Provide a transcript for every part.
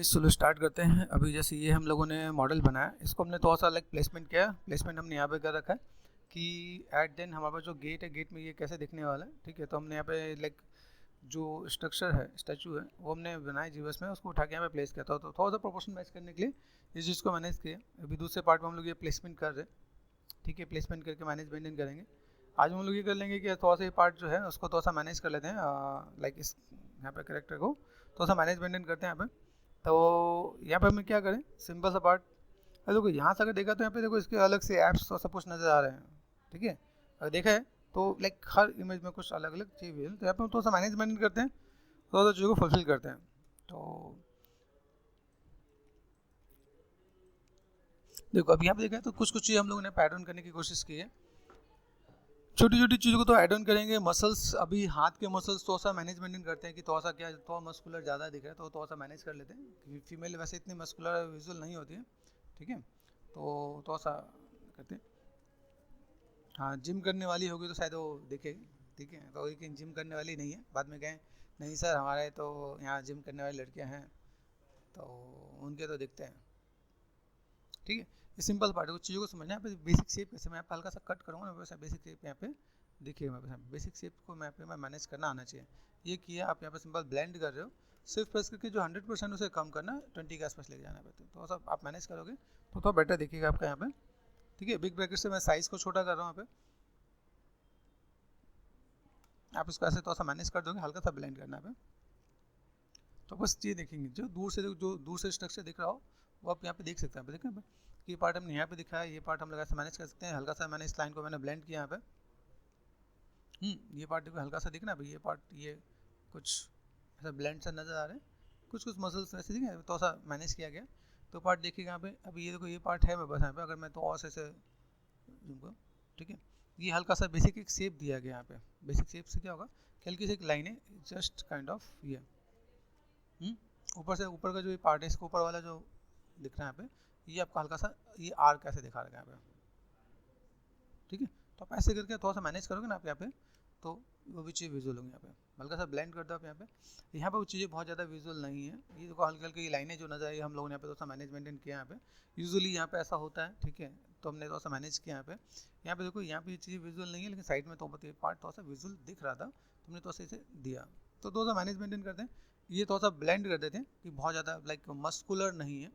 Okay, चलो start करते हैं। अभी जैसे ये हम लोगों ने मॉडल बनाया, इसको हमने थोड़ा सा लाइक प्लेसमेंट किया। प्लेसमेंट हमने यहाँ पे कर रखा है कि एट देन हमारे पास जो गेट है, गेट में ये कैसे दिखने वाला है। ठीक है, तो हमने यहाँ पे लाइक जो स्ट्रक्चर है, स्टैचू है, वो हमने बनाया जीएस में, उसको उठा के यहाँ पे प्लेस किया था। तो थोड़ा सा प्रोपोर्शन मैच करने के लिए इस चीज़ को मैनेज किया। अभी दूसरे पार्ट में हम लोग ये प्लेसमेंट कर रहे हैं। ठीक है, प्लेसमेंट करके मैनेज मेंटेन करेंगे। आज हम लोग ये कर लेंगे कि थोड़ा सा ये पार्ट जो है उसको थोड़ा सा मैनेज कर लेते हैं, लाइक इस यहाँ पे करेक्टर को थोड़ा सा मैनेज मेंटेन करते हैं यहाँ पे। तो यहाँ पे हमें क्या करें, सिंपल सा पार्ट। अरे देखो यहाँ से अगर देखा तो यहाँ पे देखो इसके अलग से ऐप्स और सब कुछ नज़र आ रहे हैं। ठीक है, अगर देखा है तो लाइक हर इमेज में कुछ अलग अलग चीज़ है। तो यहाँ पे हम थोड़ा सा मैनेज मेंटेन करते हैं, थोड़ा सा चीज़ों को फुलफिल करते हैं। तो देखो अभी यहाँ पे देखा है तो कुछ कुछ चीज़ हम लोगों ने पैटर्न करने की कोशिश की है। छोटी छोटी चीज़ों को तो ऐड ऑन करेंगे। मसल्स, अभी हाथ के मसल्स थोड़ा सा मैनेज मेंटेन करते हैं कि थोड़ा सा क्या, थोड़ा मस्कुलर ज़्यादा दिख रहा है तो थोड़ा सा मैनेज कर लेते हैं, क्योंकि फीमेल वैसे इतनी मस्कुलर विजुअल नहीं होती है। ठीक है, तो थोड़ा सा करते हैं। हाँ, जिम करने वाली होगी तो शायद वो दिखेगी। ठीक है, तो लेकिन जिम करने वाली नहीं है। बाद में कहें नहीं सर हमारे तो यहाँ जिम करने वाली लड़कियाँ हैं, तो उनके तो दिखते हैं। ठीक है, ये सिंपल पार्ट है, कुछ चीज़ों को समझना है। यहाँ पे बेसिक शेप कैसे, मैं यहाँ पे हल्का सा कट करूँगा ना, वैसा बेसिक शेप यहाँ पे देखिएगा। मेरे पास बेसिक शेप को मैं यहाँ पे मैनेज करना आना चाहिए। ये किया, आप यहाँ पे सिंपल ब्लेंड कर रहे हो, सिर्फ प्रेस करके जो 100% उसे कम करना, 20 के आसपास लेके जाना पे। तो सब आप मैनेज करोगे तो थोड़ा बेटर देखिएगा आपका यहाँ पे। ठीक है, बिग ब्रैकेट से मैं साइज़ को छोटा कर रहा हूँ यहाँ पे। आप इसको ऐसे थोड़ा सा मैनेज कर दोगे, हल्का सा ब्लेंड करना है पे। तो बस ये देखेंगे, जो दूर से स्ट्रक्चर दिख रहा हो वो आप यहाँ पे देख सकते हैं। देखें ये पार्ट हमने यहाँ पे दिखा है, ये पार्ट हम लोग ऐसे मैनेज कर सकते हैं। हल्का सा मैंने इस लाइन को मैंने ब्लेंड किया यहाँ पे। ये पार्ट देखो हल्का सा दिख ना भाई, ये पार्ट ये कुछ ऐसा ब्लेंड सा नज़र आ रहा है, कुछ कुछ मसल्स ऐसे दिखे, थोड़ा सा मैनेज किया गया। तो पार्ट देखिएगा यहाँ पे। अभी ये देखो ये पार्ट है मेरे पास यहाँ पे, अगर मैं तो और से जूम करूँ। ठीक है, ये हल्का सा बेसिक एक शेप दिया गया यहाँ पे। बेसिक शेप से क्या होगा कि हल्की सी एक लाइन है, जस्ट काइंड ऑफ ये ऊपर से, ऊपर का जो ये पार्ट है, इसके ऊपर वाला जो दिख रहा है यहाँ पे, ये आपका हल्का सा ये आर्क कैसे दिखा रखा है यहाँ पे। ठीक है, तो आप ऐसे करके थोड़ा सा मैनेज करोगे ना आप यहाँ पे, तो वो भी चीज़ विजुअल होंगी। यहाँ पे हल्का सा ब्लेंड कर दो आप यहाँ पे वो चीज़ें बहुत ज़्यादा विजुअल नहीं है। ये देखो हल्की हल्की लाइनें जो नजर आई, हम लोगों ने यहाँ पे थोड़ा सा मैनेज मेंटेन किया यहाँ पे। यूजुअली यहाँ पे ऐसा होता है। ठीक है, तो हमने थोड़ा सा मैनेज किया यहाँ पे। यहाँ पे देखो यहाँ पे ये चीज़ विजुअल नहीं है, लेकिन साइड में तो पार्ट थोड़ा सा विजुअल दिख रहा था, तो हमने थोड़ा सा इसे दिया। तो थोड़ा सा मैनेज मेंटेन करते हैं, ये थोड़ा सा ब्लेंड कर देते हैं कि बहुत ज़्यादा लाइक मस्कुलर नहीं है।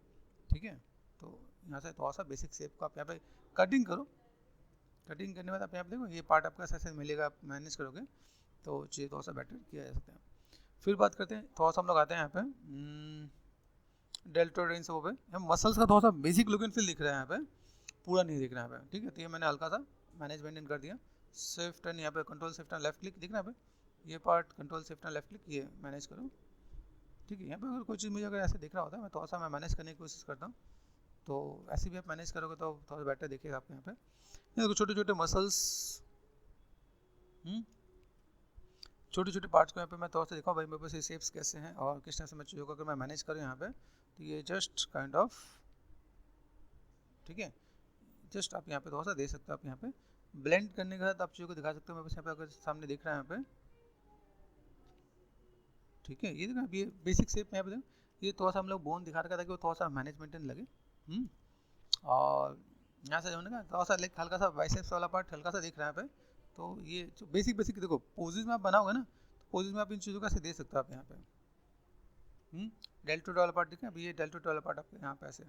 ठीक है, तो यहाँ से थोड़ा सा बेसिक शेप को आप यहाँ पे कटिंग करो। कटिंग करने के बाद आप यहाँ पे देखो ये पार्ट आपका ऐसे मिलेगा, आप मैनेज करोगे तो चीज़ थोड़ा सा बेटर किया जा सकता है। फिर बात करते हैं, थोड़ा सा हम लोग आते हैं यहाँ पे डेल्टोइड वो पे। हम मसल्स का थोड़ा सा बेसिक लुक एंड फील दिख रहा है यहाँ पे, पूरा नहीं दिख रहा है यहाँ पे। ठीक है, तो ये मैंने हल्का सा मैनेज मेंटेन कर दिया। शिफ्ट एंड यहाँ पे control shift and left click दिख रहा है यहाँ पे, ये part control shift and left click ये मैनेज करो। ठीक है, यहाँ पे अगर कोई चीज़ मुझे अगर ऐसे दिख रहा होता है, मैं थोड़ा सा मैं मैनेज करने की कोशिश करता हूँ, तो ऐसे भी आप मैनेज करोगे तो थोड़ा बेटर दिखेगा आपको यहाँ पे। ये देखो छोटे छोटे मसल्स, छोटे छोटे पार्ट्स को यहाँ पे मैं थोड़ा सा दिखाऊँ भाई मेरे पास ये शेप्स कैसे हैं और किस तरह से मैं चीज़ों को अगर मैं मैनेज करूँ यहाँ पे, तो ये जस्ट काइंड ऑफ। ठीक है, जस्ट आप यहाँ पे थोड़ा सा दे सकते हो। आप यहाँ पे ब्लेंड करने के बाद आप चीज़ों को दिखा सकते हो। मेरे पास यहाँ पे अगर सामने दिख रहा है यहाँ पे, ठीक है, ये देखो ये बेसिक शेप यहाँ पे देखो, ये थोड़ा सा हम लोग बोन दिखा रखा था कि वो थोड़ा सा मैनेजमेंट लगे। और यहाँ से जो है ना थोड़ा सा लाइक हल्का सा बाइसेप्स वाला पार्ट हल्का सा दिख रहा है यहाँ पे। तो ये जो बेसिक बेसिक देखो पोजेज में आप बनाओगे ना, तो पोजेज में आप इन चीज़ों का से दे सकते हो आप यहाँ पे। डेल्टोइड वाला पार्ट दिखा, अभी ये डेल्टोइड वाला पार्ट आपको यहाँ पे ऐसे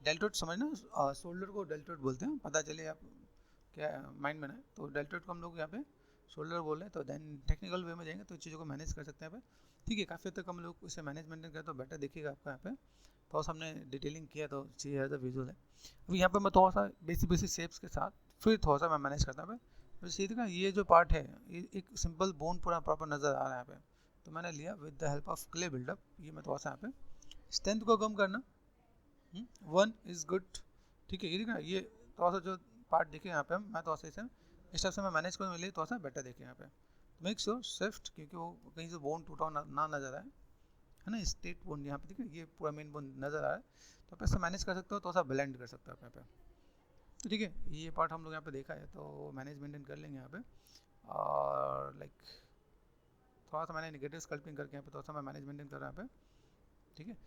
डेल्टोइड समझना, शोल्डर को डेल्टोइड बोलते हैं, पता चले आप क्या माइंड में ना। तो डेल्टोइड को हम लोग यहाँ पे शोल्डर बोल रहे हैं, तो देन टेक्निकल वे में जाएंगे तो चीज़ों को मैनेज कर सकते हैं यहाँ पे। ठीक है, काफ़ी हद तक हम लोग इसे मैनेजमेंट करें तो बेटर दिखेगा आपका यहाँ पे। थोड़ा सा हमने डिटेलिंग किया तो चीज़ है तो विजुअल है। अभी यहाँ पे मैं थोड़ा सा बेसिक बेसिक शेप्स के साथ फिर थोड़ा सा मैं मैनेज करता हूँ। बस ये देखा, ये जो पार्ट है ये एक सिंपल बोन पूरा प्रॉपर नज़र आ रहा है यहाँ पे, तो मैंने लिया with the help of clay buildup. ये मैं थोड़ा सा यहाँ पे स्ट्रेंथ को कम करना, 1 इज़ गुड। ठीक है, ये देखा, ये थोड़ा सा जो पार्ट देखे यहाँ पे मैं थोड़ा सा इसे इस टाइप से मैं मैनेज करने के लिए थोड़ा सा बेटर देखे यहाँ पे। मेक श्योर शिफ्ट, क्योंकि वो कहीं से बोन टूटा ना नजर आए, है ना। स्टेट बोन यहाँ पे देखिए, ये पूरा मेन बोन नज़र आ रहा है, तो आप ऐसे मैनेज कर सकते हो, थोड़ा सा ब्लेंड कर सकते हो आप यहाँ पे। तो ठीक है, ये पार्ट हम लोग यहाँ पे देखा है, तो मैनेज मेंटेन कर लेंगे यहाँ पे। और लाइक थोड़ा सा मैंने नेगेटिव स्कल्पिंग करके यहाँ पे थोड़ा सा मैं मैनेज मेंटेन कर रहा हूँ यहाँ पे। ठीक है।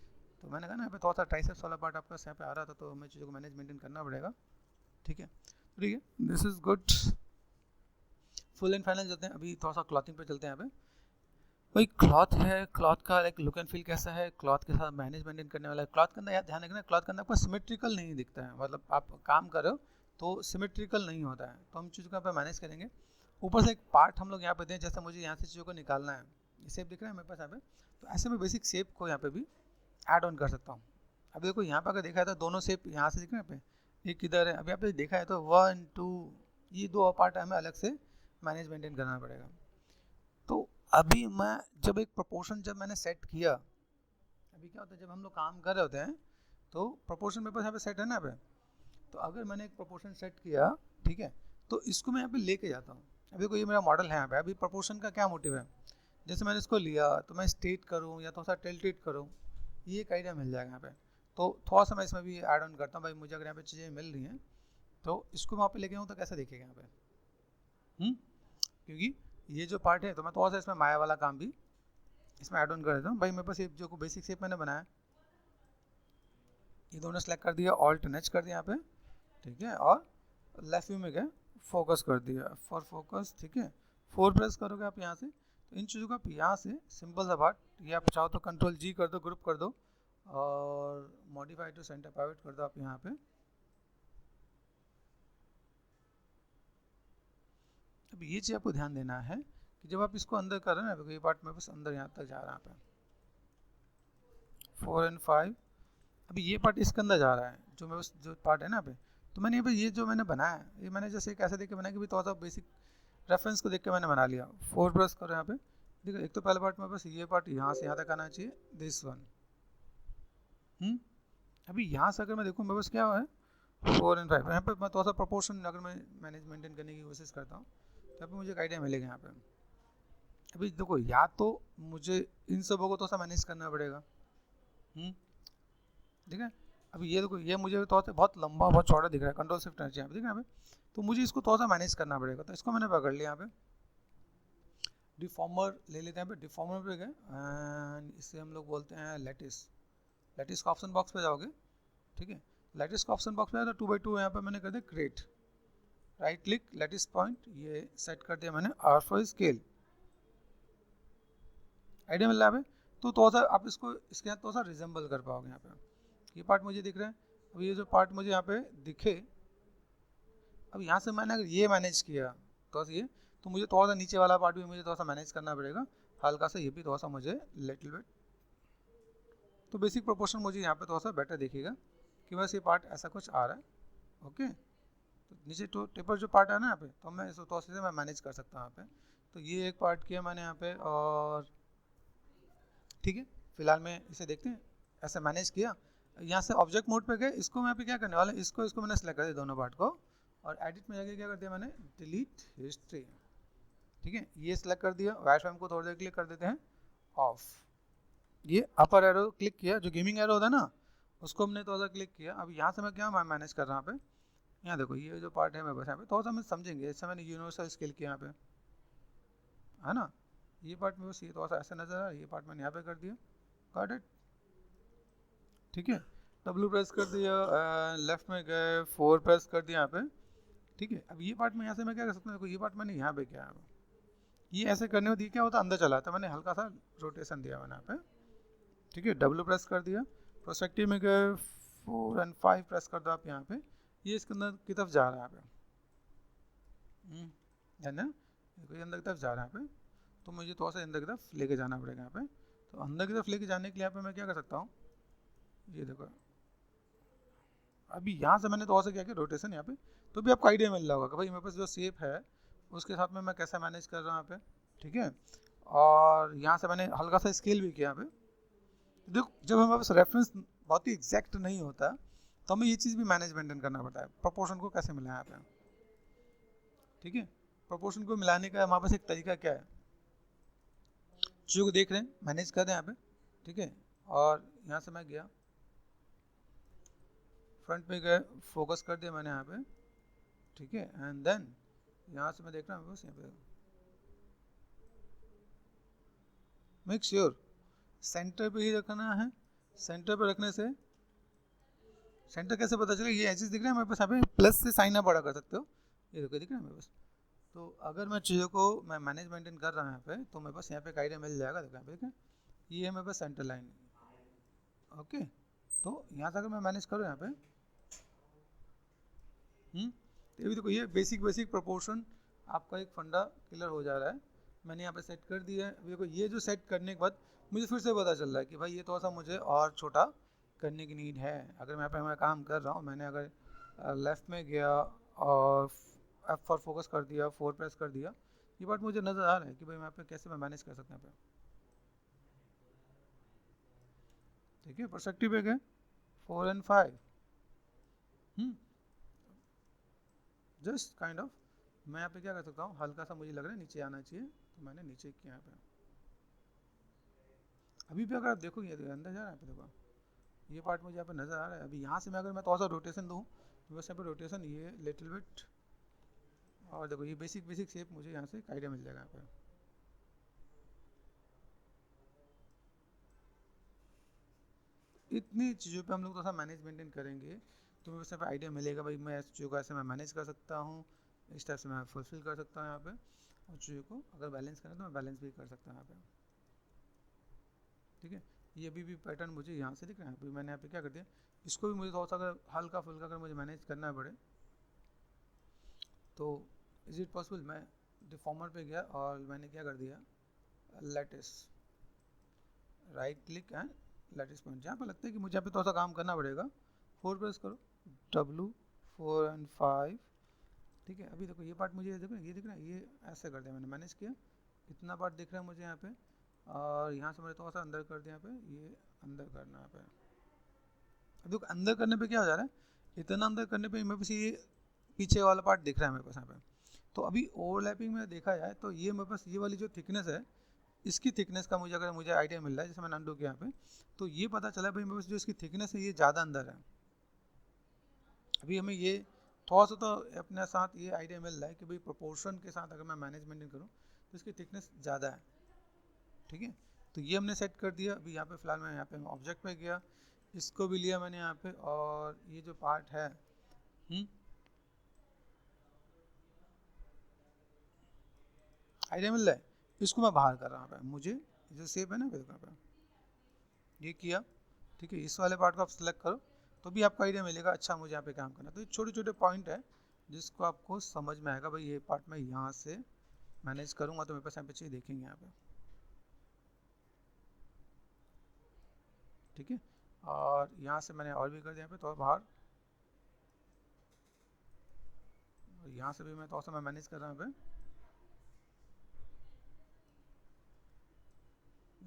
तो मैंने कहा ना यहाँ पे थोड़ा सा ट्राइसेप्स वाला पार्ट आपका यहाँ पे आ रहा था, तो हमें चीज़ों को मैनेज मेंटेन करना पड़ेगा। ठीक है, ठीक है, this is good. Full and final चलते हैं, अभी थोड़ा सा क्लॉथिंग पे चलते हैं। यहाँ पे भाई क्लॉथ है, क्लॉथ का एक लुक एंड फील कैसा है, क्लॉथ के साथ मैनेज मेंटेन करने वाला है। क्लॉथ के अंदर यार ध्यान रखना, क्लॉथ के अंदर आपको सिमेट्रिकल नहीं दिखता है, मतलब आप काम कर रहे हो तो सिमेट्रिकल नहीं होता है, तो हम चीज़ों को यहाँ पे मैनेज करेंगे। ऊपर से एक पार्ट हम लोग यहाँ पे दें, जैसे मुझे यहाँ से चीज़ों को निकालना है, ये शेप दिख रहा है मेरे पास यहाँ पे, तो ऐसे में बेसिक शेप को यहाँ पे भी ऐड ऑन कर सकता हूँ। अब देखो यहाँ पर अगर देखा है तो दोनों शेप यहाँ से दिख रहे हैं यहाँ पे, एक इधर है, अभी यहाँ पे देखा है तो 1 2 ये दो पार्ट हमें अलग से मैनेज मेंटेन करना पड़ेगा। तो अभी मैं जब एक प्रोपोर्शन जब मैंने सेट किया, अभी क्या होता है जब हम लोग काम कर रहे होते हैं तो प्रोपोर्शन मेरे पास यहाँ पे सेट है ना यहाँ पे, तो अगर मैंने एक प्रोपोर्शन सेट किया, ठीक है, तो इसको मैं यहाँ पे लेके जाता हूँ। अभी देखो ये मेरा मॉडल है यहाँ पे, अभी प्रोपोर्शन का क्या मोटिव है, जैसे मैंने इसको लिया तो मैं स्ट्रेट करूँ या थोड़ा सा टिल्टेड करूँ, ये एक आइडिया मिल जाएगा यहाँ पे। तो थोड़ा सा मैं इसमें भी ऐड ऑन करता हूँ, भाई मुझे अगर यहाँ पे चीज़ें मिल रही हैं तो इसको वहाँ पे लेके आऊँ तो कैसा दिखेगा यहाँ पे, क्योंकि ये जो पार्ट है तो मैं थोड़ा सा इसमें माया वाला काम भी इसमें ऐड ऑन कर देता हूँ। भाई मेरे पास ये जो बेसिक शेप मैंने बनाया, ये दोनों सेलेक्ट कर दिया, ऑल्ट नेच कर दिया यहाँ पे, ठीक है, और लेफ्ट व्यू में गए फोकस कर दिया फॉर फोकस, ठीक है। 4 प्रेस करोगे आप यहाँ से, तो इन चीज़ों को आप यहाँ से सिंपल सा पार्ट, ये आप चाहो तो कंट्रोल जी कर दो, ग्रुप कर दो, और मॉडिफाई टू सेंटर पाइवट कर दो आप यहाँ पे। अब ये चीज़ आपको ध्यान देना है कि जब आप इसको अंदर कर रहे हैं ना, ये पार्ट में बस अंदर यहाँ तक जा रहा है, यहाँ पे 4 and 5, अभी ये पार्ट इसके अंदर जा रहा है, जो मैं बस जो पार्ट है ना पे, तो मैंने ये जो मैंने बनाया है, ये मैंने जैसे कैसे देख के बनाया कि भाई थोड़ा सा बेसिक रेफरेंस को देख के मैंने बना लिया। 4 प्रेस करो यहाँ पे, देखो एक तो पहले पार्ट में बस ये पार्ट यहाँ से यहाँ तक आना चाहिए, दिस वन। अभी यहाँ से अगर मैं देखूँ, मैं बस क्या है 4 and 5, यहाँ पे मैं थोड़ा सा प्रोपोर्शन अगर मैं मैनेज मेंटेन करने की कोशिश करता हूँ तो यहाँ पे मुझे एक आइडिया मिलेगा यहाँ पे। अभी देखो या तो मुझे इन सबों को थोड़ा सा मैनेज करना पड़ेगा, ठीक है। अभी ये देखो ये मुझे थोड़ा सा बहुत लंबा बहुत चौड़ा दिख रहा है, कंट्रोल शिफ्ट यहाँ पे, ठीक है यहाँ पे, तो मुझे इसको थोड़ा सा मैनेज करना पड़ेगा, तो इसको मैंने पकड़ लिया यहाँ पे, डिफॉर्मर ले लेते हैं यहाँ पे, डिफॉर्मर पे गए एंड इसे हम लोग बोलते हैं लेटिस। लेटिस का ऑप्शन बॉक्स पे जाओगे, ठीक है, लेटिस का ऑप्शन बॉक्स पे आया तो 2x2 यहाँ पे मैंने कर दिया create, right click lattice point, ये सेट कर दिया मैंने R4 स्केल, आइडिया मिल रहा है। तो थोड़ा सा आप इसको इसके साथ थोड़ा सा रिजेंबल कर पाओगे यहाँ पे, ये पार्ट मुझे दिख रहा है। अब ये जो पार्ट मुझे यहाँ पे दिखे, अब यहाँ से मैंने अगर ये मैनेज किया थोड़ा सा ये, तो मुझे थोड़ा सा नीचे वाला पार्ट भी मुझे थोड़ा सा मैनेज करना पड़ेगा हल्का सा, ये भी थोड़ा सा मुझे लिटिल बिट, तो बेसिक प्रोपोर्शन मुझे यहाँ पे थोड़ा सा बेटर दिखेगा कि बस ये पार्ट ऐसा कुछ आ रहा है। ओके, तो नीचे तो टेपर जो पार्ट है ना यहाँ पे, तो मैं इसको थोड़ा सा मैं मैनेज कर सकता हूँ यहाँ पे। तो ये एक पार्ट किया मैंने यहाँ पे, और ठीक है फिलहाल में इसे देखते हैं, ऐसे मैनेज किया। यहाँ से ऑब्जेक्ट मोड पे गए, इसको मैं यहाँ पे क्या करने वाला, इसको मैंने सेलेक्ट कर दिया दोनों पार्ट को, और एडिट में जाके क्या कर दिया मैंने, डिलीट हिस्ट्री, ठीक है, ये सेलेक्ट कर दिया। वायर फ्रेम को थोड़ी देर क्लिक कर देते हैं ऑफ, ये अपर एरो क्लिक किया, जो गेमिंग एरो होता है ना उसको हमने थोड़ा सा क्लिक किया। अब यहाँ से मैं क्या मैनेज कर रहा हूँ यहाँ पे, यहाँ देखो ये जो पार्ट है मैं बस यहाँ पे थोड़ा सा मैं समझेंगे, जैसे मैंने यूनिवर्सल स्केल किया यहाँ पे, है ना, ये पार्ट में बस ये थोड़ा सा ऐसा नजर आ रहा है, ये पार्ट मैंने यहाँ पे कर दिया, गॉट इट, ठीक है। W प्रेस कर दिया, लेफ्ट में गए 4 प्रेस कर दिया यहाँ पे, ठीक है। अब ये पार्ट में यहाँ से मैं क्या कर सकता हूँ, देखो ये पार्ट मैंने यहाँ पे किया है, ये ऐसे करने में दिया क्या होता है, अंदर चला था, मैंने हल्का सा रोटेशन दिया मैंने यहाँ पे, ठीक है। W प्रेस कर दिया, प्रोस्पेक्टिव में गए 4 and 5 प्रेस कर दो आप यहाँ पे, ये इसके अंदर की तरफ जा रहा है यहाँ पे, है ना, ये अंदर की तरफ जा रहा है यहाँ पे, तो मुझे थोड़ा सा अंदर की तरफ लेके जाना पड़ेगा यहाँ पे। तो अंदर की तरफ लेके जाने के लिए यहाँ पे मैं क्या कर सकता हूँ, ये देखो अभी यहाँ से मैंने थोड़ा सा क्या किया रोटेशन यहाँ पे, तो भी आपको आइडिया मिल रहा होगा कि भाई मेरे पास जो शेप है उसके साथ में मैं कैसे मैनेज कर रहा हूँ यहाँ पे, ठीक है। और यहाँ से मैंने हल्का सा स्केल भी किया यहाँ पे। देखो जब हमारे पास रेफरेंस बहुत ही एग्जैक्ट नहीं होता तो हमें ये चीज़ भी मैनेज मेंटेन करना पड़ता है, प्रोपोर्शन को कैसे मिलाएं यहाँ पे, ठीक है। प्रोपोर्शन को मिलाने का हमारे पास एक तरीका क्या है, चीज़ों को देख रहे हैं, मैनेज कर रहे हैं यहाँ पे, ठीक है। और यहाँ से मैं गया फ्रंट पे गए, फोकस कर दिया मैंने यहाँ पे, ठीक है। एंड देन यहाँ से मैं देख रहा हूँ बस यहाँ पे, मेक श्योर सेंटर पे ही रखना है, सेंटर पे रखने से सेंटर कैसे पता चलेगा? ये एजेस दिख रहा है मेरे पास, यहाँ पे प्लस से साइन आप बड़ा कर सकते हो, ये देखो दिख रहा है मेरे पास। तो अगर मैं चीज़ों को मैं मैनेज मेंटेन कर रहा हूँ यहाँ पे, तो मेरे पास यहाँ पे एक आइडिया मिल जाएगा। देखो यहाँ पे, ठीक है, ये है मेरे पास सेंटर लाइन। ओके, तो यहाँ से अगर मैं मैनेज करूँ यहाँ पे, तो ये देखो, ये बेसिक प्रोपोर्शन आपका एक फंडा क्लियर हो जा रहा है। मैंने यहाँ पे सेट कर दिया है। देखो ये जो सेट करने के बाद मुझे फिर से पता चल रहा है कि भाई ये थोड़ा सा मुझे और छोटा करने की नीड है। अगर मैं यहाँ पे मैं काम कर रहा हूँ, मैंने अगर लेफ्ट में गया और F फॉर फोकस कर दिया, 4 प्रेस कर दिया, ये बात मुझे नज़र आ रहा है कि भाई यहाँ पे कैसे मैं मैनेज कर सकता हूँ यहाँ पे। ठीक है, परस्पेक्टिव एक है 4 and 5, जस्ट काइंड ऑफ मैं यहाँ पे क्या कर सकता हूँ, हल्का सा मुझे लग रहा है नीचे आना चाहिए, तो मैंने नीचे किया यहाँ पे। अभी भी अगर आप देखो ये अंदर जा रहा है, यहाँ पे देखो ये पार्ट मुझे यहाँ पे नज़र आ रहा है। अभी यहाँ से मैं अगर मैं थोड़ा सा रोटेशन दूँ, तो बस यहाँ पे रोटेशन ये लिटिल बिट, और देखो ये बेसिक शेप मुझे यहाँ से एक आइडिया मिल जाएगा यहाँ पे। इतनी चीज़ों पे हम लोग थोड़ा सा मैनेज मेंटेन करेंगे, तो मेरे पे आइडिया मिलेगा भाई मैं इस चीज़ों को ऐसे मैं मैनेज कर सकता हूँ, इस टाइप से मैं फुलफिल कर सकता हूँ यहाँ पे, और चीज़ों को अगर बैलेंस करें तो मैं बैलेंस भी कर सकता हूँ यहाँ पे। ठीक है, ये अभी भी पैटर्न मुझे यहाँ से दिख रहा है। अभी मैंने यहाँ पे क्या कर दिया, इसको भी मुझे थोड़ा सा अगर हल्का फुल्का अगर मुझे मैनेज करना पड़े, तो इज़ इट पॉसिबल, मैं डिफॉर्मर पे गया और मैंने क्या कर दिया, lattice, right click and lattice point, जहाँ पे लगता है कि मुझे यहाँ पे थोड़ा सा काम करना पड़ेगा, 4 प्रेस करो, W 4 and 5। ठीक है, अभी देखो ये पार्ट मुझे देखो ये दिख रहा है, ये ऐसे कर दिया मैंने, मैनेज किया, इतना पार्ट दिख रहा है मुझे यहाँ पे, और यहाँ से मैंने थोड़ा सा अंदर कर दिया यहाँ पे, ये अंदर करना यहाँ पे। अब देखो अंदर करने पे क्या हो जा रहा है, इतना अंदर करने पे मेरे पास ये पीछे वाला पार्ट दिख रहा है मेरे पास यहाँ पे। तो अभी ओवरलैपिंग में देखा जाए तो ये मेरे पास ये वाली जो थिकनेस है, इसकी थिकनेस का मुझे अगर मुझे आइडिया मिल रहा है, जैसे मैंने अनडू किया यहाँ पे, तो ये पता चला भाई मेरे पास जो इसकी थिकनेस है ये ज़्यादा अंदर है। अभी हमें ये थोड़ा सा तो अपने साथ ये आइडिया मिल रहा है कि भाई प्रोपोर्शन के साथ अगर मैं मैनेजमेंट करूँ तो इसकी थिकनेस ज़्यादा है। ठीक है, तो ये हमने सेट कर दिया। अभी यहाँ पे फिलहाल मैं यहाँ पे ऑब्जेक्ट पे गया, इसको भी लिया मैंने यहाँ पे, और ये जो पार्ट है आइडिया मिल रहा है, इसको मैं बाहर कर रहा हूँ। मुझे जो शेप है ना यहाँ पे ये किया, ठीक है, इस वाले पार्ट को आप सिलेक्ट करो तो भी आपको आइडिया मिलेगा, अच्छा मुझे यहाँ पे काम करना। तो ये छोटे छोटे पॉइंट है जिसको आपको समझ में आएगा, भाई ये पार्ट मैं यहाँ से मैनेज करूँगा तो मेरे पास यहाँ पे चीज़ देखेंगे यहाँ पे। ठीक है, और यहाँ से मैंने और भी कर दिया यहाँ पे तो बाहर, यहाँ से भी मैं थोड़ा सा मैं मैनेज कर रहा हूँ यहाँ पे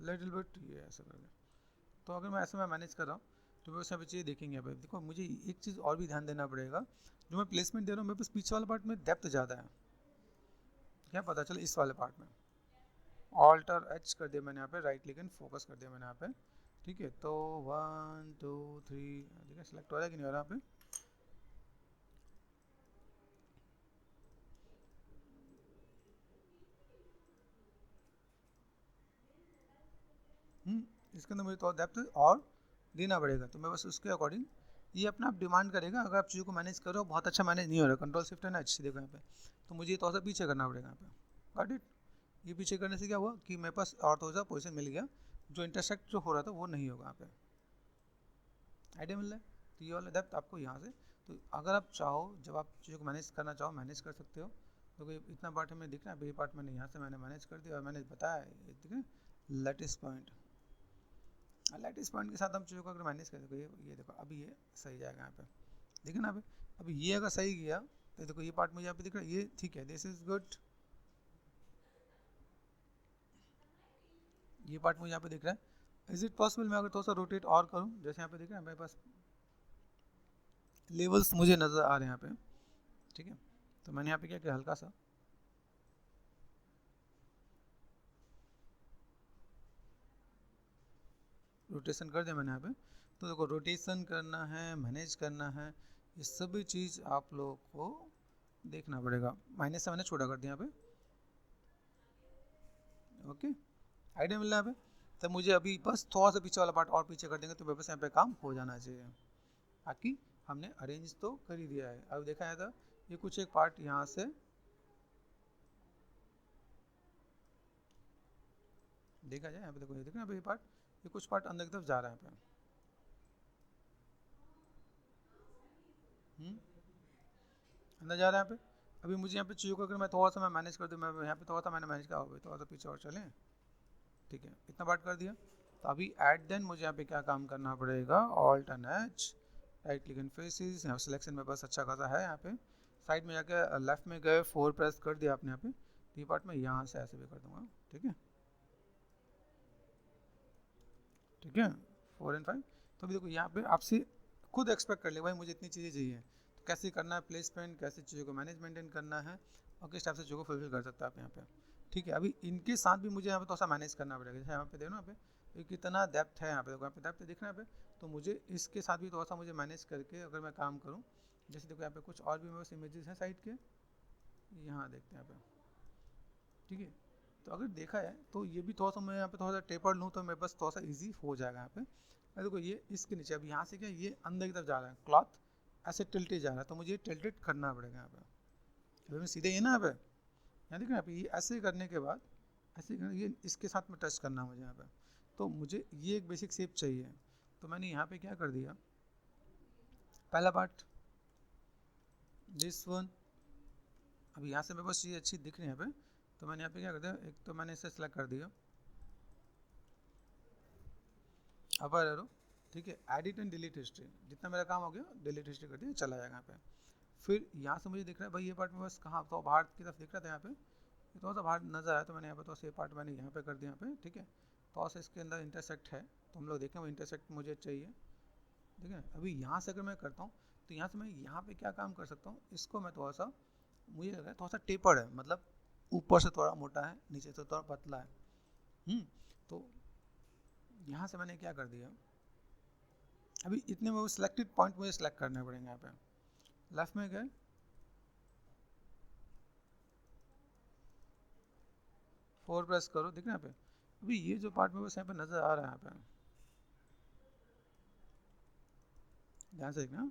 लिटिल बिट, ये ऐसा कर दिया। तो अगर मैं ऐसे मैं मैनेज कर रहा हूँ तो मेरे यहाँ पे चीज़ देखेंगे यहाँ पे। देखो मुझे एक चीज़ और भी ध्यान देना पड़ेगा, जो मैं प्लेसमेंट दे रहा हूँ मेरे पास पीछे वाले पार्ट में डेप्थ ज़्यादा है, क्या पता चले इस वाले पार्ट में। ऑल्टर एच कर दिया मैंने यहाँ पे, राइट क्लिक एंड फोकस कर दिया मैंने यहाँ पे। ठीक है, तो 1 2 3 ठीक है, सिलेक्ट हो रहा है कि नहीं हो रहा यहाँ पे। इसके अंदर मुझे तो डेप्थ और देना पड़ेगा, तो मैं बस उसके अकॉर्डिंग ये अपना आप डिमांड करेगा। अगर आप चीज़ों को मैनेज करो बहुत अच्छा मैनेज नहीं हो रहा, कंट्रोल शिफ्ट है ना अच्छी देखो यहाँ पे, तो मुझे थोड़ा सा पीछे करना पड़ेगा यहाँ पे। गॉट इट, ये पीछे करने से क्या हुआ कि मेरे पास और थोड़ा सा पोजिशन मिल गया, जो इंटरसेक्ट जो हो रहा था वो नहीं होगा यहाँ पे। आइडिया मिल रहा है, तो ये वाला डेप्थ आपको यहाँ से, तो अगर आप चाहो जब आप चीज़ों को मैनेज करना चाहो मैनेज कर सकते हो। तो इतना पार्ट हमें दिख रहा है, ये पार्ट मैंने यहाँ से मैंने मैनेज कर दिया, और मैंने बताया ठीक है लेटिस पॉइंट, लेटिस पॉइंट के साथ हम चीज़ों को अगर मैनेज करें तो ये देखो अभी ये सही जाएगा यहाँ पे, देखिए ना। अभी ये अगर सही गया तो देखो ये पार्ट मुझे यहाँ पे दिख रहा है, ये ठीक है, दिस इज गुड। ये पार्ट मुझे यहाँ पे दिख रहा है। इज इट पॉसिबल मैं अगर थोड़ा सा रोटेट और करूँ, जैसे यहाँ पे दिख रहा है मेरे पास लेवल्स मुझे नज़र आ रहे हैं यहाँ पे। ठीक है, तो मैंने यहाँ पे क्या किया, हल्का सा रोटेशन कर दिया मैंने यहाँ पे। तो देखो रोटेशन करना है, मैनेज करना है, ये सभी चीज़ आप लोगों को देखना पड़ेगा। माइनस से मैंने छोटा कर दिया यहाँ पे। ओके, आइडिया मिल रहा है यहाँ पे। तो मुझे अभी बस थोड़ा सा पीछे वाला पार्ट और पीछे कर देंगे तो मेरे पास यहाँ पे काम हो जाना चाहिए। बाकी हमने अरेंज तो कर ही दिया है। अब देखा है तो ये कुछ एक पार्ट यहाँ से देखा जाए, यहाँ पे देखो, ये देखो ना ये पार्ट, ये कुछ पार्ट अंदर की तरफ जा रहा है यहाँ पे, अंदर जा रहा है यहाँ पे। अभी मुझे यहाँ पे चीज़ों को अगर मैं थोड़ा सा मैं मैनेज कर दूँ, मैं यहाँ पे थोड़ा सा मैंने मैनेज किया, थोड़ा सा पीछे और चलें, ठीक है, इतना पार्ट कर दिया। तो अभी एट देन मुझे यहाँ पे क्या काम करना पड़ेगा, alt and H, right click and faces, यहाँ सिलेक्शन में बस अच्छा खासा है, यहाँ पे साइड में जाके लेफ्ट में गए 4 प्रेस कर दिया आपने यहाँ पे, तो ये पार्ट मैं यहाँ से ऐसे भी कर दूंगा, ठीक है, ठीक है, 4 एंड 5। तो अभी देखो यहाँ पे आपसे खुद एक्सपेक्ट कर ले भाई मुझे इतनी चीज़ें चाहिए, तो कैसे करना है प्लेसमेंट, कैसे चीज़ों को मैनेज मेंटेन करना है और किस टाइप से चीज़ों को फुलफिल कर सकते हैं आप यहाँ पे, ठीक है। अभी इनके साथ भी मुझे यहाँ पे थोड़ा सा मैनेज करना पड़ेगा, जैसे यहाँ पे देखो ना यहाँ पे कितना डेप्थ है, यहाँ पे देखो, यहाँ पे डेप्थ दिख रहा है यहाँ पे, तो मुझे इसके साथ भी थोड़ा सा मुझे मैनेज करके अगर मैं काम करूँ, जैसे देखो यहाँ पे कुछ और भी मेरे पास इमेजेस हैं साइड के, यहाँ देखते हैं यहाँ पे, ठीक है। तो अगर देखा है तो ये भी थोड़ा सा मैं यहाँ पे थोड़ा सा टेपर लूँ तो मेरे पास थोड़ा सा इजी हो जाएगा यहाँ पे। देखो ये इसके नीचे, अब यहाँ से क्या ये अंदर की तरफ जा रहा है, क्लॉथ ऐसे टिल्टेड जा रहा है, तो मुझे टिल्टेड करना पड़ेगा यहाँ पे। अभी मैं सीधे ये ना यहाँ पे, यहाँ देखो यहाँ पे ये ऐसे करने के बाद ऐसे ये इसके साथ में टच करना मुझे यहाँ पे, तो मुझे ये एक बेसिक शेप चाहिए। तो मैंने यहाँ पे क्या कर दिया, पहला पार्ट दिस वन, अब यहाँ से मेरे पास चीज़ अच्छी दिख रही है यहाँ पे, तो मैंने यहाँ पे क्या कर दिया, एक तो मैंने इसे सेलेक्ट कर दिया अपर एरो, ठीक है, एडिट एंड डिलीट हिस्ट्री, जितना मेरा काम हो गया डिलीट हिस्ट्री कर दिया, चला जाएगा यहाँ पे। फिर यहाँ से मुझे दिख रहा है भाई ये पार्ट में बस कहाँ तो बाहर की तरफ दिख रहा था यहाँ पे, ये थोड़ा सा बाहर नजर आया, तो मैंने यहाँ पे तो से पार्ट मैंने यहाँ पे कर दिया यहाँ पे, ठीक है। थोड़ा सा इसके अंदर इंटरसेक्ट है, तो हम लोग देखें वो इंटरसेक्ट मुझे चाहिए, ठीक है। अभी यहाँ से अगर मैं करता हूँ तो यहाँ से मैं यहाँ पे क्या काम कर सकता हूँ, इसको मैं थोड़ा सा, मुझे लग रहा है थोड़ा सा टेपर्ड है, मतलब ऊपर से थोड़ा मोटा है, नीचे से थोड़ा पतला है, तो यहाँ से मैंने क्या कर दिया, अभी इतने में वो सिलेक्टेड पॉइंट मुझे सिलेक्ट करने पड़ेंगे। यहाँ पे लेफ्ट में गए, फोर प्रेस करो, दिख रहा है यहाँ पे, अभी ये जो पार्ट में बस यहाँ पे नजर आ रहा है, यहाँ पे ध्यान से देखना,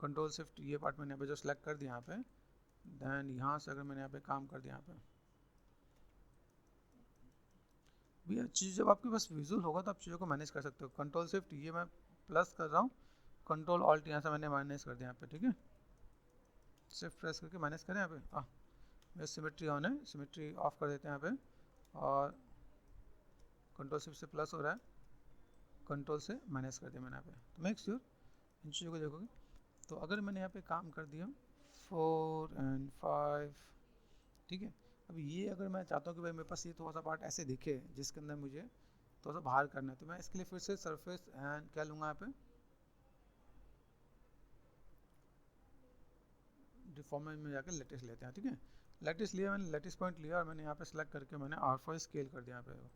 कंट्रोल शिफ्ट ये पार्ट मैंने यहाँ पे जो सिलेक्ट कर दिया यहाँ पे, देन यहाँ से अगर मैंने यहाँ पे काम कर दिया यहाँ पे, भैया चीज़ जब आपके पास विजुअल होगा तो आप चीज़ों को मैनेज कर सकते हो। कंट्रोल शिफ्ट ये मैं प्लस कर रहा हूँ, कंट्रोल ऑल्ट यहाँ से मैंने मैनेज कर दिया यहाँ पे, ठीक है, शिफ्ट प्रेस करके मैनेज करें यहाँ पे, मेरा सिमेट्री ऑन है, सिमेट्री ऑफ कर देते हैं यहाँ पे, और कंट्रोल शिफ्ट से प्लस हो रहा है, कंट्रोल से मैनेज कर दिया मैंने यहाँ पे। तो मेक श्योर इन चीज़ों को देखोगे, तो अगर मैंने यहाँ पे काम कर दिया 4 एंड 5, ठीक है। अब ये अगर मैं चाहता हूँ कि भाई मेरे पास ये थोड़ा सा पार्ट ऐसे दिखे जिसके अंदर मुझे थोड़ा सा बाहर करना है, तो मैं इसके लिए फिर से सरफेस एंड क्या लूँगा यहाँ पे, डिफॉर्मेट में जाकर लेटेस्ट लेते हैं, ठीक है। लेटेस्ट लिया मैंने, लेटेस्ट पॉइंट लिया और मैंने यहाँ पे सेलेक्ट करके मैंने R4 स्केल कर दिया यहाँ पे,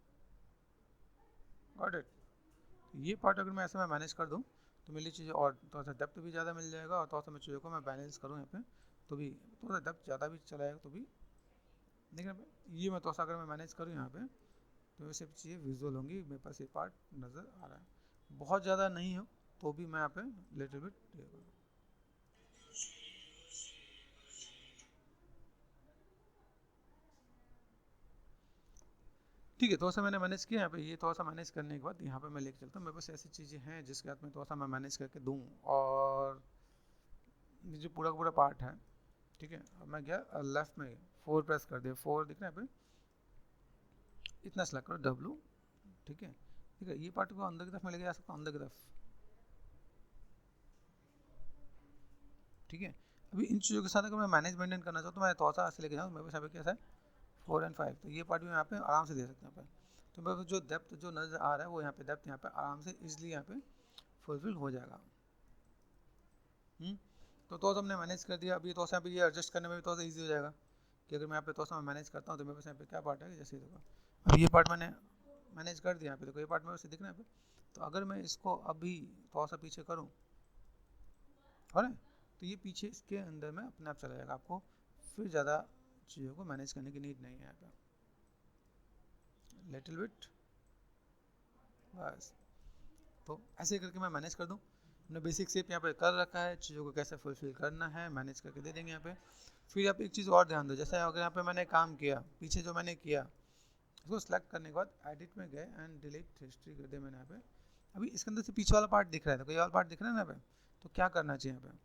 गॉट इट। ये पार्ट अगर मैं ऐसे मैं मैनेज कर दूँ तो मेरी चीज़ें और थोड़ा सा डेप्थ भी ज़्यादा मिल जाएगा, और थोड़ा सा मैं चीज़ों को मैं बैलेंस करूँ यहाँ पे तो भी थोड़ा सा डेप्थ ज़्यादा भी चला जाएगा, तो भी देखिए ये मैं थोड़ा सा अगर मैं मैनेज करूँ यहाँ पे तो ये सब चीज़ें विजुअल होंगी, मेरे पास ये पार्ट नज़र आ रहा है, बहुत ज़्यादा नहीं हो तो भी मैं यहाँ पे लिटिल बिट, ठीक है, थोड़ा सा मैंने मैनेज किया यहाँ पे। ये थोड़ा सा मैनेज करने के बाद यहाँ पे मैं लेके चलता हूँ, मेरे पास ऐसी चीज़ें हैं जिसके हाथ में थोड़ा सा मैं मैनेज करके दूँ, और ये जो पूरा का पूरा पार्ट है, ठीक है। अब मैं गया लेफ्ट में 4 प्रेस कर दिया, 4 दिख रहा है यहाँ पे, इतना सेलेक्ट करो W, ठीक है, ठीक है। ये पार्ट को अंदर की तरफ मैं लेके जा सकता हूँ, अंदर की तरफ, ठीक है। अभी इन चीज़ों के साथ अगर मैं मैनेज मेंटेन करना चाहूँ तो मैं थोड़ा सा ऐसे लेके जाऊँ, मेरे पास यहाँ पे कैसा है 4 एंड 5, तो ये पार्ट भी मैं यहाँ पे आराम से दे सकता हूँ यहाँ पे, तो मेरे पास जो डेप्थ जो नज़र आ रहा है वो यहाँ पे डेप्थ यहाँ पे आराम से इजिली यहाँ पे फुलफिल हो जाएगा। तो थोड़ा सा हमने मैनेज कर दिया। अभी थोड़ा सा यहाँ पे ये एडजस्ट करने में भी थोड़ा सा ईजी हो जाएगा कि अगर मैं यहाँ पे थोड़ा सा मैनेज करता हूँ तो मेरे पास यहाँ पे क्या पार्ट है, जैसे देखो अब ये पार्ट मैंने मैनेज कर दिया यहाँ पे, देखो ये पार्ट मेरे से दिख रहा है यहाँ पे, तो अगर मैं इसको अभी थोड़ा सा पीछे करूँ, और तो ये पीछे इसके अंदर में अपने आप चला जाएगा, आपको फिर ज़्यादा चीज़ों को मैनेज करने की नीड नहीं है यहाँ पे। Little bit bus. तो ऐसे करके मैं मैनेज कर दूँ। हमने बेसिक शेप यहाँ पे कर रखा है, चीज़ों को कैसे फुलफिल करना है मैनेज करके दे देंगे यहाँ पे। फिर आप एक चीज़ और ध्यान दो, जैसे अगर यहाँ पे मैंने काम किया, पीछे जो मैंने किया उसको सेलेक्ट करने के बाद एडिट में गए एंड डिलीट हिस्ट्री कर दिया मैंने यहाँ पे। अभी इसके अंदर से पीछे वाला पार्ट दिख रहा है, तो ये वाला पार्ट दिख रहा है ना यहाँ पे, तो क्या करना चाहिए यहाँ पे,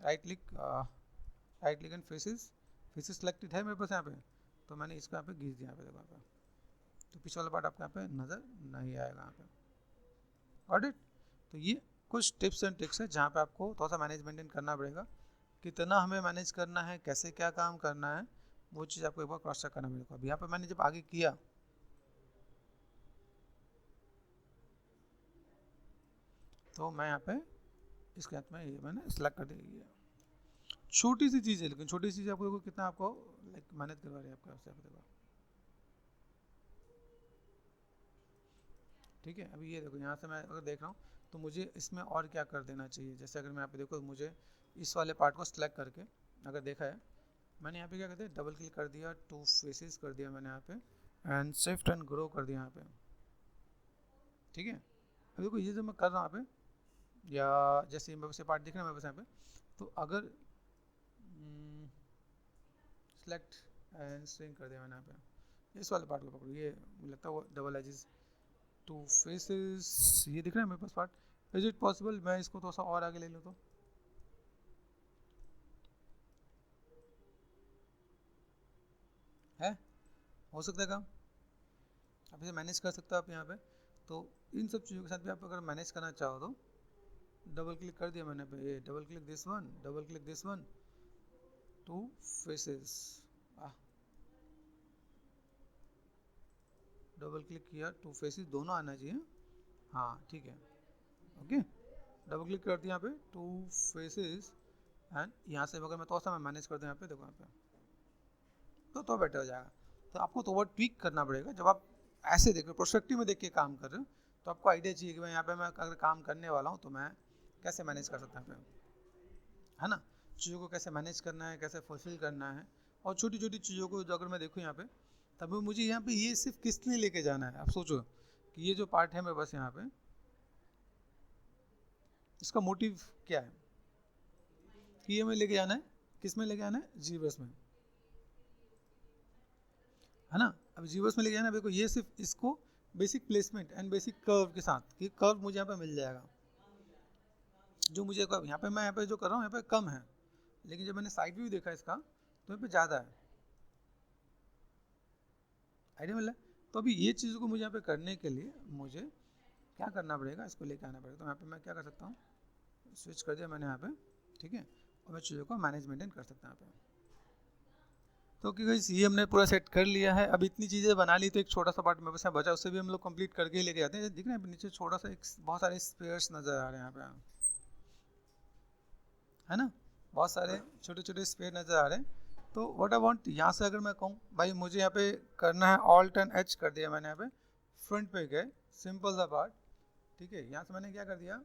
right click and faces selected है मेरे पास यहाँ पे, तो मैंने इसको यहाँ पे घिस दिया यहाँ पे, देखो यहाँ पे, तो पीछे वाला पार्ट आपको यहाँ पे नज़र नहीं आएगा यहाँ पे। Got it. तो ये कुछ टिप्स एंड ट्रिक्स है जहाँ पे आपको थोड़ा सा मैनेज मेंटेन करना पड़ेगा, कितना हमें मैनेज करना है, कैसे क्या काम करना है, वो चीज़ आपको एक बार क्रॉस चेक करना पड़ेगा। अभी यहाँ पे मैंने जब आगे किया तो मैं यहाँ पे इसके हाथ में ये मैंने सेलेक्ट कर दी। छोटी सी चीज़ है, लेकिन छोटी सी चीज़ आपको देखो कितना आपको लाइक मेहनत करवा रही है आपके आपसे, देखो ठीक है। अभी ये देखो यहाँ से मैं अगर देख रहा हूँ तो मुझे इसमें और क्या कर देना चाहिए, जैसे अगर मैं यहाँ पे देखो मुझे इस वाले पार्ट को सिलेक्ट करके अगर देखा है मैंने यहाँ पे क्या कर दिया, डबल क्लिक कर दिया, 2 फेसेस कर दिया मैंने यहाँ पे एंड शिफ्ट एंड ग्रो कर दिया यहाँ पे, ठीक है। अभी देखो ये जो मैं कर रहा हूँ यहाँ पे, या जैसे मेरे पास पार्ट दिख रहा है मेरे पास यहाँ पे, तो अगर सेलेक्ट एंड स्ट्रिंग कर दिया मैंने यहाँ पे, इस वाले पार्ट को पकड़ो, ये लगता है वो डबल एजेस 2 फेसेस, ये दिख रहा है मेरे पास पार्ट। इज इट पॉसिबल मैं इसको थोड़ा सा और आगे ले लूँ तो, है हो सकता है काम, आप इसे मैनेज कर सकते हो आप यहाँ पे। तो इन सब चीज़ों के साथ भी आप अगर मैनेज करना चाहो तो डबल क्लिक कर दिया मैंने पे, ये double click this one, double click this one, 2 faces, double click किया, 2 फेसेस दोनों आना चाहिए, हाँ ठीक है ओके। डबल क्लिक कर दिया यहाँ पे 2 फेसेस एंड यहाँ से अगर मैं थोड़ा सा मैं मैनेज कर दूँ यहाँ पे, देखो यहाँ पे तो बेटर हो जाएगा। तो आपको तो बहुत ट्वीक करना पड़ेगा, जब आप ऐसे देख रहे हो प्रोस्पेक्टिव में देख के काम कर रहे हो तो आपको आइडिया चाहिए कि मैं यहाँ पे मैं अगर काम करने वाला हूँ तो मैं कैसे मैनेज कर सकता हूँ, है ना, चीज़ों को कैसे मैनेज करना है, कैसे फुलफिल करना है। और छोटी छोटी चीज़ों को जो अगर मैं देखूँ यहाँ पे, तभी मुझे यहाँ पे ये सिर्फ किस लिए लेके जाना है, आप सोचो कि ये जो पार्ट है मेरे पास यहाँ पे, इसका मोटिव क्या है कि ये मैं लेके जाना है, किस में लेके आना है, जीवर्स में, है ना। अब जीवर्स में लेके जाना है, देखो ये सिर्फ इसको basic placement and basic curve के साथ, कि कर्व मुझे यहाँ पे मिल जाएगा, जो मुझे यहाँ पे मैं यहाँ पे जो कर रहा हूँ यहाँ पे कम है, लेकिन जब मैंने साइड व्यू देखा इसका तो यहाँ पे ज़्यादा है, आइडिया मिल रहा है। तो अभी ये चीज़ों को मुझे यहाँ पे करने के लिए मुझे क्या करना पड़ेगा, इसको लेके आना पड़ेगा। तो यहाँ पे मैं क्या कर सकता हूँ, स्विच कर दिया मैंने यहाँ पे, ठीक है, और मैं चीज़ों को मैनेज मेंटेन कर सकता हूँ यहाँ पे। तो क्योंकि ये हमने पूरा सेट कर लिया है, अब इतनी चीज़ें बना ली तो एक छोटा सा पार्ट मेरे पास बचा, उससे भी हम लोग कंप्लीट करके ही लेके जाते हैं। दिख रहे हैं नीचे छोटा सा एक बहुत सारे स्पेयर्स नज़र आ रहे हैं यहाँ पे, है ना, बहुत सारे छोटे छोटे स्पेयर नज़र आ रहे हैं। तो व्हाट आई वांट, यहाँ से अगर मैं कहूँ भाई मुझे यहाँ पे करना है ऑल्ट एंड एच कर दिया मैंने यहाँ पे, फ्रंट पे गए, सिंपल सा पार्ट, ठीक है। यहाँ से मैंने क्या कर दिया,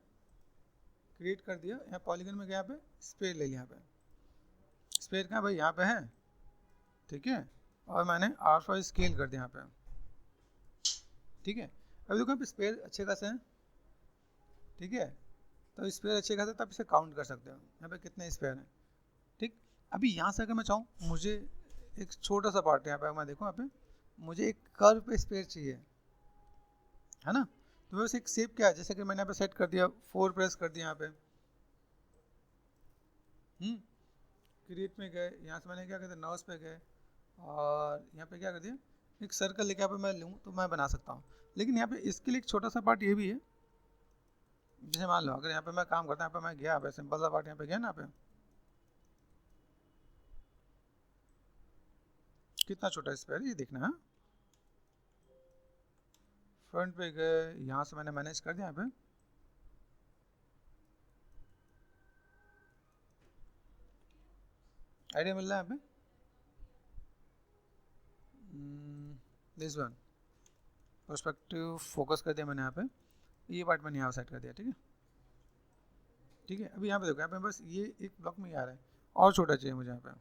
क्रिएट कर दिया, यहाँ पॉलीगन में गया, यहाँ पे स्पेयर ले लिया, यहाँ पे स्पेयर कहाँ भाई, यहाँ पे है, ठीक है, और मैंने R5 स्केल कर दिया यहाँ पे, ठीक है। अभी देखो यहाँ पे स्पेयर अच्छे खासे हैं, ठीक है, तो स्पेयर अच्छे खासे, तो आप इसे काउंट कर सकते हो यहाँ पे कितने स्पेयर हैं, ठीक। अभी यहाँ से अगर मैं चाहूँ, मुझे एक छोटा सा पार्ट यहाँ पे मैं देखूँ, यहाँ पे मुझे एक कर्व पे स्पेयर चाहिए, है ना, तो वैसे एक शेप क्या है, जैसे कि मैंने यहाँ पे सेट कर दिया, 4 प्रेस कर दिया यहाँ पे, क्रिएट में गए, यहाँ से मैंने क्या कर दिया, नर्व्स पे गए, और यहाँ पे क्या कर दिया, एक सर्कल लेके यहाँ पे मैं लूँ तो मैं बना सकता हूँ। लेकिन यहाँ पे इसके लिए एक छोटा सा पार्ट ये भी है, जैसे मान लो अगर यहाँ पे मैं काम करता हूँ, यहाँ पे मैं गया, सिंपल सा पार्ट यहाँ पे गया ना, यहाँ पे कितना छोटा स्पेयर ये देखना है, फ्रंट पे गए, यहाँ से मैंने मैनेज कर दिया, यहाँ पे आइडिया मिल रहा है, यहाँ पे दिस वन पर्सपेक्टिव फोकस कर दिया मैंने यहाँ पे, ये पार्ट मैंने यहाँ सेट कर दिया, ठीक है, ठीक है। अभी यहाँ पे देखो, यहाँ पे बस ये एक ब्लॉक में ही आ रहा है, और छोटा चाहिए मुझे यहाँ पे,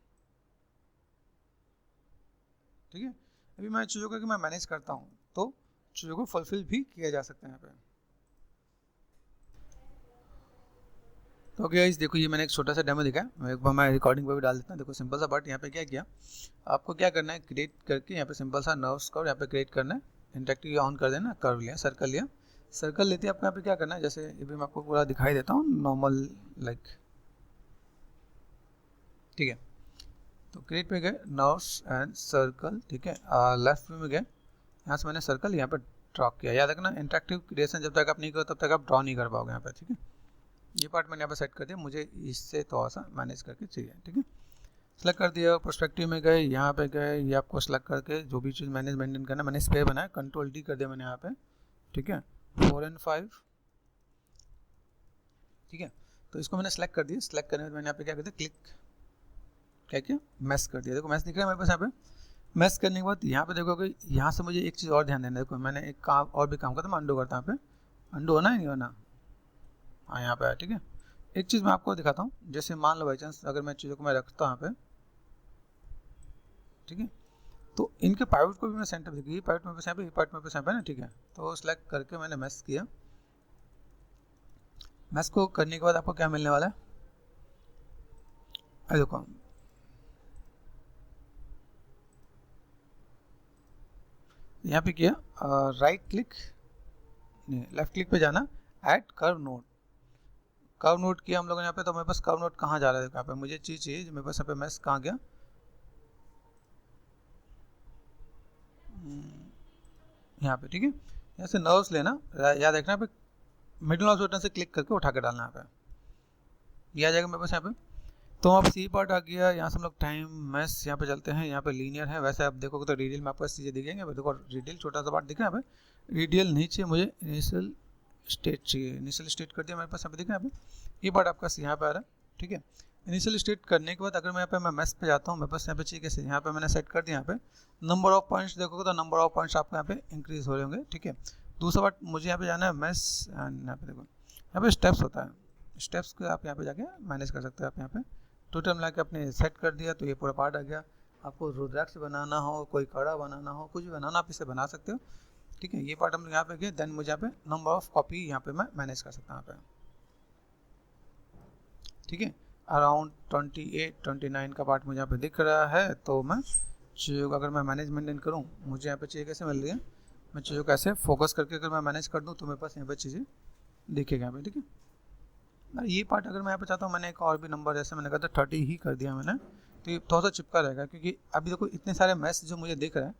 ठीक है। अभी मैं चीज़ों को मैं मैनेज करता हूँ तो चीज़ों को फुलफिल भी किया जा सकता है यहाँ पे। तो गाइस देखो ये मैंने एक छोटा सा डेमो दिखाया, मैं एक बार मैं रिकॉर्डिंग पे भी डाल देता हूँ। देखो सिंपल सा पार्ट यहाँ पे क्या किया, आपको क्या करना है, क्रिएट करके यहाँ पे सिंपल सा नर्व्स कर्व यहाँ पे क्रिएट करना है, इंटरेक्टिव ऑन कर देना, कर्व लिया, सर्कल लेते हैं आपको यहाँ पे क्या करना है, जैसे ये भी मैं आपको पूरा दिखाई देता हूँ नॉर्मल लाइक, ठीक है। तो क्रिएट पे गए, नर्व्स एंड सर्कल, ठीक है, लेफ्ट में गए, यहाँ से मैंने सर्कल यहाँ पे ड्रॉ किया। याद रखना इंटरेक्टिव क्रिएशन जब तक आप नहीं करो तब तक आप ड्रॉ नहीं कर पाओगे यहाँ पे, ठीक है। ये पार्ट मैंने यहाँ पे सेट कर दिया, मुझे इससे थोड़ा सा मैनेज करके चाहिए, ठीक है। सेलेक्ट कर दिया, पर्सपेक्टिव में गए, यहाँ पे गए, ये आपको सेलेक्ट करके जो भी चीज़ मैंने मेंटेन करना, मैंने स्पेयर बनाया, कंट्रोल डी कर दिया मैंने यहाँ पे, ठीक है, 4 and 5, ठीक है। तो इसको मैंने सेलेक्ट कर दिया, सेलेक्ट करने में मैंने यहाँ पे क्या कर दिया, क्लिक क्या किया, मैश कर दिया। देखो मैश दिख रहा है मेरे पास यहाँ पे। मैश करने के बाद यहाँ पे देखोगे, यहाँ से मुझे एक चीज़ और ध्यान देना है। देखो मैंने एक काम और भी काम करता हूँ, मैं अंडू करता हूँ यहाँ पे, अंडू होना है नहीं होना, हाँ यहाँ पे है, ठीक है। एक चीज़ मैं आपको दिखाता हूँ, जैसे मान लो बाई चांस अगर मैं चीज़ों को मैं रखता हूँ यहाँ पे, ठीक है, तो इनके पाइवट को भी मैं सेंटर देखिए, ये पाइवट में यहाँ पे, ये पार्ट में यहाँ पे ना, ठीक है। तो सेलेक्ट करके मैंने मैश किया, मैश को करने के बाद आपको क्या मिलने वाला है, देखो यहाँ पे किया, राइट क्लिक नहीं लेफ्ट क्लिक पे जाना, add curve node, curve node किया हम लोगों ने यहाँ पे। तो मेरे पास कर्व नोड कहाँ जा रहा है, यहाँ पे मुझे चीज़ चाहिए जो मेरे पास यहाँ पे मैश कहाँ गया, यहाँ पे, ठीक है। यहाँ से नर्व्स लेना, याद रखना पे मिडिल माउस बटन से क्लिक करके उठा के डालना यहाँ पे, ये आ जाएगा मेरे पास यहाँ पे। तो आप सी पार्ट आ गया, यहाँ से हम लोग टाइम मैश यहाँ पे चलते हैं, यहाँ पे लीनियर है। वैसे आप देखोगे तो रेडियल में आपको चीज़ें दिखेंगे, देखो रेडियल छोटा सा पार्ट दिख रहा है यहाँ पे, रेडियल नीचे मुझे इनिशियल स्टेट चाहिए, इनिशियल स्टेट कर दिया मेरे पास यहाँ पे, दिख रहा है यहाँ पे, ये पार्ट आपका यहाँ पे आ रहा है, ठीक है। इनिशियल स्टेट करने के बाद अगर मैं यहाँ पे मैं मैश पे जाता हूँ, मेरे पास यहाँ पे चाहिए कैसे, यहाँ पे मैंने सेट कर दिया, यहाँ पे नंबर ऑफ पॉइंट्स देखोगे तो नंबर ऑफ पॉइंट्स आपको यहाँ पे इंक्रीज हो रहे होंगे, ठीक है। दूसरा पार्ट मुझे यहाँ पे जाना है मैश, यहाँ पे देखो यहाँ पे स्टेप्स होता है, स्टेप्स को आप यहाँ पे जाके मैनेज कर सकते हो आप यहाँ पे। टोटल मिला के अपने सेट कर दिया, तो ये पूरा पार्ट आ गया। आपको रुद्राक्ष बनाना हो, कोई कड़ा बनाना हो, कुछ भी बनाना आप इसे बना सकते हो, ठीक है। ये पार्ट हम यहाँ पे गए, देन मुझे यहाँ पे नंबर ऑफ कॉपी यहाँ पे मैं मैनेज कर सकता हूँ यहाँ पे, ठीक है। अराउंड 28-29 का पार्ट मुझे यहाँ पे दिख रहा है। तो मैं चीज़ों का अगर मैं मैनेजमेंट करूँ, मुझे यहाँ पे चीज़ें कैसे मिल रही है, मैं चीज़ों को ऐसे फोकस करके अगर मैं मैनेज कर दूँ तो मेरे पास यहाँ पे चीज़ें दिखेगा यहाँ पे, ठीक है। ये पार्ट अगर मैं यहाँ पे चाहता हूँ, मैंने एक और भी नंबर जैसे मैंने कहा था 30 ही कर दिया मैंने, तो ये थोड़ा सा चिपका रहेगा, क्योंकि अभी देखो इतने सारे मैश जो मुझे दिख रहा है।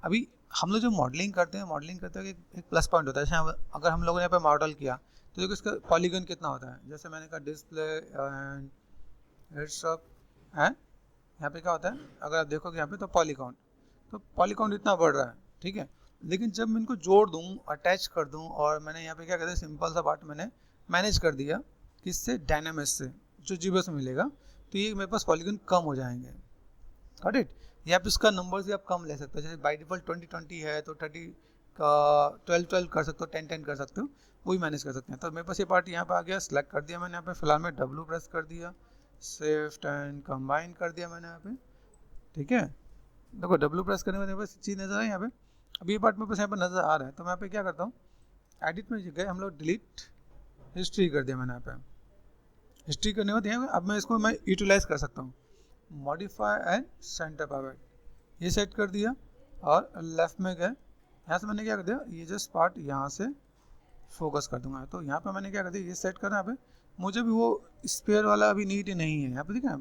अभी हम लोग जो मॉडलिंग करते हैं, मॉडलिंग करते हैं एक प्लस पॉइंट होता है, जैसे अगर हम लोगों ने यहाँ पे मॉडल किया तो देखो इसका पॉलीगन कितना होता है, जैसे मैंने कहा display and heads up and यहाँ पे क्या होता है, अगर आप देखोगे यहाँ पे तो पॉलीकाउंट इतना बढ़ रहा है, ठीक है। लेकिन जब मैं इनको जोड़ दूँ, अटैच कर दूँ, और मैंने यहाँ पे क्या कहते हैं सिंपल सा पार्ट मैंने मैनेज कर दिया, किससे, डायनामिक्स से, जो जीबीएस में मिलेगा, तो ये मेरे पास पॉलीगन कम हो जाएंगे, गॉट इट। या फिर इसका नंबर भी आप कम ले सकते हो, जैसे बाई डिफॉल्ट 20-20 है तो 30 का 12-12 कर सकते हो, 10-10 कर सकते हो, वो भी मैनेज कर सकते हैं। तो मेरे पास ये पार्ट यहाँ पे आ गया, सेलेक्ट कर दिया मैंने यहाँ पे, फिलहाल में W प्रेस कर दिया, शिफ्ट एंड कंबाइन कर दिया मैंने यहाँ पे, ठीक है। देखो W प्रेस करने में मेरे पास चीज़ नजर है यहाँ पे, अभी ये पार्ट मेरे पास यहाँ पे नजर आ रहा है। तो मैं यहाँ पे क्या करता हूँ, एडिट में गए हम लोग, डिलीट हिस्ट्री कर दिया मैंने यहाँ पे, हिस्ट्री करने के बाद अब मैं इसको मैं यूटिलाइज कर सकता हूँ, मॉडिफाई एंड सेंटर पावर्ड, ये सेट कर दिया, और लेफ्ट में गए, यहाँ से मैंने क्या कर दिया, ये जस्ट पार्ट यहाँ से फोकस कर दूंगा। तो यहाँ पे मैंने क्या कर दिया, ये सेट करना, यहाँ पे मुझे भी वो स्पेयर वाला अभी नीड नहीं है, यहाँ पे दिखा,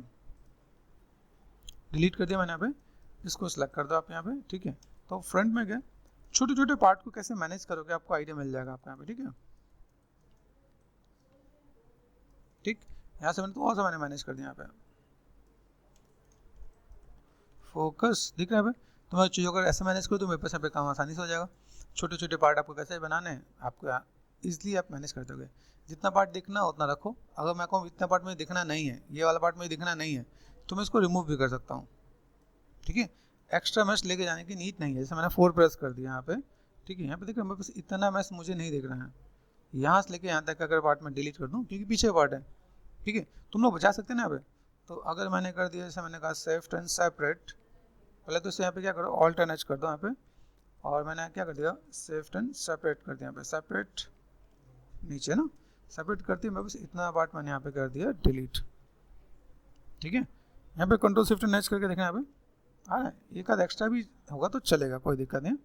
डिलीट कर दिया मैंने यहाँ पे, इसको सिलेक्ट कर दो आप यहाँ पे, ठीक है। तो फ्रंट में गए, छोटे छोटे पार्ट को कैसे मैनेज करोगे आपको आइडिया मिल जाएगा आपको यहाँ पे, ठीक है, ठीक। यहाँ से मैंने तो और सा मैंने मैनेज कर दिया यहाँ पे, फोकस दिख रहा है। तो मैं चीज़ों को ऐसे मैनेज करूँ तो मेरे पास यहाँ पे काम आसानी से हो जाएगा। छोटे छोटे पार्ट आपको कैसे बनाने हैं, आपको ईजिली आप मैनेज कर दोगे। जितना पार्ट दिखना उतना रखो, अगर मैं कहूँ इतना पार्ट में दिखना नहीं है, ये वाला पार्ट में दिखना नहीं है, तो मैं इसको रिमूव भी कर सकता हूँ, ठीक है। एक्स्ट्रा मैश लेके जाने की नीड नहीं है, जैसे मैंने 4 प्रेस कर दिया यहाँ पे, ठीक है। यहाँ पे देखो मेरे पास इतना मैश मुझे नहीं दिख रहा है, यहाँ से लेके यहाँ तक अगर पार्ट में डिलीट कर दूँ, क्योंकि पीछे पार्ट है, ठीक है। तुम लोग बचा सकते हैं ना यहाँ पे। तो अगर मैंने कर दिया, जैसे मैंने कहा शिफ्ट एंड सेपरेट, पहले तो इसे यहाँ पे क्या करो, ऑल्ट एंड एच कर दो यहाँ पे, और मैंने क्या कर दिया, शिफ्ट एंड सेपरेट कर दिया यहाँ पे, सेपरेट नीचे ना, सेपरेट करती है, मैं बस इतना पार्ट मैंने यहाँ पे कर दिया डिलीट। ठीक है, यहाँ पे कंट्रोल शिफ्ट नेक्स्ट करके देखें, यहाँ पे हाँ एक आध एक्स्ट्रा भी होगा तो चलेगा, कोई दिक्कत नहीं।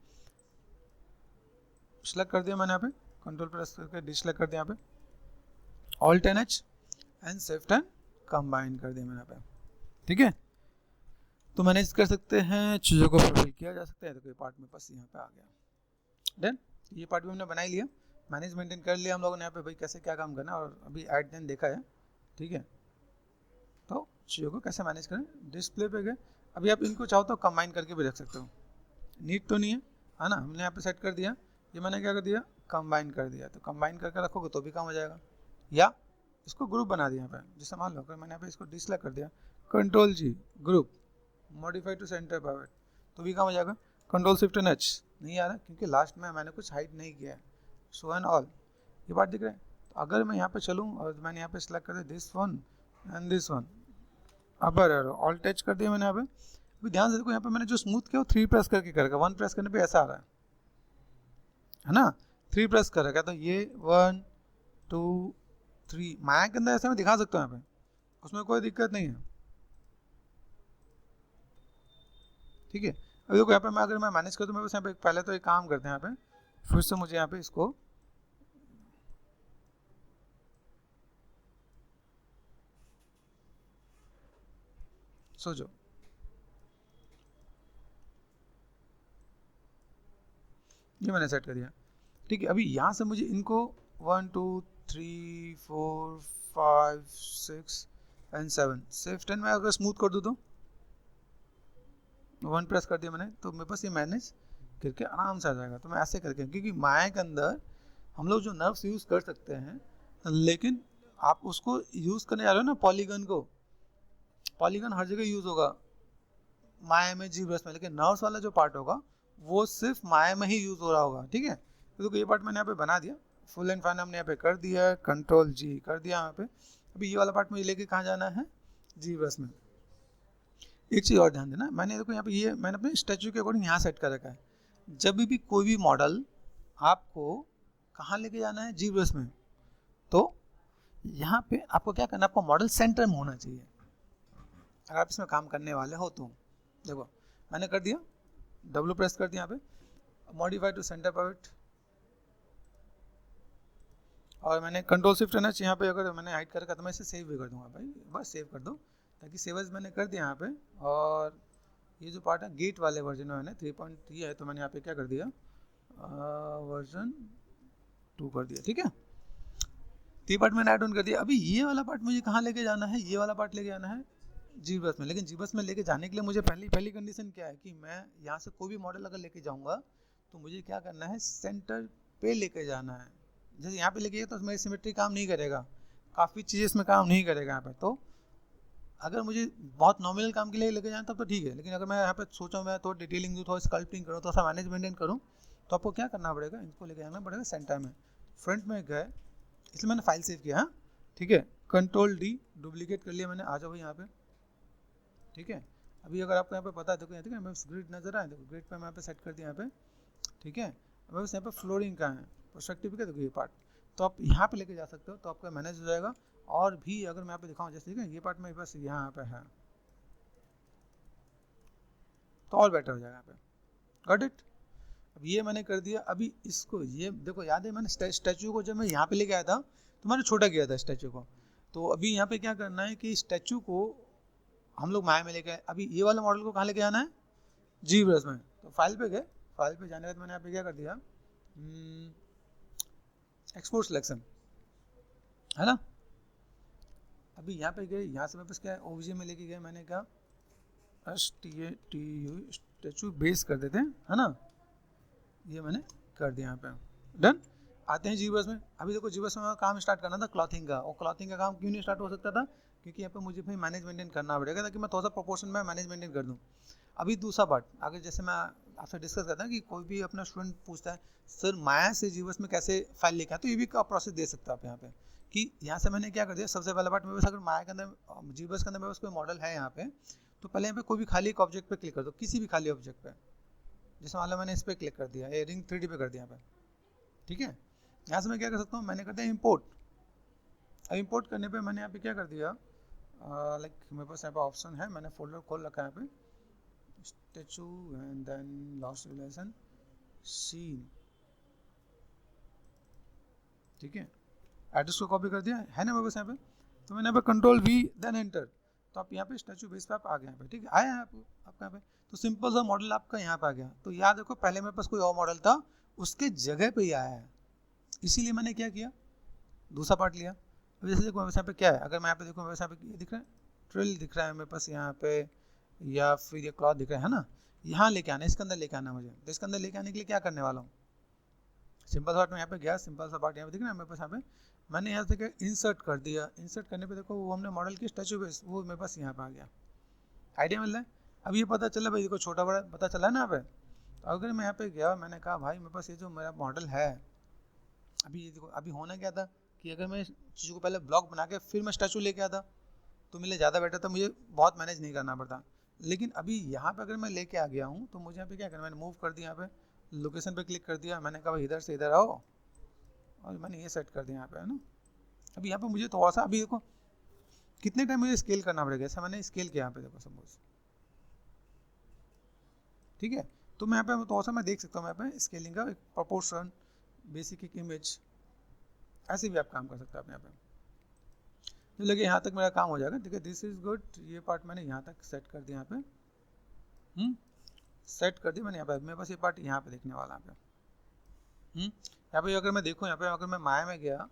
सेलेक्ट कर दिया मैंने यहाँ पे, कंट्रोल प्रेस करके डिसेलेक्ट कर दिया यहाँ पे, alt N H and shift and combine कर दिया मैंने यहाँ पे। ठीक है, तो मैनेज कर सकते हैं, चीज़ों को फुलफिल किया जा सकता है। तो ये पार्ट में बस यहाँ पे आ गया। देन ये पार्ट भी हमने बना ही लिया, मैनेज मेंटेन कर लिया हम लोगों ने यहाँ पे भाई कैसे क्या काम करना है, और अभी ऐड देन देखा है। ठीक है, तो चीज़ों को कैसे मैनेज करें, डिस्प्ले पे गए। अभी आप इनको चाहो तो कंबाइन करके भी रख सकते हो, नीड तो नहीं है ना। हमने यहाँ पे सेट कर दिया, ये मैंने क्या कर दिया, कंबाइन कर दिया। तो कंबाइन करके रखोगे तो भी काम हो जाएगा, या इसको ग्रुप बना दिया यहाँ पे। जैसे मान लो अगर मैंने यहाँ पे इसको डिसलेक्ट कर दिया, control G group, modify to centre power, तो भी काम हो जाएगा। कंट्रोल शिफ्ट एन एच नहीं आ रहा क्योंकि लास्ट में मैंने कुछ हाइड नहीं किया है, शो एंड ऑल, ये बात दिख रहा है। तो अगर मैं यहाँ पे चलूँ और मैंने यहाँ पे सिलेक्ट कर दिया this one and this one, upper arrow all touch कर दिया मैंने यहाँ पे। अभी ध्यान से देखो, यहाँ पे मैंने जो स्मूथ किया वो 3 प्रेस करके करेगा, 1 प्रेस करने पे ऐसा आ रहा है ना, 3 प्रेस करेगा। तो ये 1 2 3 माया के अंदर ऐसे मैं दिखा सकता हूँ यहाँ पे, उसमें कोई दिक्कत नहीं है। ठीक है, अभी देखो यहाँ पे मैं अगर मैं मैनेज कर दूँ, मैं बस यहाँ पे पहले तो एक काम करते हैं, यहाँ पे फिर से मुझे यहाँ पे इसको सोचो, ये मैंने सेट कर दिया। ठीक है, अभी यहाँ से मुझे इनको 1 2 3 4 5 6 एंड 7 सिर्फ 10 में अगर स्मूथ कर दूँ तो 1 प्रेस कर दिया मैंने, तो मेरे पास ये मैनेज करके आराम से आ जाएगा। तो मैं ऐसे करके, क्योंकि माया के अंदर हम लोग जो नर्व्स यूज़ कर सकते हैं, लेकिन आप उसको यूज़ करने जा रहे हो ना, पॉलीगन को, पॉलीगन हर जगह यूज़ होगा माया में, जीब्रस में, लेकिन नर्व्स वाला जो पार्ट होगा वो सिर्फ माया में ही यूज़ हो रहा होगा। ठीक है, तो ये पार्ट मैंने यहाँ पे बना दिया, फुल एंड फाइन हमने यहाँ पे कर दिया, कंट्रोल जी कर दिया यहाँ पे। अभी ये वाला पार्ट मुझे लेके कहाँ जाना है, जीब्रस में। एक चीज़ और ध्यान देना, मैंने देखो यहाँ पे ये मैंने अपने स्टैचू के अकॉर्डिंग यहाँ सेट कर रखा है। जब भी कोई भी मॉडल आपको कहाँ लेके जाना है, जीब्रस में, तो यहाँ पे आपको क्या करना है, आपको मॉडल सेंटर में होना चाहिए अगर आप इसमें काम करने वाले हो तो। देखो मैंने कर दिया, डब्ल्यू प्रेस कर दिया यहाँ पे, मॉडिफाई टू सेंटर पॉइंट, और मैंने कंट्रोल शिफ्ट है ना, यहाँ पे अगर मैंने हाइड कर रखा तो मैं इसे सेव भी कर दूंगा भाई, बस सेव कर दो, ताकि सेव मैंने कर दिया यहाँ पे। और ये जो पार्ट है गेट वाले वर्जन में मैंने 3.3 है, तो मैंने यहाँ पे क्या कर दिया, वर्जन 2 कर दिया। ठीक है, ये पार्ट मैंने ऐड ऑन कर दिया। अभी ये वाला पार्ट मुझे कहाँ लेके जाना है, ये वाला पार्ट लेके जाना है जीबस में। लेकिन जीबस में लेके जाने के लिए मुझे पहली कंडीशन क्या है कि मैं यहाँ से कोई भी मॉडल अगर लेके जाऊँगा तो मुझे क्या करना है, सेंटर पे लेके जाना है। जैसे यहाँ पे लेके गया तो उसमें सिमेट्री काम नहीं करेगा, काफ़ी चीज़ें इसमें काम नहीं करेगा यहाँ पे। तो अगर मुझे बहुत नॉमिनल काम के लिए लेके जाना तब तो ठीक है, लेकिन अगर मैं यहाँ पे सोचा मैं थोड़ा डिटेलिंग दूँ, थोड़ा स्कल्पटिंग करूँ, थोड़ा सा मैनेजमेंट करूँ, तो आपको क्या करना पड़ेगा, इनको लेके जाना पड़ेगा सेंटर में। फ्रंट में गए, इसलिए मैंने फाइल सेव किया। हाँ ठीक है, कंट्रोल डी डुप्लीकेट कर लिया मैंने, आ जाओ भाई यहाँ पे। ठीक है, अभी अगर आपको यहाँ पे पता है, देखो ठीक है, मैं ग्रिड नजर आए, देखो ग्रिड पे मैं यहाँ पे सेट कर दिया यहाँ पे। ठीक है, अब बस यहाँ पे फ्लोरिंग का है, पर्सपेक्टिव का, देखो ये पार्ट तो आप यहाँ पे लेके जा सकते हो, तो आपका मैनेज हो जाएगा। और भी अगर मैं यहाँ पे दिखाऊँ, जैसे ठीक है ये पार्ट मेरे पास यहाँ पे है, तो और बेटर हो जाएगा यहाँ पे। गॉट इट, अब ये मैंने कर दिया। अभी इसको ये देखो, याद है मैंने स्टैचू को जब मैं यहाँ पे लेके आया था तो मैंने छोटा किया था स्टैचू को। तो अभी यहाँ पे क्या करना है कि स्टैचू को हम लोग माया में लेके आए। अभी ये वाला मॉडल को कहाँ लेके जाना है, जीब्रस में। तो फाइल पे गए, फाइल पे जाने के बाद मैंने यहाँ पे क्या कर दिया, एक्सपोर्ट सिलेक्शन है ना। अभी यहाँ पे गए, यहाँ से मैं बस क्या ओबीजे में लेके गए, मैंने कहा STATU स्टैचू बेस कर देते हैं, है ना। ये मैंने कर दिया यहाँ पे, डन। आते हैं जीबस में। अभी देखो जीबस में काम स्टार्ट करना था क्लॉथिंग का, और क्लॉथिंग का काम क्यों नहीं स्टार्ट हो सकता था, क्योंकि यहाँ पे मुझे भाई मैनेज मेंटेन करना पड़ेगा, ताकि मैं थोड़ा सा प्रोपोर्शन में मैनेज मेंटेन कर दूँ। अभी दूसरा पार्ट आगे जैसे मैं आपसे डिस्कस करता हूँ कि कोई भी अपना स्टूडेंट पूछता है सर माया से जीबस में कैसे फाइल लेके आए, तो ये भी का प्रोसेस दे सकता है आप यहाँ पे, कि यहाँ से मैंने क्या कर दिया, सबसे पहला पार्ट मेरे पास अगर माया के अंदर जीबस के अंदर मेरे पास कोई मॉडल है यहाँ पे, तो पहले यहाँ पे कोई भी खाली एक ऑब्जेक्ट पे क्लिक कर दो, किसी भी खाली ऑब्जेक्ट पे। जैसे मान लो मैंने इस पर क्लिक कर दिया, ये रिंग 3D पे कर दिया यहाँ पे। ठीक है, यहाँ से मैं क्या कर सकता हूँ, मैंने कर दिया इम्पोर्ट, अब इंपोर्ट करने पे मैंने यहाँ पे क्या कर दिया, लाइक मेरे पास यहाँ पे ऑप्शन है, मैंने फोल्डर खोल रखा है यहाँ पे statue and then lost relation scene, ठीक है। एड्रेस को कॉपी कर दिया है ना मेरे पास यहाँ पे, तो मैंने यहाँ पे कंट्रोल वी देन एंटर, तो आप यहाँ पे स्टैचू बेस पे आप आ गए यहाँ पे, ठीक है, आया है आपका यहाँ पे, तो सिंपल सा मॉडल आपका यहाँ पे आ गया। तो याद रखो पहले मेरे पास कोई और मॉडल था, उसके जगह पे ही आया है, इसीलिए मैंने क्या किया, दूसरा पार्ट लिया। अब जैसे देखो मेरे यहाँ पे क्या है, अगर मैं यहाँ पे देखूँ मेरे यहाँ पे ये दिख रहा है, ट्रिल दिख रहा है मेरे पास यहाँ पे, या फिर ये क्लॉथ दिख रहा है ना, यहाँ लेके आना, इसके अंदर लेके आना मुझे। तो इसके अंदर लेके आने के लिए क्या करने वाला हूँ, सिंपल सा पार्ट में यहाँ पे गया, सिंपल सा पार्ट यहाँ पे दिख रहा है मेरे पास, यहाँ पे मैंने यहाँ से क्या इंसर्ट कर दिया, इंसर्ट करने पे देखो वो हमने मॉडल की स्टैचू बेस वो मेरे पास यहाँ पे आ गया, आइडिया मिल रहा है। अब ये पता चला भाई, देखो छोटा बड़ा पता चला ना यहाँ पे, तो अगर मैं यहाँ पे गया, मैंने कहा भाई मेरे पास ये जो मेरा मॉडल है, अभी ये देखो अभी होना क्या था कि अगर मैं चीज़ों को पहले ब्लॉक बना के फिर मैं स्टैचू लेके आता तो मेरे लिए ज़्यादा बेटर था, मुझे बहुत मैनेज नहीं करना पड़ता। लेकिन अभी यहाँ पे अगर मैं लेके आ गया हूँ तो मुझे यहाँ पे क्या करना, मैंने मूव कर दिया, यहाँ पे लोकेशन पे क्लिक कर दिया, मैंने कहा भाई इधर से इधर आओ, और मैंने ये सेट कर दिया यहाँ पे, है ना। अभी यहाँ पे मुझे थोड़ा सा, अभी देखो कितने टाइम मुझे स्केल करना पड़ेगा, ऐसा मैंने स्केल किया यहाँ पे देखो सपोज, ठीक है। तो मैं यहाँ पे थोड़ा सा मैं देख सकता हूँ यहाँ पे स्केलिंग का एक प्रोपोर्शन, बेसिक एक इमेज, ऐसे भी आप काम कर सकते हैं आप यहाँ पे। तो लगे यहाँ तक मेरा काम हो जाएगा, ठीक है, दिस इज गुड। ये पार्ट मैंने यहाँ तक सेट कर दिया, यहाँ पे सेट कर दिया मैंने यहाँ पे, मेरे पास ये पार्ट यहाँ पे देखने वाला यहाँ पे। यहाँ पे अगर मैं देखूँ, यहाँ पे अगर मैं माया में गया,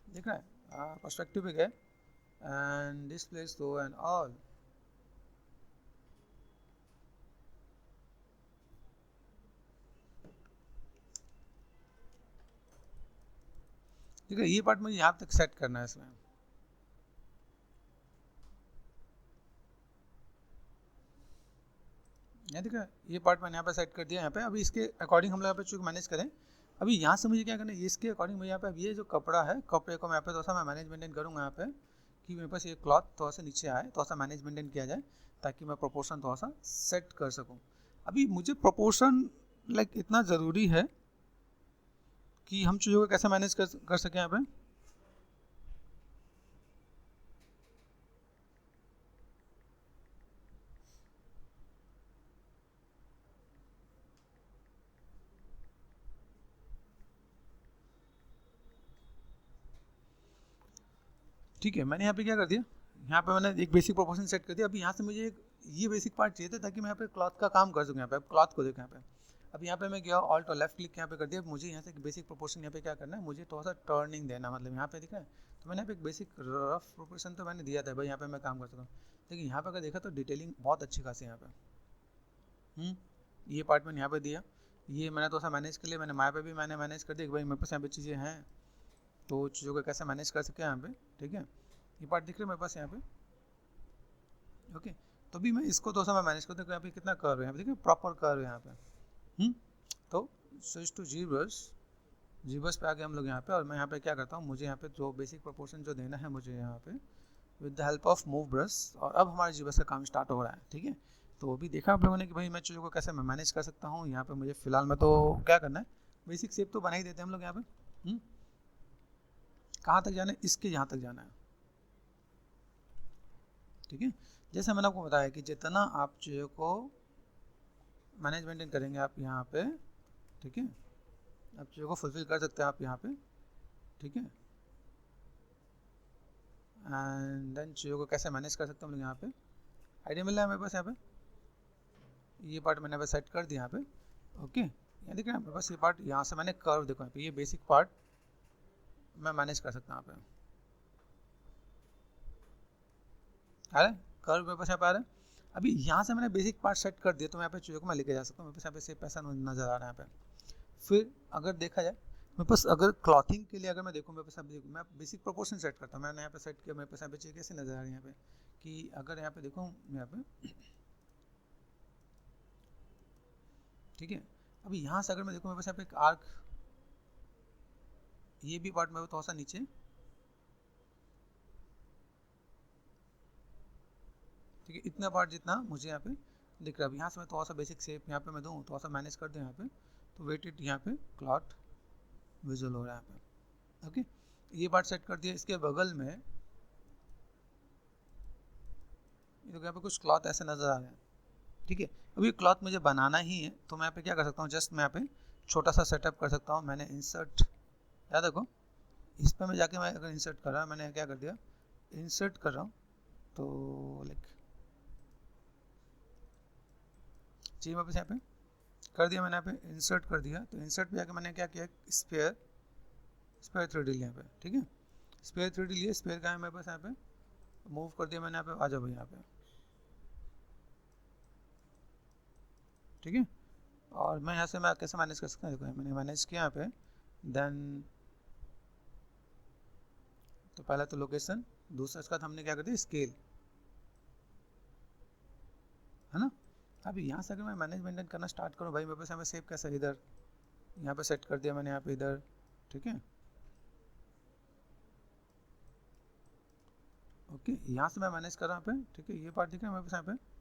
देख रहा है पर्सपेक्टिव पे गए and display show and all, ठीक है। ये पार्ट मुझे यहाँ तक सेट करना है इसमें, यहाँ देखा, ये पार्ट मैंने यहाँ पे सेट कर दिया यहाँ पे। अभी इसके अकॉर्डिंग हम लोग यहाँ पे चूँकि मैनेज करें, अभी यहाँ से मुझे क्या करना है, इसके अकॉर्डिंग मुझे यहाँ पे ये जो कपड़ा है, कपड़े को मैं यहाँ पे थोड़ा सा मैं मैनेज मेंटेन करूँगा यहाँ पे, कि मेरे पास ये क्लॉथ थोड़ा सा नीचे आए, थोड़ा सा मैनेज मेंटेन किया जाए, ताकि मैं प्रोपोर्शन थोड़ा सा सेट कर सकूँ। अभी मुझे प्रोपोर्शन लाइक इतना ज़रूरी है कि हम चीज़ों को कैसे मैनेज कर सकें यहाँ पे। ठीक है, मैंने यहाँ पे क्या कर दिया, यहाँ पे मैंने एक बेसिक प्रोपोर्शन सेट कर दिया। अभी यहाँ से मुझे ये बेसिक पार्ट चाहिए था ताकि मैं यहाँ पे क्लॉथ का काम कर सकूँ। यहाँ पे क्लॉथ को देखो यहाँ पे, अब यहाँ पे मैं गया ऑल्ट और लेफ्ट क्लिक यहाँ पे कर दिया। मुझे यहाँ से एक बेसिक प्रोपोर्शन यहाँ पे क्या करना है, मुझे थोड़ा सा टर्निंग देना, मतलब यहाँ पे दिख रहा है, तो मैंने यहाँ पे एक बेसिक रफ प्रोपोर्शन तो मैंने दिया था भाई, यहाँ पे मैं काम कर सकूँ। लेकिन यहाँ पे अगर देखा तो डिटेलिंग बहुत अच्छी खासी यहाँ पे, ये पार्ट मैंने यहाँ पे दिया, ये मैंने थोड़ा सा मैनेज कर लिया, मैंने माया पे भी मैंने मैनेज कर दिया कि भाई मेरे पास यहाँ पे चीज़ें हैं तो चीज़ों को कैसे मैनेज कर सके यहाँ पे, ठीक है। ये पार्ट दिख रहा है मेरे पास यहाँ पे, ओके। तो भी मैं इसको थोड़ा सा मैं मैनेज करता हूँ, यहाँ पे कितना कर्व है, यहाँ पे देखिए प्रॉपर कर्व है यहाँ पे। तो स्विच टू जी बस पे आ गए हम लोग यहाँ पे, और मैं यहाँ पे क्या करता हूँ, मुझे यहाँ पे जो बेसिक प्रोपोर्शन जो देना है मुझे यहाँ पे with the help of move brush, और अब हमारे जी बस का काम स्टार्ट हो रहा है, ठीक है। तो वो भी देखा आप लोगों ने कि भाई मैं चीज़ों को कैसे मैं मैनेज कर सकता हूँ। यहाँ पे मुझे फिलहाल में तो क्या करना है, बेसिक शेप तो बना ही देते हैं हम लोग यहाँ पे। कहाँ तक जाना है, इसके यहाँ तक जाना है, ठीक है। जैसे मैंने आपको बताया कि जितना आप चीज़ों को मैनेज मेंटेन करेंगे आप यहाँ पे, ठीक है, आप चीज़ों को फुलफिल कर सकते हैं आप यहाँ पे, ठीक है। एंड देन चीज़ों को कैसे मैनेज कर सकते हैं हम लोग यहाँ पे, आइडिया मिल रहा है मेरे पास। यहाँ पे ये पार्ट मैंने सेट कर दिया यहाँ पे, ओके। यहाँ देख रहे हैं मेरे पास ये पार्ट, यहाँ से मैंने कर्व देखो यहाँ पे, ये बेसिक पार्ट मैं मैनेज कर सकता हूँ यहाँ पे, आ रहा है कर्व मेरे पास यहाँ पे आ रहा है। अभी यहाँ से मैंने बेसिक पार्ट सेट कर दिया, तो मैं यहाँ पे चीज़ों को मैं लेके जा सकता हूँ। मेरे पास यहाँ पे सेम पैसा नज़र आ रहा है यहाँ पे। फिर अगर देखा जाए मेरे पास, अगर क्लॉथिंग के लिए अगर मैं देखूँ, मेरे पास मैं बेसिक प्रोपोर्शन सेट करता हूँ, मैंने यहाँ पे सेट किया, मेरे पास यहाँ पे चीज़ कैसे नज़र आ रही है यहाँ पे, कि अगर यहाँ पे देखूँ यहाँ पे, ठीक है। अभी यहाँ से अगर मैं देखूँ मेरे पास यहाँ पे एक आर्क, ये भी पार्ट में थोड़ा सा नीचे, ठीक है, इतना पार्ट जितना मुझे यहाँ पे दिख रहा है। अब यहाँ से मैं थोड़ा सा बेसिक शेप यहाँ पे मैं दूँ, थोड़ा सा मैनेज कर दूँ यहाँ पे, तो वेटेड यहाँ पे क्लॉथ विजुअल हो रहा है यहाँ पे, ओके। ये पार्ट सेट कर दिया। इसके बगल में तो यहाँ पे कुछ क्लॉथ ऐसे नज़र आ रहे हैं, ठीक है। अभी क्लॉथ मुझे बनाना ही है, तो मैं यहाँ पे क्या कर सकता हूँ, जस्ट मैं यहाँ पे छोटा सा सेटअप कर सकता हूँ। मैंने इंसर्ट, याद देखो इस पर मैं जाके, मैं अगर इंसर्ट कर रहा, मैंने क्या कर दिया, इंसर्ट कर रहा हूँ, तो लाइक चाहिए वापस यहाँ पे कर दिया मैंने, यहाँ पे इंसर्ट कर दिया। तो इंसर्ट पे जाके मैंने क्या किया, स्पेयर 3D लिया यहाँ पे, ठीक है। स्पेयर 3D लिए, स्पेयर का है मेरे पास, यहाँ पे मूव कर दिया मैंने, यहाँ पे आ जाओ भाई यहाँ पे, ठीक है। और मैं यहाँ से मैं कैसे मैनेज कर सकता हूँ, देखो मैंने मैनेज किया यहाँ पे। देन तो पहला तो लोकेशन, दूसरा इसका हमने क्या कर दिया, स्केल, है ना। अभी यहाँ से अगर मैं मैनेज मेंटेन करना स्टार्ट करूँ, भाई मेरे पास यहाँ पे सेव कैसा, इधर यहाँ पे सेट कर दिया मैंने, यहाँ पे इधर, ठीक है। ओके, यहाँ से मैं मैनेज कर रहा हूँ यहाँ पे, ठीक है। ये पार्ट दिख रहा है मेरे पास यहाँ पे,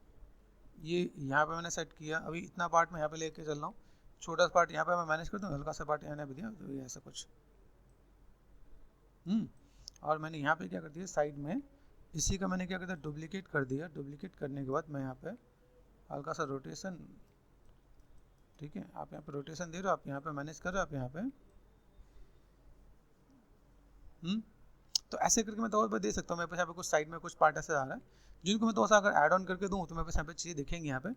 ये यहाँ पे मैंने सेट किया। अभी इतना पार्ट मैं यहाँ पे लेके चल रहा हूँ, छोटा सा पार्ट यहाँ पे मैं मैनेज कर दूँ, हल्का सा पार्ट यहाँ भी दिया, तो ये ऐसा कुछ। और मैंने यहाँ पे क्या कर दिया, साइड में इसी का मैंने क्या कर दिया, डुप्लीकेट कर दिया। डुप्लीकेट करने के बाद मैं यहाँ पे हल्का सा रोटेशन, ठीक है। आप यहाँ पे रोटेशन दे रहे हो, आप यहाँ पे मैनेज कर रहे हो, आप यहाँ पे तो ऐसे करके मैं तो दे सकता हूँ। मेरे पास यहाँ पे कुछ साइड में कुछ पार्ट ऐसे आ रहा है, जिनको मैं थोड़ा सा अगर ऐड ऑन करके दूँ तो मेरे पास यहाँ पे चीज़ें दिखेंगी यहाँ पे।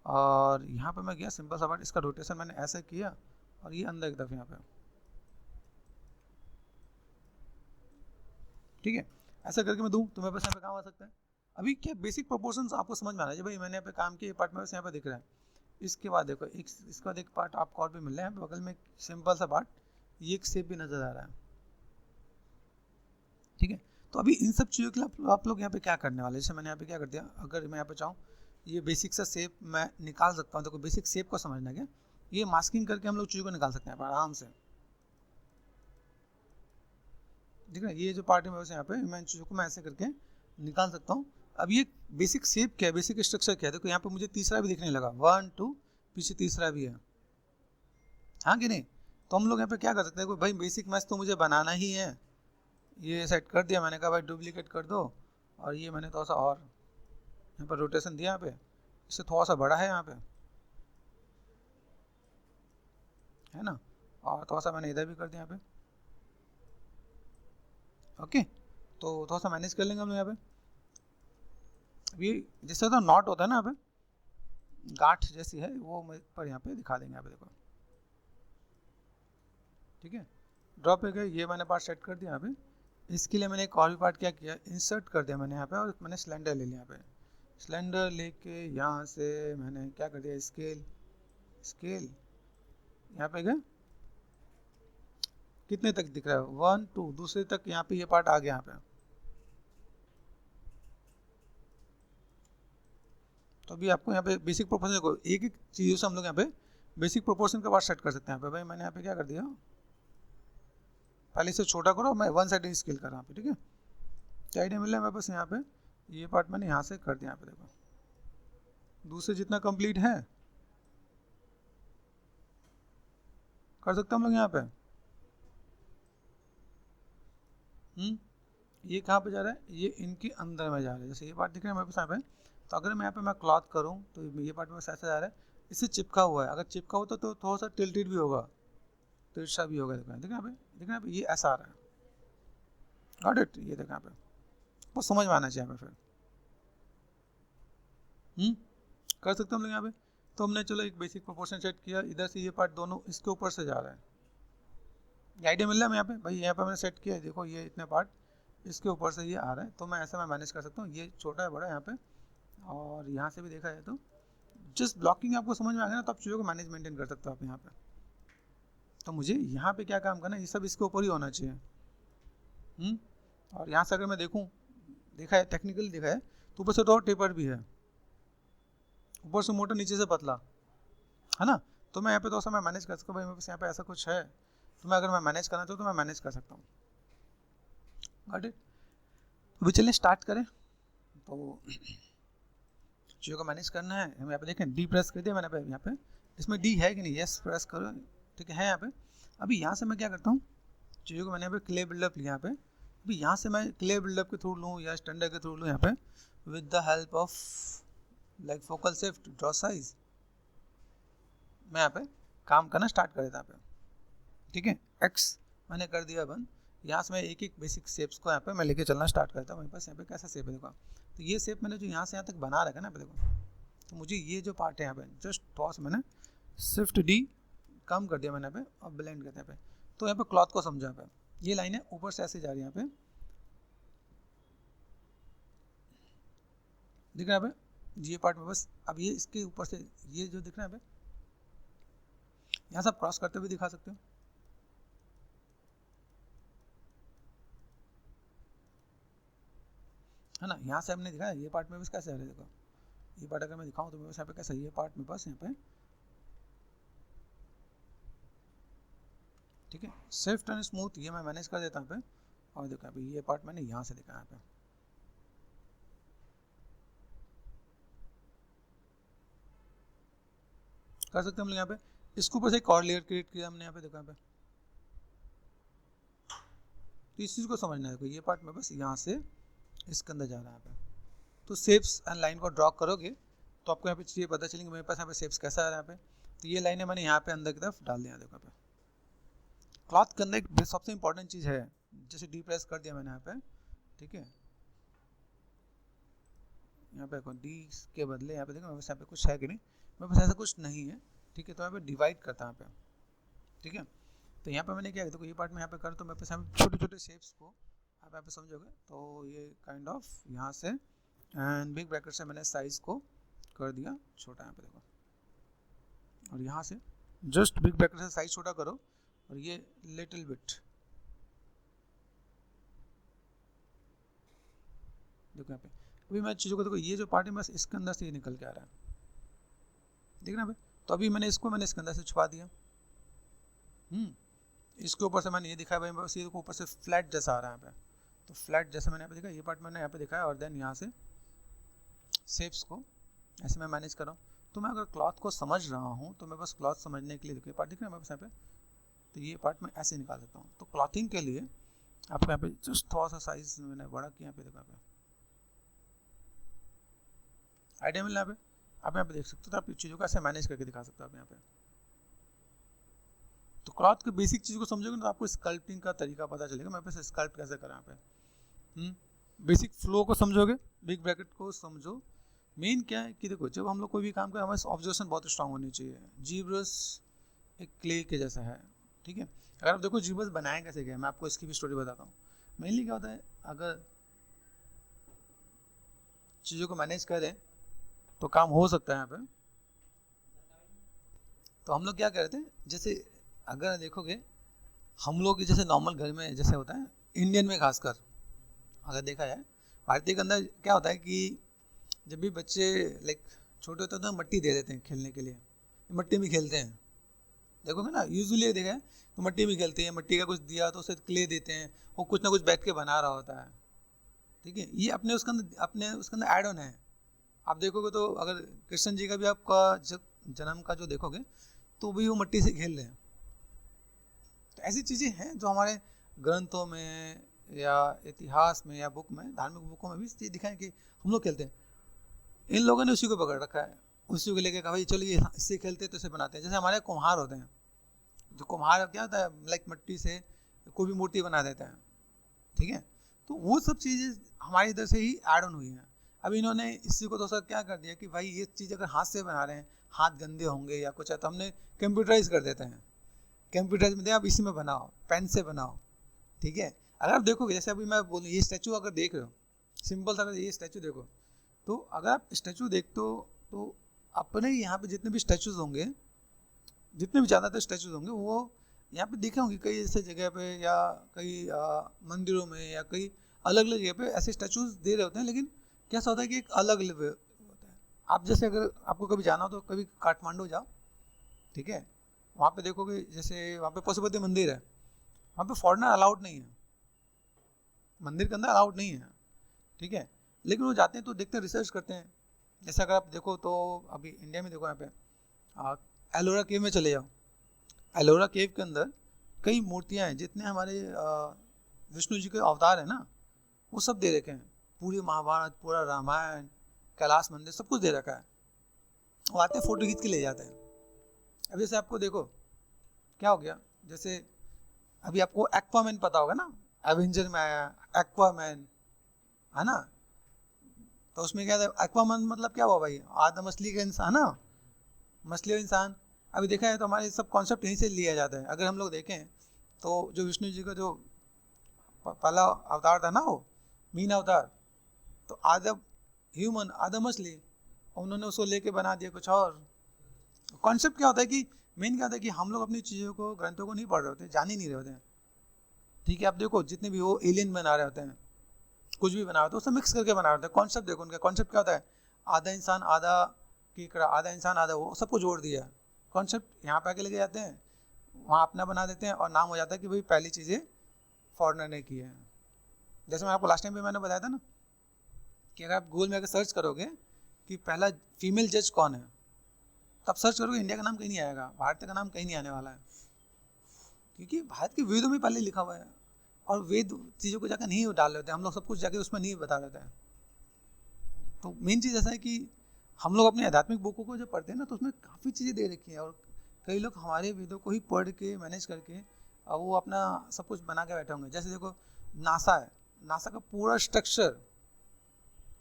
और यहाँ पे मैं गया सिंपल सा पार्ट, इसका रोटेशन मैंने ऐसे किया, और ये अंदर की तरफ यहाँ पे, ठीक है। ऐसा करके मैं दूँ तो मेरे पास यहाँ पे काम आ सकता है। अभी क्या बेसिक प्रोपोर्शंस आपको समझ में आ रहा है, भाई मैंने यहाँ पे काम किया, पार्ट में यहाँ पे दिख रहा है। इसके बाद देखो इसका एक पार्ट आपको और भी मिल रहा है, बगल में सिंपल सा पार्ट, ये एक शेप भी नजर आ रहा है, ठीक है। तो अभी इन सब चीज़ों के लिए आप लोग यहाँ पे क्या करने वाले, जैसे मैंने यहाँ पे क्या कर दिया, अगर मैं यहाँ पे चाहूँ ये बेसिक सा शेप मैं निकाल सकता हूँ। देखो बेसिक शेप को समझना क्या, ये मास्किंग करके हम लोग चीज़ों को निकाल सकते हैं आराम से, ठीक है। ये जो पार्ट है यहाँ पे मैं चीज़ों को मैं ऐसे करके निकाल सकता हूँ। अब ये बेसिक शेप क्या है, बेसिक स्ट्रक्चर क्या है, देखो यहाँ पे मुझे तीसरा भी दिखने लगा, 1 2 पीछे तीसरा भी है, हाँ कि नहीं। तो हम लोग यहाँ पे क्या कर सकते हैं, भाई बेसिक मैच तो मुझे बनाना ही है, ये सेट कर दिया मैंने, कहा भाई डुप्लीकेट कर दो, और ये मैंने थोड़ा सा और यहाँ पर रोटेशन दिया, यहाँ पे इससे थोड़ा सा बड़ा है यहाँ पे, है ना। और थोड़ा सा मैंने इधर भी कर दिया यहाँ पे, ओके। तो थोड़ा सा मैनेज कर लेंगे हम यहाँ पे। अभी जैसे तो नॉट होता है ना, यहाँ पे गांठ जैसी है वो पर यहाँ पे दिखा देंगे, यहाँ पे देखो, ठीक है। ड्रॉप पे गए, ये मैंने पार्ट सेट कर दिया यहाँ पे। इसके लिए मैंने एक और भी पार्ट क्या किया, इंसर्ट कर दिया मैंने यहाँ पे, और मैंने सिलेंडर ले लिया यहाँ पे। सिलेंडर लेके यहाँ से मैंने क्या कर दिया, स्केल यहाँ पे गए, कितने तक दिख रहा है, 1 2 दूसरे तक यहाँ पे ये पार्ट आ गया यहाँ पे। तो अभी आपको यहाँ पे बेसिक प्रोपोर्शन को एक एक चीज़ों से हम लोग यहाँ पे बेसिक प्रोपोर्शन का पार्ट सेट कर सकते हैं। यहाँ पे भाई मैंने यहाँ पे क्या कर दिया, पहले से छोटा करो, मैं 1 साइड स्केल कर रहा हूँ, ठीक है। क्या आइडिया मिल रहा है मेरे पास, यहाँ पे ये पार्ट मैंने यहाँ से कर दिया, यहाँ पे देखो दूसरे जितना कंप्लीट है कर सकते हम लोग यहाँ पे। ये कहाँ पे जा रहा है, ये इनके अंदर में जा रहा है, जैसे ये पार्ट दिख रहा है मेरे पास यहाँ पे। तो अगर मैं यहाँ पे मैं क्लॉथ करूँ तो ये पार्ट में ऐसा जा रहा है, इससे चिपका हुआ है, अगर चिपका होता तो थोड़ा सा टिल्टेड भी होगा, तिरछा भी होगा, देखो यहाँ पे, देखना यहाँ पे ये ऐसा आ रहा है, गॉट इट। ये देखो यहाँ पे वो समझ में आना चाहिए, फिर कर सकते हम लोग यहाँ पे। तो हमने चलो एक बेसिक प्रोपोर्शन सेट किया, इधर से ये पार्ट दोनों इसके ऊपर से जा रहा है, ये आइडिया मिल रहा है यहाँ पे। भाई यहाँ पे मैंने सेट किया है, देखो ये इतने पार्ट इसके ऊपर से ये आ रहा है, तो मैं ऐसा मैं मैनेज कर सकता हूँ। ये छोटा है बड़ा है यहाँ पे, और यहाँ से भी देखा जाए तो जस्ट ब्लॉकिंग आपको समझ में आ गया ना, तो आप चीज़ों को मैनेज मेंटेन कर सकते हो आप यहाँ पे। तो मुझे यहाँ पे क्या काम करना है, ये सब इसके ऊपर ही होना चाहिए। और यहाँ से अगर मैं देखूँ, देखा है टेक्निकली देखा है, तो ऊपर से तो और टेपर भी है, ऊपर से मोटा नीचे से पतला, है ना। तो मैं यहाँ पे तो ऐसा मैं मैनेज कर सकता हूँ, भाई मेरे पास यहाँ पे ऐसा कुछ है, तो मैं अगर मैं मैनेज करना चाहूँ तो मैं मैनेज कर सकता हूँ, गॉट इट। अभी चलिए स्टार्ट करें। तो चीज़ों को मैनेज करना है, हम यहाँ पे देखें डी प्रेस कर दिया मैंने यहाँ पे, इसमें डी है कि नहीं, यस प्रेस करो, ठीक है यहाँ पे। अभी यहाँ से मैं क्या करता हूँ, चीज़ों को मैंने यहाँ पे क्ले बिल्डअप लिया यहाँ पे। अभी यहाँ से मैं क्ले बिल्डअप के थ्रू लूँ या स्टैंडर्ड के थ्रू लूँ यहाँ पे, with the help of like focal shift draw size, मैं यहाँ पे काम करना स्टार्ट कर देता यहाँ पे। ठीक है, एक्स मैंने कर दिया बंद। यहाँ से मैं एक एक बेसिक शेप्स को यहाँ पे मैं लेके चलना स्टार्ट करता हूँ। मेरे पास यहाँ पे कैसा शेप है देखो, तो ये शेप मैंने जो यहाँ से यहाँ तक बना रखा है ना, देखो, तो मुझे ये जो पार्ट है यहाँ पे जस्ट थोड़ा सा मैंने शिफ्ट डी कम कर दिया मैंने यहाँ पे और ब्लेंड करते हैं यहाँ पे। तो यहाँ पे क्लॉथ को समझो, यहाँ पे ये लाइनें ऊपर से ऐसे जा रही है यहाँ पे, दिख रहा है यहाँ पे, ये पार्ट में बस अब ये इसके ऊपर से ये जो दिख रहा है यहाँ पे, यहाँ से आप क्रॉस करते हुए दिखा सकते हो। है ना, यहाँ से हमने दिखाया ये पार्ट में बस कैसे आ रहा है देखो, ये पार्ट अगर मैं दिखाऊं तो मेरे पास यहाँ पे कैसा, ये पार्ट में बस यहाँ पे, ठीक है, स्विफ्ट एंड स्मूथ ये मैं मैनेज कर देता हूँ यहाँ पे। और देखो यहाँ पे ये पार्ट मैंने यहाँ से दिखाया यहाँ पे, कर सकते हैं हम लोग यहाँ पे। इसके ऊपर से एक और लेयर क्रिएट किया हमने यहाँ पे, देखो यहाँ पे। तो इस चीज़ को समझना है, देखो ये पार्ट में बस यहाँ से इसके अंदर जा रहा है यहाँ पे। तो शेप्स एंड लाइन को ड्रॉ करोगे तो आपको यहाँ पे चीज़ें पता चलेंगे मेरे पास यहाँ पे शेप्स कैसा आ रहा है यहाँ पे। तो ये लाइनें मैंने यहाँ पे अंदर की तरफ डाल दिया, देखो यहाँ पे। क्लॉथ के अंदर एक सबसे इंपॉर्टेंट चीज़ है, जैसे डी प्रेस कर दिया मैंने यहाँ पे, ठीक है, यहाँ पे डी के बदले यहाँ पे देखो मेरे पास यहाँ पे कुछ है कि नहीं, मेरे पास ऐसा कुछ नहीं है, ठीक है। तो यहाँ पे डिवाइड करता है यहाँ पे, ठीक है। तो यहाँ पे मैंने क्या देखो ये पार्ट में यहाँ पे कर, तो मेरे पास यहाँ पे छोटे छोटे शेप्स को आप यहाँ पे समझोगे तो ये काइंड ऑफ यहाँ से एंड बिग ब्रैकेट से मैंने साइज को कर दिया छोटा यहाँ पे देखो, और यहाँ से जस्ट बिग ब्रैकेट से साइज छोटा करो और ये लिटिल बिट देखो यहाँ पे। अभी मैं चीज़ों को देखो, ये जो पार्ट है बस इसके अंदर से ये निकल के आ रहा है, देख रहे हैं भाई। तो अभी मैंने इसको इसके अंदर से छुपा दिया, इसके ऊपर से मैंने ये दिखाया भाई, बस ये ऊपर से फ्लैट जैसा आ रहा है यहाँ पे। तो फ्लैट जैसे मैंने यहाँ पे दिखा, ये पार्ट मैंने यहाँ पे दिखाया, और देन यहाँ से शेप्स को ऐसे मैं मैनेज कर रहा हूँ। तो मैं अगर क्लॉथ को समझ रहा हूँ तो मैं बस क्लॉथ समझने के लिए देखो ये पार्ट दिख रहा है मेरे पास यहाँ पे, तो ये पार्ट मैं ऐसे निकाल देता हूँ। तो क्लॉथिंग के लिए आपको यहाँ पे जस्ट थोड़ा सा साइज मैंने बड़ा किया यहाँ पे, देखो यहाँ पे आइडिया मिल रहा है। आप यहाँ पे देख सकते हो, तो आप चीज़ों को ऐसे मैनेज करके दिखा सकते हो आप यहाँ पे। तो क्लॉथ के बेसिक चीज़ को समझोगे तो आपको स्कल्पटिंग का तरीका पता चलेगा, मेरे पास स्कल्प कैसे करें यहाँ पे। बेसिक फ्लो को समझोगे, बिग ब्रैकेट को समझो। मेन क्या है कि देखो जब हम लोग कोई भी काम करें हमारे ऑब्जर्वेशन बहुत स्ट्रांग होनी चाहिए। जीब्रस एक क्ले के जैसा है, ठीक है। अगर आप देखो जीब्रस बनाया कैसे गया, मैं आपको इसकी भी स्टोरी बताता हूँ। मेनली क्या होता है, अगर चीज़ों को मैनेज करें तो काम हो सकता है यहाँ पे। तो हम लोग क्या करते हैं, जैसे अगर देखोगे हम लोग जैसे नॉर्मल घर में जैसे होता है, इंडियन में खासकर अगर देखा जाए, भारतीय के अंदर क्या होता है कि जब भी बच्चे लाइक छोटे होते हैं तो मट्टी दे देते हैं खेलने के लिए, मट्टी में खेलते हैं, देखोगे ना यूजुअली देखा है, तो मट्टी में खेलते हैं, मट्टी का कुछ दिया तो उसे क्ले देते हैं, वो कुछ ना कुछ बैठ के बना रहा होता है, ठीक है। ये अपने उसके अंदर ऐड ऑन है। आप देखोगे तो अगर कृष्ण जी का भी आपका जन्म का जो देखोगे तो भी वो मट्टी से खेल रहे हैं। तो ऐसी चीज़ें हैं जो हमारे ग्रंथों में या इतिहास में या बुक में, धार्मिक बुकों में भी चीज़ दिखाएं कि हम लोग खेलते हैं। इन लोगों ने उसी को पकड़ रखा है, उसी को लेके कहा भाई चलो ये इससे खेलते हैं तो इसे बनाते हैं। जैसे हमारे कुम्हार होते हैं, जो कुम्हार क्या होता है लाइक मट्टी से कोई भी मूर्ति बना देता है, ठीक है। तो वो सब चीज़ें हमारी इधर से ही ऐड ऑन हुई हैं। अब इन्होंने इसी को दोस्तों क्या कर दिया कि भाई ये चीज़ अगर हाथ से बना रहे हैं, हाथ गंदे होंगे या कुछ है, तो हमने कंप्यूटराइज कर देते हैं। कंप्यूटराइज में आप इसी में बनाओ, पेन से बनाओ, ठीक है। अगर आप देखोगे जैसे अभी मैं बोलूँ ये स्टैचू अगर देख रहे हो, सिंपल सा ये स्टैचू देखो, तो अगर आप स्टैचू देखते हो तो अपने यहाँ पे जितने भी स्टैचूज होंगे, जितने भी ज़्यादातर स्टैचूज होंगे वो यहाँ पे देखे होंगे कई ऐसे जगह पे या कई मंदिरों में या कई अलग अलग जगह पे ऐसे स्टैचूज दे रहे होते हैं। लेकिन कैसा होता है कि एक अलग लेवल होता है। आप जैसे अगर आपको कभी जाना हो तो कभी काठमांडू जाओ, ठीक है, वहाँ पे देखोगे जैसे वहाँ पे पशुपति मंदिर है, वहाँ पे फॉरेनर अलाउड नहीं है, मंदिर के अंदर अलाउड नहीं है, ठीक है। लेकिन वो जाते हैं तो देखते हैं, रिसर्च करते हैं। जैसे अगर आप देखो तो अभी इंडिया में देखो यहाँ पे एलोरा केव में चले जाओ, एलोरा केव के अंदर कई मूर्तियां हैं, जितने हमारे विष्णु जी के अवतार है ना, वो सब दे रखे हैं। पूरी महाभारत, पूरा रामायण, कैलाश मंदिर, सब कुछ दे रखा है। वो आते हैं फोटो खींच के ले जाते हैं। अब जैसे आपको देखो क्या हो गया, जैसे अभी आपको एक्वामैन पता होगा ना, एवेंजर में आया एक्वामैन, है ना। तो उसमें क्या था, एक्वामैन मतलब क्या हुआ भाई, आधा मछली का इंसान ना, मछली और इंसान। अभी देखा है तो हमारे सब कॉन्सेप्ट यहीं से लिया जाता है। अगर हम लोग देखें तो जो विष्णु जी का जो पहला अवतार था ना, वो मीन अवतार, तो आधा ह्यूमन आधा मछली, उन्होंने उसको लेके बना दिया कुछ और। कॉन्सेप्ट क्या होता है कि मेन क्या होता है कि हम लोग अपनी चीज़ों को, ग्रंथों को नहीं पढ़ रहे होते, जान ही नहीं रहे होते हैं। ठीक है, आप देखो जितने भी वो एलियन बना रहे होते हैं, कुछ भी बना रहे होते हैं, उससे मिक्स करके बना रहे होते हैं। कॉन्सेप्ट देखो उनका, कॉन्सेप्ट क्या होता है, आधा इंसान आधा कीकड़ा, आधा इंसान आधा वो, सबको जोड़ दिया। कॉन्सेप्ट यहाँ पे आके लेके जाते हैं, वहाँ अपना बना देते हैं, और नाम हो जाता है कि भाई पहली चीज़ें फॉरेनर ने की है। जैसे मैं आपको लास्ट टाइम भी मैंने बताया था ना, कि अगर आप गूगल में अगर सर्च करोगे कि पहला फीमेल जज कौन है, तब सर्च करोगे, इंडिया का नाम कहीं नहीं आएगा, भारत का नाम कहीं नहीं आने वाला है, क्योंकि भारत के वेदों में पहले लिखा हुआ है। और वेद चीज़ों को जाकर नहीं डाल लेते हम लोग, सब कुछ जाके उसमें नहीं बता देते हैं। तो मेन चीज़ ऐसा है कि हम लोग अपने आध्यात्मिक बुकों को जब पढ़ते हैं ना, तो उसमें काफ़ी चीज़ें दे रखी हैं, और कई लोग हमारे वेदों को ही पढ़ के मैनेज करके वो अपना सब कुछ बना के बैठे होंगे। जैसे देखो नासा है, नासा का पूरा स्ट्रक्चर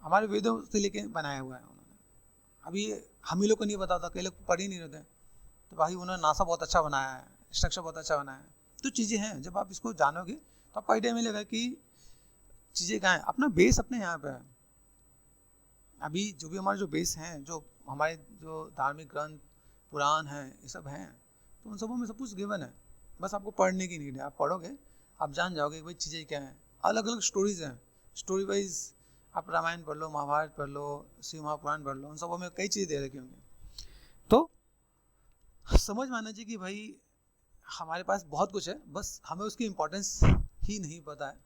हमारे वेदों से लेके बनाया हुआ है उन्होंने। अभी हम ही लोग को नहीं पता था, कई लोग पढ़ ही नहीं रहते, तो भाई उन्होंने नासा बहुत अच्छा बनाया है, स्ट्रक्चर बहुत अच्छा बनाया है। तो चीज़ें हैं, जब आप इसको जानोगे तो आपको आइडिया मिलेगा कि चीज़ें कहाँ हैं। अपना बेस अपने यहाँ पे है। अभी जो भी हमारे जो बेस हैं, जो हमारे जो धार्मिक ग्रंथ पुराण हैं, ये सब हैं, तो उन सबों में सब कुछ गिवन है। बस आपको पढ़ने की नीड है, आप पढ़ोगे आप जान जाओगे कि भाई चीज़ें क्या हैं। अलग अलग स्टोरीज हैं, स्टोरी वाइज आप रामायण पढ़ लो, महाभारत पढ़ लो, शिव महापुराण पढ़ लो, उन सबों में कई चीज़ें दे रखी होंगी। तो समझ में आना चाहिए कि भाई हमारे पास बहुत कुछ है, बस हमें उसकी इम्पोर्टेंस ही नहीं पता है।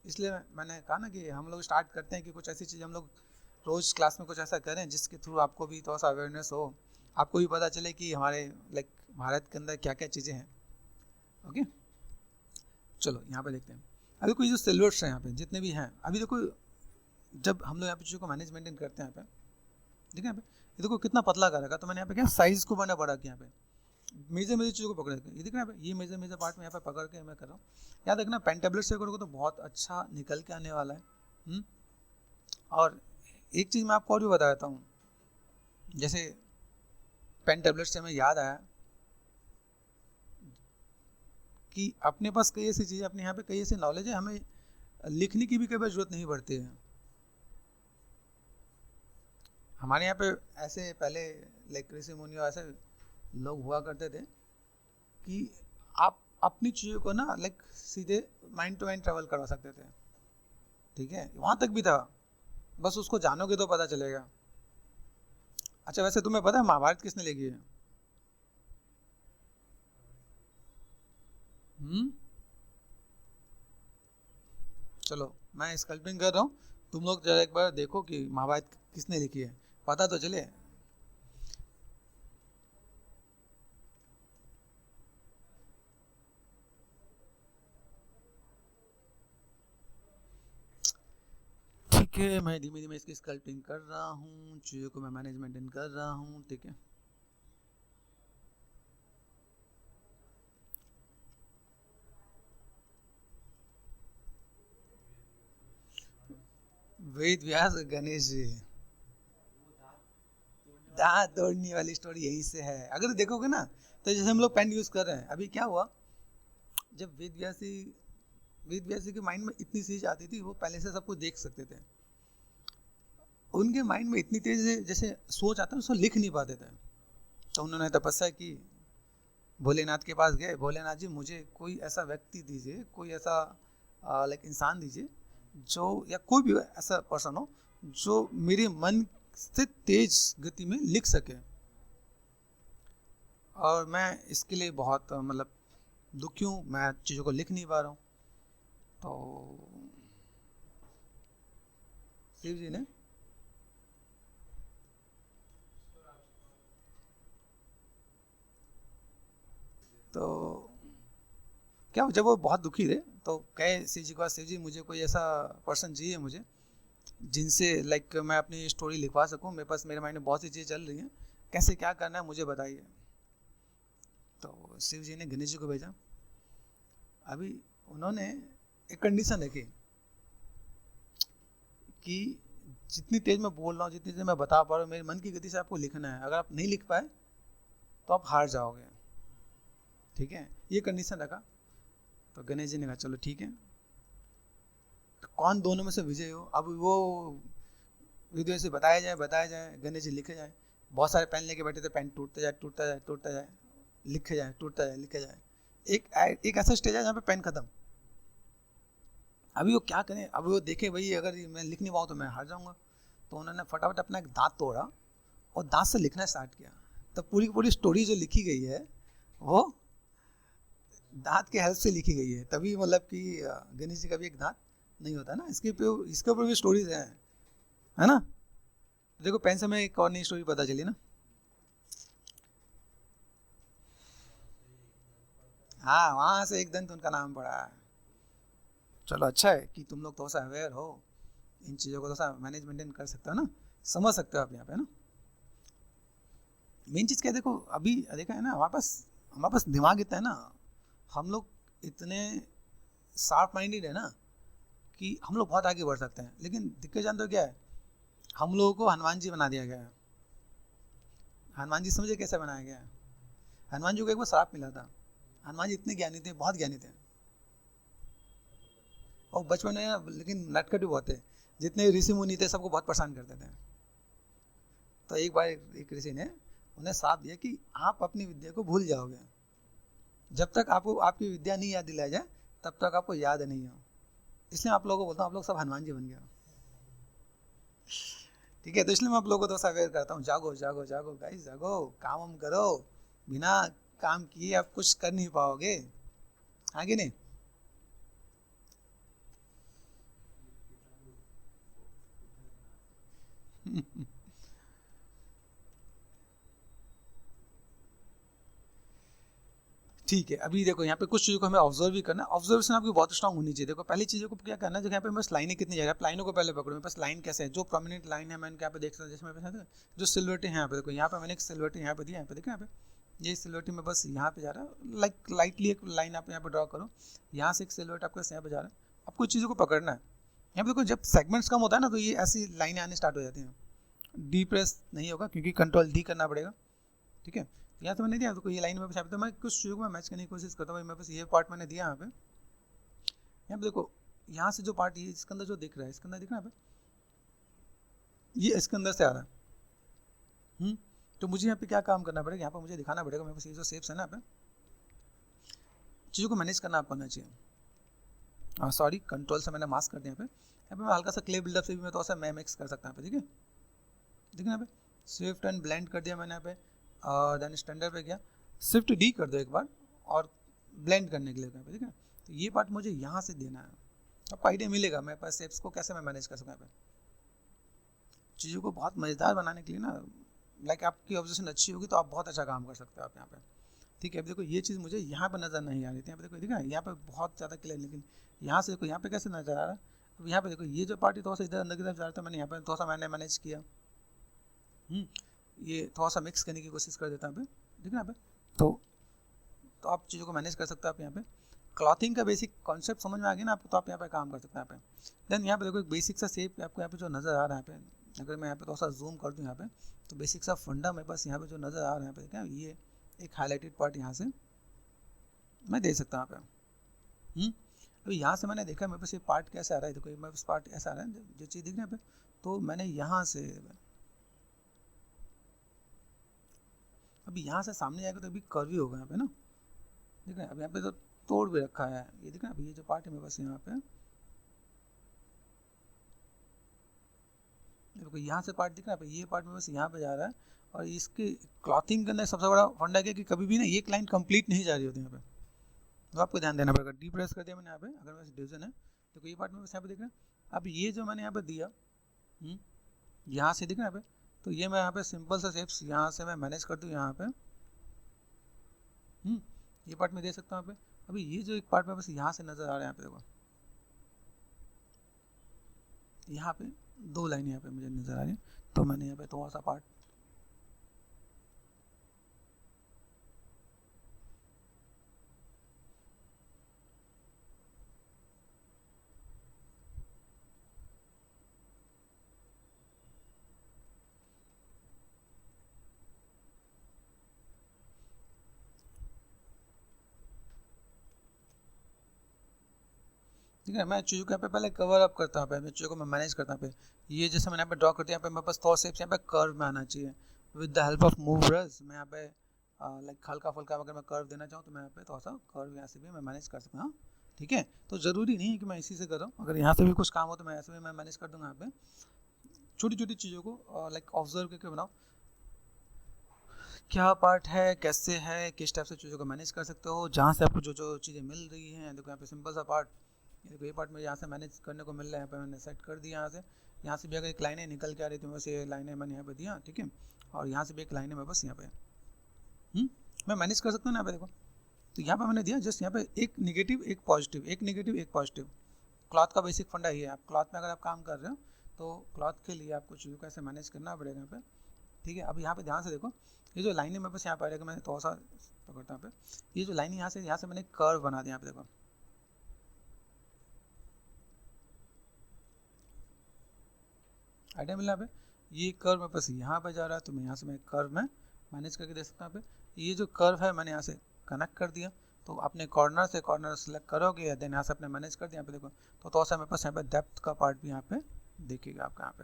इसलिए मैंने कहा ना कि हम लोग स्टार्ट करते हैं कि कुछ ऐसी चीज़ हम लोग रोज़ क्लास में कुछ ऐसा करें जिसके थ्रू आपको भी थोड़ा सा अवेयरनेस हो, आपको भी पता चले कि हमारे लाइक भारत के अंदर क्या क्या चीज़ें हैं। ओके, चलो यहाँ पे देखते हैं। अभी कोई जो सिल्वर्स हैं यहाँ पे जितने भी हैं, अभी देखो जब हम लोग यहाँ पे चीज़ों को मैनेज मेंटेन करते हैं यहाँ पे, ठीक है, यहाँ पे ये देखो कितना पतला कर रखा, तो मैंने यहाँ पे क्या साइज़ को मैंने बढ़ा किया, यहाँ पे मेजर चीज़ों को पकड़ के, ये दिख रहा है ये मेजर पार्ट में यहाँ पे पकड़ के मैं कर रहा हूँ। याद रखना पेन टेबलेट से करोगे तो बहुत अच्छा निकल के आने वाला है। और एक चीज़ मैं आपको और भी बता देता हूँ, जैसे पेन टेबलेट से हमें याद आया कि अपने पास कई ऐसी चीज़ें, अपने यहाँ पे कई ऐसी नॉलेज है, हमें लिखने की भी कई बार जरूरत नहीं पड़ती है। हमारे यहाँ पे ऐसे पहले लाइक ऋषि मुनि ऐसे लोग हुआ करते थे कि आप अपनी चीज़ों को ना लाइक सीधे माइंड टू माइंड ट्रेवल करवा सकते थे। ठीक है, वहाँ तक भी था, बस उसको जानोगे तो पता चलेगा। अच्छा वैसे तुम्हें पता है महाभारत किसने लिखी है? चलो मैं स्कल्पिंग कर रहा हूँ, तुम लोग जरा एक बार देखो कि महाभारत किसने लिखी है, पता तो चले। ठीक है, मैं धीमे धीमे इसकी स्कल्पिंग कर रहा हूँ, चीज़ों को मैं मैनेजमेंट कर रहा हूँ। ठीक है, वेद व्यास गणेश जी, दांत तोड़ने वाली स्टोरी यहीं से है। अगर देखोगे ना तो जैसे हम लोग पेन यूज कर रहे हैं, अभी क्या हुआ, जब वेद व्यासी के माइंड में इतनी चीज आती थी, वो पहले से सब कुछ देख सकते थे। उनके माइंड में इतनी तेज जैसे सोच आता है, उसको लिख नहीं पाते थे। तो उन्होंने तपस्या की, भोलेनाथ के पास गए, भोलेनाथ जी मुझे कोई ऐसा व्यक्ति दीजिए, कोई ऐसा लाइक इंसान दीजिए जो, या कोई भी ऐसा पर्सन हो जो मेरे मन से तेज गति में लिख सके। और मैं इसके लिए बहुत मतलब दुखी हूँ, मैं चीज़ों को लिख नहीं पा रहा हूँ। तो शिव जी ने तो क्या जब वो बहुत दुखी थे तो कहे शिव जी के पास, शिव जी मुझे कोई ऐसा पर्सन चाहिए मुझे जिनसे लाइक मैं अपनी स्टोरी लिखवा सकूं, मेरे पास मेरे माइंड में बहुत सी चीज़ें चल रही हैं, कैसे क्या करना है मुझे बताइए। तो शिव जी ने गणेश जी को भेजा। अभी उन्होंने एक कंडीशन रखी कि जितनी तेज मैं बोल रहा हूँ, जितनी तेज मैं बता पा रहा हूँ, मेरे मन की गति से आपको लिखना है, अगर आप नहीं लिख पाए तो आप हार जाओगे, ठीक है, ये कंडीशन रखा। तो गणेश जी ने कहा चलो ठीक है, तो कौन दोनों में से विजय हो, अब वो विजय से बताया जाए, गणेश जी लिखे जाए। बहुत सारे पेन लेके बैठे थे, पेन टूटता जाए, लिखे जाए, टूटता जाए, लिखे जाए। एक ऐसा स्टेज है जहाँ पे पेन खत्म। अभी वो क्या करें, अभी वो देखे भाई अगर मैं लिख नहीं पाऊँ तो मैं हार जाऊंगा। तो उन्होंने फटाफट अपना एक दांत तोड़ा और दांत से लिखना स्टार्ट किया। तो पूरी की पूरी स्टोरी जो लिखी गई है वो दांत के हेल्प से लिखी गई है। तभी मतलब कि गणेश जी का भी एक दांत नहीं होता ना, इसके ऊपर भी स्टोरीज हैं, है ना। देखो पेन से मैं एक और नई स्टोरी पता चली ना। हाँ, वहां से एक दंत उनका नाम पड़ा है। चलो अच्छा है कि तुम लोग थोड़ा सा अवेयर हो, इन चीज़ों को थोड़ा सा मैनेज मेंटेन कर सकते हो ना, समझ सकते हो आप यहाँ पे ना। मेन चीज़ क्या है, देखो अभी देखा है ना, हमारे पास दिमाग इतना है ना, हम लोग इतने शार्प माइंडेड है ना कि हम लोग बहुत आगे बढ़ सकते हैं। लेकिन दिक्कत जानते हो क्या है, हम लोगों को हनुमान जी बना दिया गया है। हनुमान जी समझे कैसे बनाया गया है। हनुमान जी को एक बार श्राप मिला था। हनुमान जी इतने ज्ञानी थे, बहुत ज्ञानी थे, और बचपन में लेकिन नटखट भी बहुत थे। जितने ऋषि मुनि थे सबको बहुत परेशान करते थे। तो एक बार एक ऋषि ने उन्हें श्राप दिया कि आप अपनी विद्या को भूल जाओगे, जब तक आपको आपकी विद्या नहीं याद दिलाई जाए तब तक आपको याद नहीं हो। इसलिए आप लोगों को बोलता हूँ आप लोग सब हनुमान जी बन गए, ठीक है। तो इसलिए मैं आप लोगों को तो अवेयर करता हूँ, जागो जागो जागो गाइस, जागो, काम हम करो। बिना काम किए आप कुछ कर नहीं पाओगे, आगे नहीं। ठीक है, अभी देखो यहाँ पे कुछ चीज़ों को हमें ऑब्जर्व भी करना है। ऑब्जर्वेशन आपकी बहुत स्ट्रांग होनी चाहिए। देखो पहली चीज़ों को क्या करना है, जो यहाँ पे बस लाइनें कितनी जगह, आप लाइनों को पहले पकड़ो। मेरे पास लाइन कैसे है, जो प्रोमिनेंट लाइन है मैं यहाँ पे देख सकता हूँ, जैसे मेरे पास जो सिल्वर्टी है यहाँ पे, देखो यहाँ पे मैंने एक सिल्वर्टी यहाँ पे दिया, यहाँ पे देखो, यहाँ पे ये सिल्वर्टी में बस यहाँ पे जा रहा है, लाइक लाइटली एक लाइन आप यहाँ पे ड्रॉ करो, यहाँ से एक सिल्वर्ट आपको यहाँ पे जा रहा है। आपको चीज़ों को पकड़ना है। यहाँ पे देखो जब सेगमेंट्स कम होता है ना तो ये ऐसी लाइनें आने स्टार्ट हो जाती हैं। डी प्रेस नहीं होगा क्योंकि कंट्रोल डी करना पड़ेगा, ठीक है। यहाँ तो मैंने दिया, तो ये लाइन में तो मैं कुछ चीज़ों को मैं मैच करने की कोशिश करता हूँ। मैं बस ये पार्ट मैंने दिया यहाँ पे देखो, यहाँ से जो पार्ट ये इसके अंदर जो दिख रहा है, इसके अंदर दिख रहा है ये इसके अंदर से आ रहा है। तो मुझे यहाँ पे क्या काम करना पड़ेगा, यहाँ पर मुझे दिखाना पड़ेगा मेरे पास ये जो शेप्स है ना, यहाँ पे चीज़ों को मैनेज करना आपको आना चाहिए। हाँ सॉरी, कंट्रोल से मैंने मास्क कर दिया यहाँ पे मैं हल्का सा क्ले बिल्डअप से भी मैं थोड़ा सा मैं मिक्स कर सकता हूँ यहाँ पे, ठीक है। देखिए यहाँ पे स्विफ्ट एंड ब्लेंड कर दिया मैंने यहाँ पे, और देन स्टैंडर्ड पे गया, शिफ्ट डी कर दो एक बार और ब्लेंड करने के लिए, ठीक है। तो ये पार्ट मुझे यहाँ से देना है, आपको आइडिया मिलेगा मेरे पास शेप्स को कैसे मैं मैनेज कर सकूँ यहाँ पे। चीज़ों को बहुत मज़ेदार बनाने के लिए ना, लाइक आपकी ऑब्जर्वेशन अच्छी होगी तो आप बहुत अच्छा काम कर सकते हो आप यहाँ पे, ठीक है। अब देखो ये चीज़ मुझे यहाँ पर नज़र नहीं आ रही थी, यहाँ पे देखो देखा यहाँ पे बहुत ज़्यादा क्लियर, लेकिन यहाँ से देखो यहाँ पे कैसे नज़र आ रहा है। अब यहाँ पे देखो ये जो पार्टी थोड़ा सा इधर अंदर की तरफ जा रहा था, मैंने यहाँ पे थोड़ा सा मैंने मैनेज किया, ये थोड़ा सा मिक्स करने की कोशिश कर देता हूँ यहाँ पे, ठीक है यहाँ पे। तो आप चीज़ों को मैनेज कर सकते हो आप यहाँ पे। क्लॉथिंग का बेसिक कॉन्सेप्ट समझ में आ गया ना आपको, तो आप यहाँ पे काम कर सकते हैं यहाँ पे। देन यहाँ पे देखो एक बेसिक सा शेप आपको यहाँ पे जो नज़र आ रहा है यहाँ पे, अगर मैं यहाँ पे थोड़ा सा जूम कर दूँ यहाँ पे, तो बेसिक सा फंडा मेरे पास यहाँ पे जो नज़र आ रहा है यहाँ पे, क्या ये एक हाईलाइटेड पार्ट यहाँ से मैं दे सकता हूँ यहाँ पे। अभी यहाँ से मैंने देखा मेरे पास ये पार्ट कैसे आ रहा है, देखो मेरे पास पार्ट ऐसा आ रहा है जो चीज़ दिख रही है यहाँ पे, तो मैंने यहाँ से अभी यहाँ से सामने जाएगा तो अभी कर्वी होगा यहाँ पे ना, देख रहे हैं। अब यहाँ पे तो तोड़ भी रखा है, ये देख रहे हैं। अभी ये जो पार्ट है मेरे पास यहाँ पे देखो, यहाँ से पार्ट दिख रहा है, ये पार्ट मेरे पास यहाँ पे जा रहा है। और इसके क्लॉथिंग के अंदर सबसे बड़ा फंडा क्या कि कभी भी ना एक लाइन कंप्लीट नहीं जा रही होती यहाँ पे, तो आपको ध्यान देना पड़ेगा। डी प्रेस कर दिया मैंने यहाँ पे, अगर मेरे डिवीजन है तो ये पार्ट में बस यहाँ पे देख रहे हैं। अब ये जो मैंने यहाँ पे दिया यहाँ से दिख रहा है यहाँ पे, तो ये मैं यहाँ पे सिंपल सा शेप्स यहाँ से मैं मैनेज कर दूँ यहाँ पे, ये पार्ट में दे सकता हूँ यहाँ पे। अभी ये जो एक पार्ट में बस यहाँ से नजर आ रहा है, यहाँ पे देखो, यहाँ पे 2 लाइन यहाँ पे मुझे नजर आ रही है, तो मैंने यहाँ पे थोड़ा सा पार्ट ठीक है। मैं चीज़ों को यहाँ पे पहले कवर अप करता हूँ, मैं चीज़ों को मैं मैनेज करता हूँ। ये जैसे मैंने यहाँ पे ड्रॉ कर दिया, यहाँ पे मेरे पास थॉट शेप्स यहाँ पे कर्व में आना चाहिए with the help of move brush. मैं यहाँ पे लाइक हल्का फुल्का अगर मैं कर्व देना चाहूँ तो मैं यहाँ पे थोड़ा सा कर्व यहाँ से भी मैं मैनेज कर सकता हूँ। ठीक है, तो ज़रूरी नहीं है कि मैं इसी से कर रहा हूँ, अगर यहाँ से भी कुछ काम हो तो मैं ऐसे भी मैं मैनेज कर दूँगा। यहाँ पे छोटी छोटी चीज़ों को लाइक ऑब्जर्व करके बनाओ, क्या पार्ट है, कैसे है, किस टाइप से चीज़ों को मैनेज कर सकते हो, जहाँ से आपको जो जो चीज़ें मिल रही हैं। देखो यहाँ पे सिंपल सा पार्ट, ये देखो ये पार्ट मुझे यहाँ से मैनेज करने को मिल रहा है, यहाँ पे मैंने सेट कर दिया। यहाँ से भी अगर एक लाइनें निकल के आ रही थी, बस ये लाइनें मैंने यहाँ पे दिया। ठीक है, और यहाँ से भी एक लाइनें मैं बस यहाँ पे मैं मैनेज कर सकता हूँ। यहाँ पे देखो, तो यहाँ पे मैंने दिया जस्ट यहाँ पे एक निगेटिव एक पॉजिटिव, एक निगेटिव एक पॉजिटिव। क्लॉथ का बेसिक फंडा ये है, आप क्लॉथ में अगर आप काम कर रहे हो तो क्लॉथ के लिए आपको चीज़ों को ऐसे मैनेज करना पड़ेगा यहाँ पे। ठीक है, अब यहाँ पे ध्यान से देखो, ये जो लाइन है मेरे पास यहाँ पे आ रहा है, मैं थोड़ा सा पकड़ता हूँ। ये जो लाइन यहाँ से मैंने कर्व बना दिया। यहाँ पे देखो, आइडिया मिला। यहाँ पे ये कर्व मेरे पास यहाँ पे जा रहा है, तो मैं यहाँ से मैं कर्व में मैनेज करके दे सकता हूँ। यहाँ पे ये जो कर्व है मैंने यहाँ से कनेक्ट कर दिया, तो अपने कॉर्नर से कॉर्नर सेलेक्ट करोगे या देन यहाँ से अपने मैनेज कर दिया। यहाँ पे देखो, तो थोड़ा सा मेरे पास यहाँ पे डेप्थ का पार्ट भी यहाँ पे देखिएगा आपका यहाँ पे।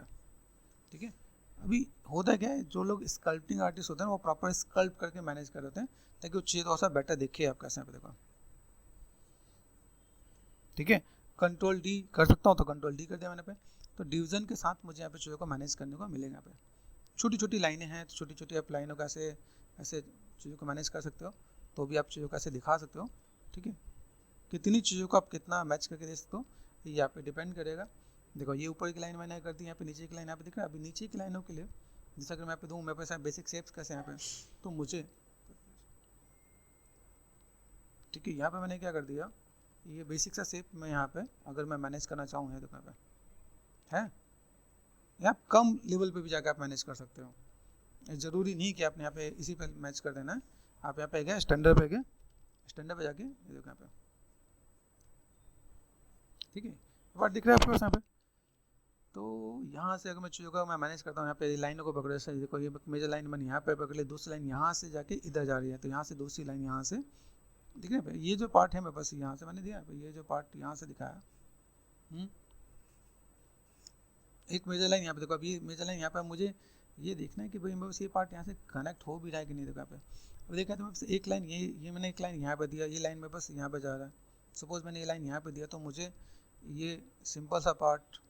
ठीक है, अभी होता क्या है, जो लोग स्कल्पटिंग आर्टिस्ट होते हैं वो प्रॉपर स्कल्प करके मैनेज कर होते हैं, ताकि वो चीज़ थोड़ा सा बेटर दिखे आपका। यहाँ पे देखो, ठीक है, कंट्रोल डी कर सकता हूँ, तो कंट्रोल डी कर दिया मैंने पे। तो डिवीजन के साथ मुझे यहाँ पे चीज़ों को मैनेज करने को मिलेगा। यहाँ पे छोटी छोटी लाइनें हैं, तो छोटी छोटी आप लाइनों का ऐसे ऐसे चीज़ों को मैनेज कर सकते हो, तो भी आप चीज़ों को ऐसे दिखा सकते हो। ठीक है, कितनी चीज़ों को आप कितना मैच करके दे सकते हो ये यहाँ पे डिपेंड करेगा। देखो ये ऊपर की लाइन मैंने कर दी, यहाँ पे नीचे की लाइन यहाँ पे दिख रहा है। अभी नीचे की लाइनों के लिए जैसा अगर मैं यहाँ पे दूँ, मेरे पास बेसिक शेप्स कैसे यहाँ पे, तो मुझे ठीक है यहाँ पे मैंने क्या कर दिया, ये बेसिक सा शेप मैं यहाँ पे अगर मैं मैनेज करना चाहूँ है, दुकान पे है, या कम लेवल पे भी जाकर आप मैनेज कर सकते हो। ज़रूरी नहीं कि आपने यहाँ पे इसी पे मैच कर देना है। आप यहाँ पे गए स्टैंडर्ड पे गए, स्टैंडर्ड पे जाके ये देखो यहाँ पे, ठीक है, बात दिख रहा है आपके पास यहाँ पे। तो यहाँ से अगर मैं चीज़ों का मैं मैनेज करता हूँ, यहाँ पे लाइनों को पकड़े से देखो, ये मेजर लाइन मैंने यहाँ पे पकड़ ली, दूसरी लाइन यहाँ से जाके इधर जा रही है, तो यहाँ से दूसरी लाइन यहाँ से दिख रहा है। ये जो पार्ट है मेरे पास यहाँ से मैंने दिया, ये जो पार्ट यहाँ से दिखाया, एक मेजर लाइन यहाँ पे देखो। अब ये मेजर लाइन यहाँ पे मुझे ये देखना है कि भाई मेरे पास ये पार्ट यहाँ से कनेक्ट हो भी रहा है कि नहीं। देखो यहाँ पे, अब देखा तो मेरे पास एक लाइन ये मैंने एक लाइन यहाँ पे दिया, ये लाइन मेरे पास यहाँ पे जा रहा है। सपोज मैंने ये लाइन यहाँ पे दिया, तो मुझे ये सिंपल सा पार्ट,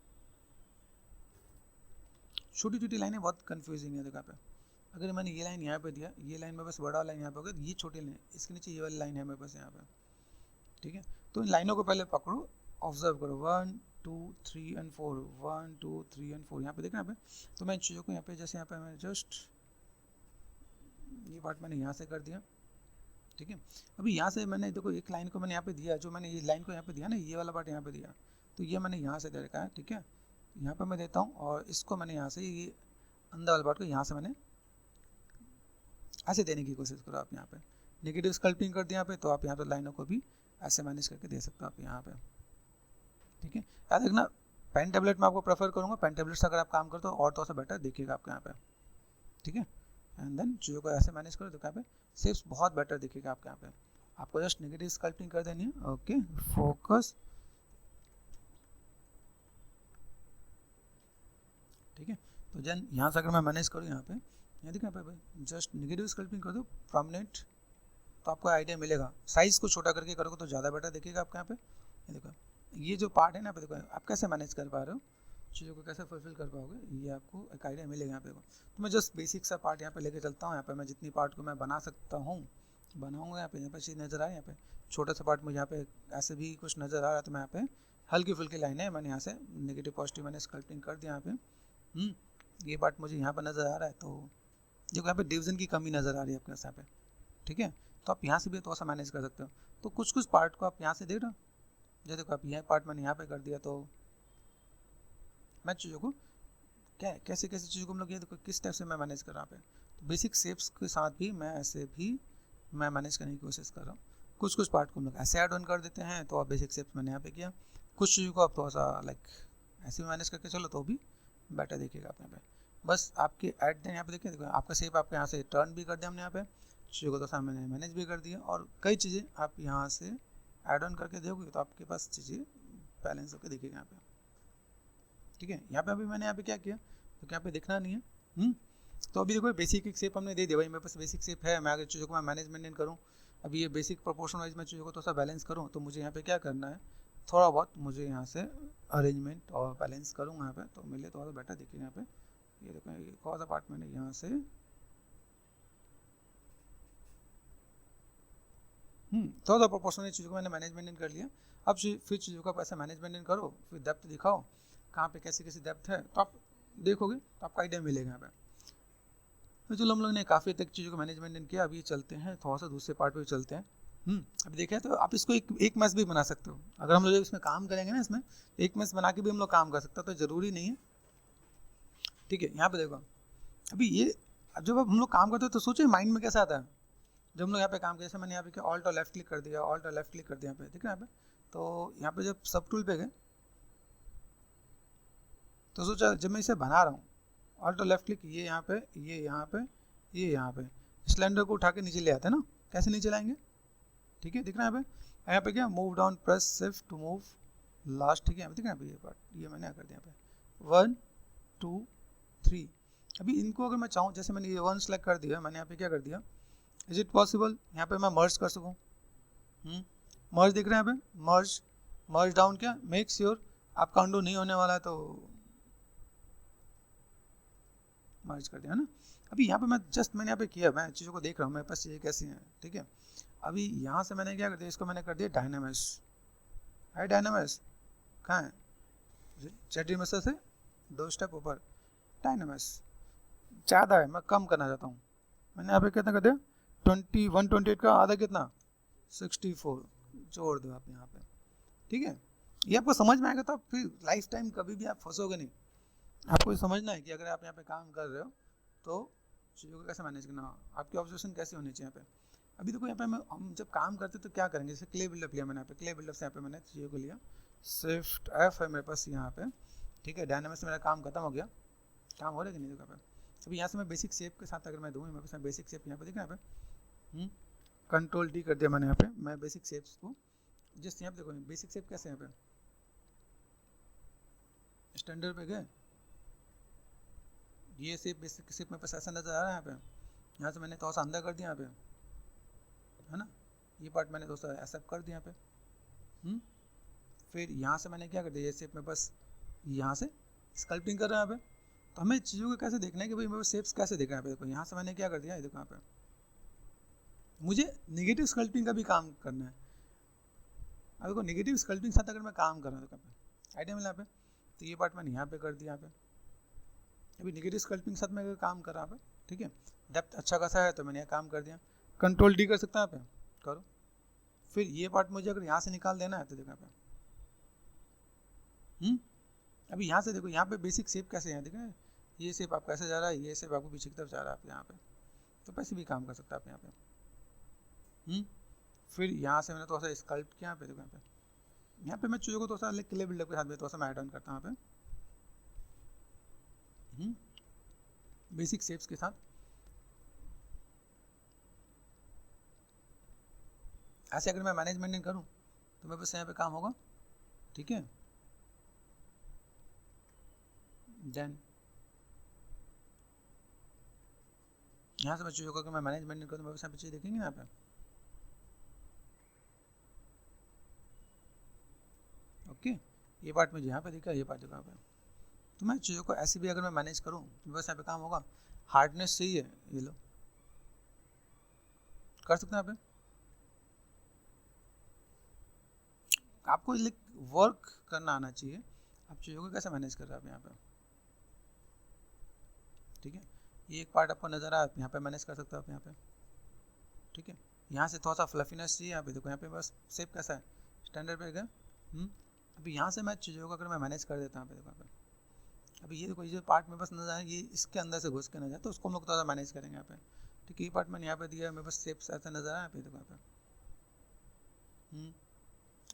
छोटी छोटी लाइनें बहुत कन्फ्यूजिंग है। देखो यहाँ पे, अगर मैंने ये लाइन यहाँ पे दिया, ये लाइन मेरे पास बड़ा लाइन यहाँ पे होगा, ये छोटी लाइन, इसके नीचे ये वाली लाइन है मेरे पास यहाँ पे। ठीक है, तो इन लाइनों को पहले पकड़ो, ऑब्जर्व करो, 1 2 3 एंड 4, 1 2 3 एंड 4 यहाँ पे देखना यहाँ पे। तो मैं चीज़ों को यहाँ पे जैसे यहाँ पे मैं जस्ट ये पार्ट मैंने यहाँ से कर दिया। ठीक है, अभी यहाँ से मैंने देखो एक लाइन को मैंने यहाँ पे दिया, जो मैंने ये लाइन को यहाँ पे दिया ना, ये वाला पार्ट यहाँ पे दिया, तो ये मैंने यहाँ से दे रखा है। ठीक है, यहाँ पे मैं देता हूँ, और इसको मैंने यहाँ से ये अंदर वाला पार्ट को यहाँ से मैंने ऐसे देने की कोशिश करो। आप यहाँ पे नेगेटिव स्कल्पिंग कर दिया यहाँ पे, तो आप यहाँ पे लाइनों को भी ऐसे मैनेज करके दे सकते हो आप यहाँ पे। ठीक है, याद रखना पेन टेबलेट में आपको प्रेफर करूँगा, पेन टेबलेट से अगर आप काम करते हो और थोड़ा सा बेटर दिखेगा आपके यहाँ पे। ठीक है, एंड देन चीज़ों को ऐसे मैनेज करो, तो यहाँ पे शेप्स बहुत बेटर दिखेगा आपके यहाँ पे। आपको जस्ट नेगेटिव स्कल्पिंग कर देनी है। Okay, focus. ठीक है, तो जन यहाँ से अगर मैं मैनेज करूँ यहाँ पे, यहाँ देखना पे भाई जस्ट नेगेटिव स्कल्पिंग कर दो प्रोमिनेंट, तो आपको आइडिया मिलेगा। साइज़ को छोटा करके करोगे तो ज़्यादा बेटर दिखेगा आपके यहाँ पे। ये देखो, ये जो पार्ट है ना पे देखो, आप कैसे मैनेज कर पा रहे हो, चीज़ों को कैसे फुलफिल कर पाओगे, ये आपको एक आइडिया मिलेगा यहाँ पे। तो मैं जस्ट बेसिक सा पार्ट यहाँ पे लेके चलता हूँ। यहाँ पे मैं जितनी पार्ट को मैं बना सकता हूँ बनाऊँगा। यहाँ पे चीज़ नज़र आ रही है, यहाँ पे छोटा सा पार्ट मुझे यहाँ पे ऐसे भी कुछ नज़र आ रहा है, तो मैं यहाँ पे हल्की फुल्की लाइनें मैंने यहाँ से नेगेटिव पॉजिटिव मैंने स्कल्पटिंग कर दिया यहाँ पे। ये पार्ट मुझे यहाँ पर नज़र आ रहा है, तो देखो यहाँ पे डिवीजन की कमी नज़र आ रही है आपके यहाँ पे। ठीक है। तो आप यहाँ से भी थोड़ा सा मैनेज कर सकते हो। तो कुछ कुछ पार्ट को आप यहाँ से देख रहे हो, जैसे देखो आप यह पार्ट मैंने यहाँ पे कर दिया, तो मैं चीज़ों को क्या है, कैसे कैसे चीज़ों को हम लोग ये देखो किस टाइप से मैं मैनेज कर रहा पे। तो बेसिक शेप्स के साथ भी मैं ऐसे भी मैं मैनेज करने की कोशिश कर रहा हूँ। कुछ कुछ पार्ट को हम लोग ऐसे ऐड ऑन कर देते हैं, तो आप बेसिक शेप्स मैंने यहाँ पे किया। कुछ चीज़ों को आप थोड़ा सा लाइक ऐसे भी मैनेज करके चलो तो भी बेटर देखिएगा आप यहाँ पे। बस आपके ऐड दें यहाँ पे देखिए, देखो आपका शेप आपके यहाँ से टर्न भी कर दिया हमने यहाँ पे, चीज़ों को तो सामने मैंने मैनेज भी कर दिया, और कई चीज़ें आप यहाँ से ऐड ऑन करके देखोगे तो आपके पास चीज़ें बैलेंस होकर दिखेगा यहाँ पे। ठीक है, यहाँ पे अभी मैंने यहाँ पे क्या किया, तो यहाँ पे दिखना नहीं है। तो अभी देखो बेसिक एक शेप हमने दे दिया भाई, मेरे पास बेसिक शेप है, मैं अगर चीज़ों को मैं मैनेज मेंटेन करूँ, अभी ये बेसिक प्रोपोर्शन वाइज मैं चीज़ों को थोड़ा सा बैलेंस करूँ, तो मुझे यहाँ पे क्या करना है, थोड़ा बहुत मुझे यहाँ से अरेंजमेंट और बैलेंस करूँगा यहाँ पे, तो मेरे लिए थोड़ा सा बेटर दिखेगा यहाँ पे। ये देखो ये कौन सा पार्ट मैंने यहाँ से थोड़ा सा प्रोपोर्शनल चीज़ों को मैंने मैनेज मेंटेन कर लिया। अब फिर चीज़ों को आप ऐसा मैनेज मेंटेन करो, फिर डेप्थ दिखाओ कहाँ पे कैसी कैसी डेप्थ है, तो आप देखोगे तो आपका आइडिया मिलेगा यहाँ पे। तो चलो हम लोग ने काफ़ी तक चीज़ों को मैनेज मेंटेन किया, अभी चलते हैं थोड़ा सा दूसरे पार्ट पे चलते हैं। अभी देखें तो आप इसको एक मैच भी बना सकते हो, अगर हम लोग इसमें काम करेंगे ना, इसमें एक मैच बना के भी हम लोग काम कर सकते हैं, तो ज़रूरी नहीं है। ठीक है, यहाँ पे देखो अभी ये जब हम लोग काम करते हैं तो सोचिए माइंड में कैसा आता है जब हम लोग यहाँ पे काम किया। जैसे मैंने यहाँ पे क्या ऑल्ट और लेफ्ट क्लिक कर दिया, ऑल्ट और लेफ्ट क्लिक कर दिया यहाँ पे, ठीक है यहाँ पे। तो यहाँ पे जब सब टूल पे गए तो सोचा जब मैं इसे बना रहा हूँ, ऑल्ट और लेफ्ट क्लिक, ये यहाँ पे, ये यहाँ पे, ये यहाँ पे, सिलेंडर को उठा के नीचे ले आते हैं ना, कैसे नीचे लाएंगे, ठीक है, दिख रहा है यहाँ पे क्या move down press shift to move last, ठीक है यहाँ पे दिख रहा है ये पार्ट, ये मैंने कर दिया यहाँ पे 1 2 3। अभी इनको अगर मैं चाहूँ, जैसे मैंने ये 1 सेलेक्ट कर दिया, मैंने यहाँ पे क्या कर दिया, इज इट पॉसिबल यहाँ पे मैं मर्ज कर सकूँ, मर्ज दिख रहा है यहाँ पे, मर्ज डाउन, क्या मेक श्योर आपका अंडू नहीं होने वाला है, तो मर्ज कर दिया ना। अभी यहाँ पे मैंने यहाँ पे किया, मैं चीज़ों को देख रहा हूँ मेरे पास चीज़ें कैसी हैं, ठीक है। अभी यहाँ से मैंने क्या कर दिया, इसको मैंने कर दिया डायनामिक्स, है डायनामिक्स कहाँ है, चैटरी मसल से 2 स्टेप ऊपर, डायनामिक्स ज़्यादा है, मैं कम करना चाहता हूँ, मैंने यहाँ पे कितना कर दिया 128 का आधा कितना 64, जोड़ दो आप यहाँ पे, ठीक है। ये आपको समझ में आएगा तो आप फिर लाइफ टाइम कभी भी आप फंसोगे नहीं। आपको ये समझना है कि अगर आप यहाँ पे काम कर रहे हो तो चीज़ों को कैसे मैनेज करना, आपकी ऑब्जर्वेशन कैसे होनी चाहिए यहाँ पे। अभी देखो यहाँ पे हम जब काम करते तो क्या करेंगे, जैसे क्ले बिल्डअप लिया मैंने यहाँ पे, क्ले बिल्डअप से यहाँ पे मैंने चीज़ों को लिया, शिफ्ट F है मेरे पास यहाँ पे, ठीक है। डायनामिक्स से मेरा काम खत्म हो गया, काम हो रहा है कि नहीं देखो यहाँ पे। अभी यहाँ से मैं बेसिक शेप के साथ अगर मैं दूँ, मेरे पास बेसिक शेप यहाँ पे देखा यहाँ पे, कंट्रोल D कर दिया मैंने यहाँ पे, मैं बेसिक शेप्स को जस्ट यहाँ पे देखो, बेसिक शेप कैसे यहाँ पे स्टैंडर्ड पे गए, ये शेप बेसिक शेप मेरे पास ऐसा नजर आ रहा है यहाँ पे, यहाँ से मैंने थोड़ा सा अंदर कर दिया यहाँ पे, है ना, ये पार्ट मैंने दोस्तों ऐसा कर दिया यहाँ पे। फिर यहाँ से मैंने क्या कर दिया, ये शेप मेरे पास यहाँ से स्कल्पटिंग कर रहा है यहाँ पे। तो हमें चीज़ों को कैसे देखना है कि भाई मेरे शेप्स कैसे दिख रहा है यहाँ पे, देखो यहाँ से मैंने क्या कर दिया, देखो यहाँ पे मुझे नेगेटिव स्कल्पटिंग का भी काम करना है। अब देखो नेगेटिव स्कल्पटिंग साथ अगर मैं काम कर रहा हूँ, तो आइडिया मिला यहाँ पे, तो ये पार्ट मैंने यहाँ पे कर दिया यहाँ पे। अभी नेगेटिव स्कल्पटिंग साथ में अगर काम कर रहा है, ठीक है, डेप्थ अच्छा खासा है तो मैंने यहाँ काम कर दिया, कंट्रोल D कर सकता है यहाँ पे, करो। फिर ये पार्ट मुझे अगर यहाँ से निकाल देना है तो देखो यहाँ पे, अभी यहाँ से देखो यहाँ पे बेसिक शेप कैसे है, देखो ये शेप आपका ऐसे जा रहा है, ये शेप आपको पीछे की तरफ जा रहा है यहाँ पे, तो पैसे भी काम कर सकता है आप यहाँ पे। फिर यहाँ से मैंने थोड़ा सा स्कल्प्ट किया यहाँ पे, देखो यहाँ पे मैं चीज़ों को थोड़ा सा क्ले बिल्डअप के साथ में थोड़ा सा मैं ऐड ऑन करता हूँ यहाँ पे, बेसिक शेप्स के साथ। ऐसे अगर मैं मैनेजमेंट करूँ तो मेरे पास यहाँ पे काम होगा, ठीक है। देन यहाँ से मैं चीज़ों को अगर मैं मैनेजमेंट करूँ तो मेरे पास यहाँ पे चीज़ देखेंगे यहाँ पे, ओके। ये पार्ट मुझे यहाँ पे दिखा, ये पार्ट दिखा पे, तो मैं चीज़ों को ऐसे भी अगर मैं मैनेज करूँ तो बस यहाँ पे काम होगा। हार्डनेस चाहिए, ये लो कर सकते हैं यहाँ पे। आपको वर्क करना आना चाहिए, आप चीज़ों को कैसे मैनेज कर रहे हैं आप यहाँ पे, ठीक है। ये एक पार्ट आपको नज़र आया, यहाँ पे मैनेज कर सकते हो आप यहाँ पे, ठीक है। यहाँ से थोड़ा सा फ्लफीनेस चाहिए, यहाँ पे देखो यहाँ पे बस शेप कैसा है, स्टैंडर्ड पे गया। अभी यहाँ से मैं चीज़ों को अगर मैं मैनेज कर देता हूँ यहाँ पे देखो, यहाँ पे अभी ये देखो ये जो पार्ट में बस नजर आए ये इसके अंदर से घुस के ना जाए, तो उसको हम लोग थोड़ा सा मैनेज करेंगे यहाँ पे। ठीक है, ये पार्ट मैंने यहाँ पे दिया है, मेरे बस शेप्स ऐसा नजर आया यहाँ पे देखो, यहाँ पे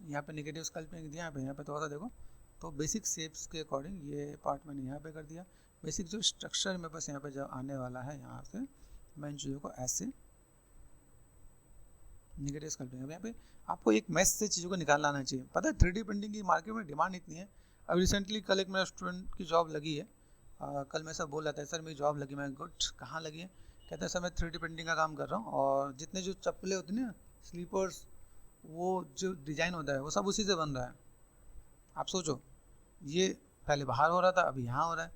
यहाँ पे नेगेटिव स्कल्पिंग दिया यहाँ पे थोड़ा सा देखो, तो बेसिक शेप्स के अकॉर्डिंग ये पार्ट मैंने यहाँ पे कर दिया। बेसिक जो स्ट्रक्चर में बस यहाँ पे जो आने वाला है, यहाँ से मैं इन चीज़ों को ऐसे नेगेटिव स्कल्पिंग। अब यहाँ पे आपको एक मैथ से चीज़ों को निकालना आना चाहिए। पता है 3D प्रिंटिंग की मार्केट में डिमांड इतनी है। अब रिसेंटली कल एक मेरा स्टूडेंट की जॉब लगी है, कल मैं सब बोल रहा था सर मेरी जॉब लगी। मैं गुड, कहाँ लगी है? कहते हैं सर मैं 3D प्रिंटिंग का काम कर रहा हूँ, और जितने जो चप्पलें होती हैं ना, स्लीपर्स, वो जो डिज़ाइन होता है वो सब उसी से बन रहा है। आप सोचो, ये पहले बाहर हो रहा था, अभी यहाँ हो रहा है।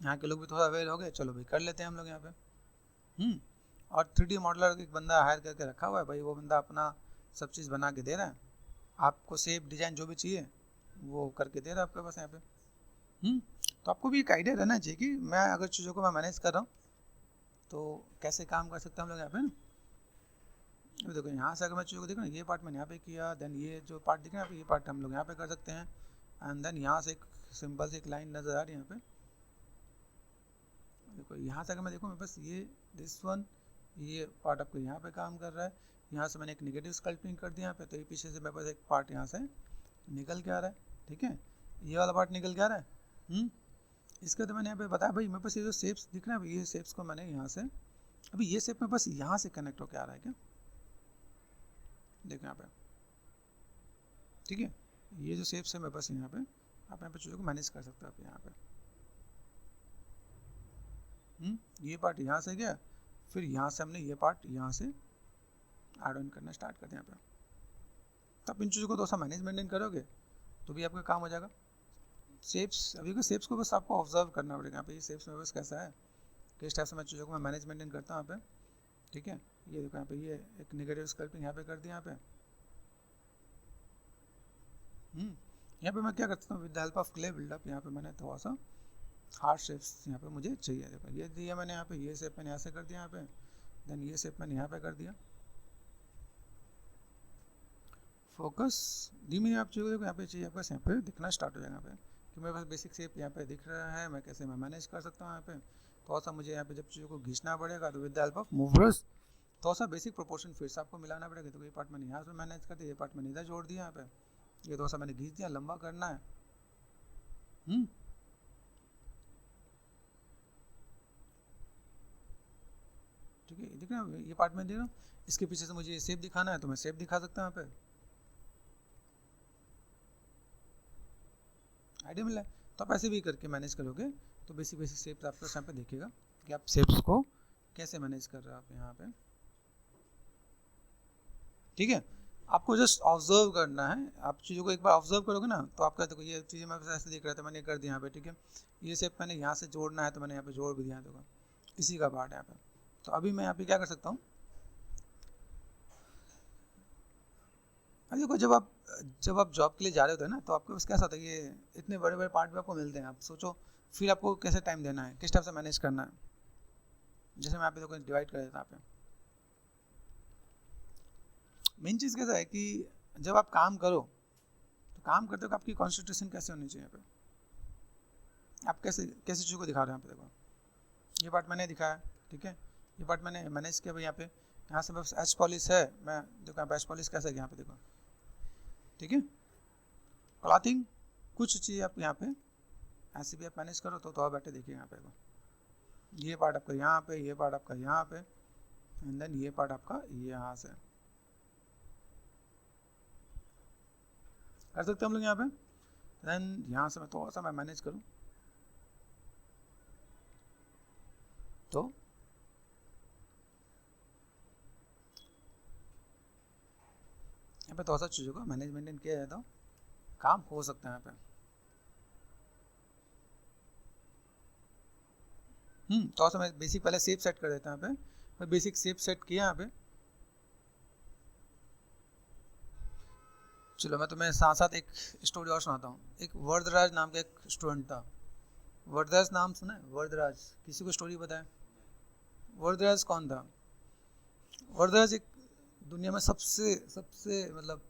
यहाँ के लोग भी थोड़ा अवेयर हो गए, चलो भाई कर लेते हैं हम लोग यहाँ पे। और 3D मॉडलर एक बंदा हायर करके रखा हुआ है भाई, वो बंदा अपना सब चीज़ बना के दे रहा है आपको, शेप डिज़ाइन जो भी चाहिए वो करके दे रहा है आपके पास यहाँ पे। तो आपको भी एक आइडिया रहना चाहिए कि मैं अगर चीज़ों को मैं मैनेज कर रहा हूँ तो कैसे काम कर सकते हैं हम लोग यहाँ पे ना। अभी देखो यहाँ से अगर मैं चीज़ों को देखो ना, ये पार्ट मैंने यहाँ पे किया, देन ये जो पार्ट दिख रहा है ये पार्ट हम लोग यहाँ पे कर सकते हैं। एंड देन यहाँ से एक सिंपल सी एक लाइन नज़र आ रही है यहाँ पे, देखो यहाँ से अगर मैं देखूँ मैं बस ये दिस वन, ये पार्ट आपको यहाँ पे काम कर रहा है। यहाँ से मैंने एक नेगेटिव स्कल्पिंग कर दिया यहाँ पे, तो ये पीछे से मेरे पास एक पार्ट यहाँ से निकल के आ रहा है। ठीक है, ये वाला पार्ट निकल के आ रहा है। इसका तो मैंने यहाँ पे बताया भाई, मेरे पास ये जो शेप्स दिख रहा है, ये शेप्स को मैंने यहाँ से, अभी ये शेप में बस यहाँ से कनेक्ट होकर आ रहा है क्या, देखो यहाँ पे। ठीक है, ये जो शेप्स है मेरे पास यहाँ पे, आप यहाँ पे चीज़ों को मैनेज कर सकते हो आप यहाँ पे। ये पार्ट यहाँ से गया, फिर यहाँ से हमने ये पार्ट यहाँ से ऐड ऑन करना स्टार्ट कर दिया यहाँ पे। तब इन चीज़ों को थोड़ा मैनेज मेंटेन करोगे तो भी आपका काम हो जाएगा। शेप्स, अभी के शेप्स को बस आपको ऑब्जर्व करना पड़ेगा यहाँ पे, ये शेप्स में बस कैसा है, किस टाइप से मैं चीज़ों को मैं मैनेज मेंटेन करता हूँ यहाँ पे। ठीक है, ये देखो यहाँ पे ये एक नेगेटिव स्कल्पिंग यहाँ पे कर दिया यहाँ पे। यहाँ पे मैं क्या करता हूँ, with the help of clay buildup यहाँ पे मैंने थोड़ा सा हार्ड शेप्स यहाँ पे मुझे चाहिए। देखो ये दिया मैंने यहाँ पे, ये शेप मैंने यहाँ से कर दिया यहाँ पे, देन ये शेप मैंने यहाँ पे कर दिया। फोकस धीमे आप चीज़ों देखो यहाँ पे चाहिए, आपका यहाँ पे दिखना स्टार्ट हो जाएगा यहाँ पे कि मेरे पास बेसिक शेप यहाँ पे दिख रहा है, मैं कैसे मैं मैनेज कर सकता हूँ यहाँ पे। थोड़ा सा मुझे यहाँ पे जब चीज़ों को घींचना पड़ेगा तो with the help of movers थोड़ा सा बेसिक प्रोपोर्शन फिर से आपको मिलाना पड़ेगा। तो ये पार्ट मैंने यहाँ से मैनेज कर दिया, ये पार्ट मैंने इधर जोड़ दिया यहाँ पे, ये थोड़ा सा मैंने घींच दिया, लंबा करना है। ठीक है, दिख रहा है ये पार्ट में देख रहा हूँ, इसके पीछे से मुझे शेप दिखाना है तो मैं शेप दिखा सकता हूँ यहाँ पे। आइडिया मिला है, तो आप ऐसे भी करके मैनेज करोगे तो बेसिक बेसिक शेप्स आपको यहाँ पे दिखेगा कि आप शेप्स को कैसे मैनेज कर रहे हो आप यहाँ पे। ठीक है, आपको जस्ट ऑब्जर्व करना है, आप चीज़ों को एक बार ऑब्जर्व करोगे ना तो आपका देखो ये चीज़ें मैं ऐसे दिख रहा था, मैंने कर दिया यहाँ पे। ठीक है, ये शेप मैंने यहाँ से जोड़ना है तो मैंने यहाँ पे जोड़ भी दिया, देखो इसी का पार्ट है यहाँ पे। तो अभी मैं यहाँ पे क्या कर सकता हूँ, देखो जब आप जॉब के लिए जा रहे होते हैं ना तो आपके पास कैसा होता है, ये इतने बड़े बड़े पार्ट भी आपको मिलते हैं। आप सोचो फिर आपको कैसे टाइम देना है, किस टाइप से मैनेज करना है। जैसे मैं यहाँ पे देखो डिवाइड कर देता हूँ यहाँ पे। मेन चीज़ कैसा है कि जब आप काम करो तो काम करते हो आपकी कॉन्सेंट्रेशन कैसे होनी चाहिए यहाँ पे, आप कैसे कैसी चीज़ को दिखा रहे हैं यहाँ पे। देखो ये पार्ट मैंने दिखाया, ठीक है, ये पार्ट मैंने मैनेज किया भाई। यहाँ से बस एच पॉलिश है, मैं देखो यहाँ पे एच पॉलिश कैसे है यहाँ पे देखो। ठीक है, क्लॉथिंग कुछ चीज़ आप यहाँ पे ऐसे भी आप मैनेज करो तो थोड़ा बैठे देखिए यहाँ पे। ये पार्ट आपका यहाँ पे, ये पार्ट आपका यहाँ पे, एंड देन ये पार्ट आपका यहाँ से कर सकते हैं हम लोग यहाँ पे। देन यहाँ से मैं थोड़ा सा मैं मैनेज करूँ तो यहाँ पे थोड़ा सा चीज़ों का मैनेज मेंटेन किया जाए तो काम हो सकता है यहाँ पे। थोड़ा सा मैं बेसिक पहले शेप सेट कर देता हूँ यहाँ पे। मैं बेसिक शेप सेट किया यहाँ पे। चलो मैं तुम्हें साथ साथ एक स्टोरी और सुनाता हूँ। एक वरदराज नाम का एक स्टूडेंट था। वरदराज नाम सुना है? वरदराज, किसी को स्टोरी बताए? वरदराज कौन था? वरदराज एक दुनिया में सबसे सबसे मतलब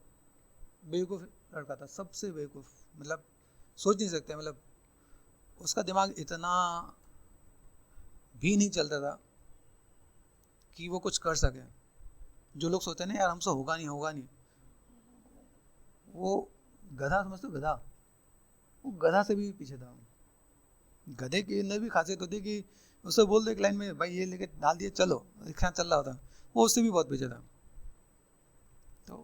बेवकूफ़ लड़का था, सबसे बेवकूफ़, मतलब सोच नहीं सकते, मतलब उसका दिमाग इतना भी नहीं चलता था कि वो कुछ कर सके। जो लोग सोचते हैं ना यार हमसे होगा नहीं होगा नहीं, वो गधा समझते हो, गधा, वो गधा से भी पीछे था। गधे के अंदर भी खासियत होती है कि उससे बोल दो एक लाइन में भाई ये लेके डाल दिए चलो, रिक्शा चल रहा होता, वो उससे भी बहुत पीछे था। तो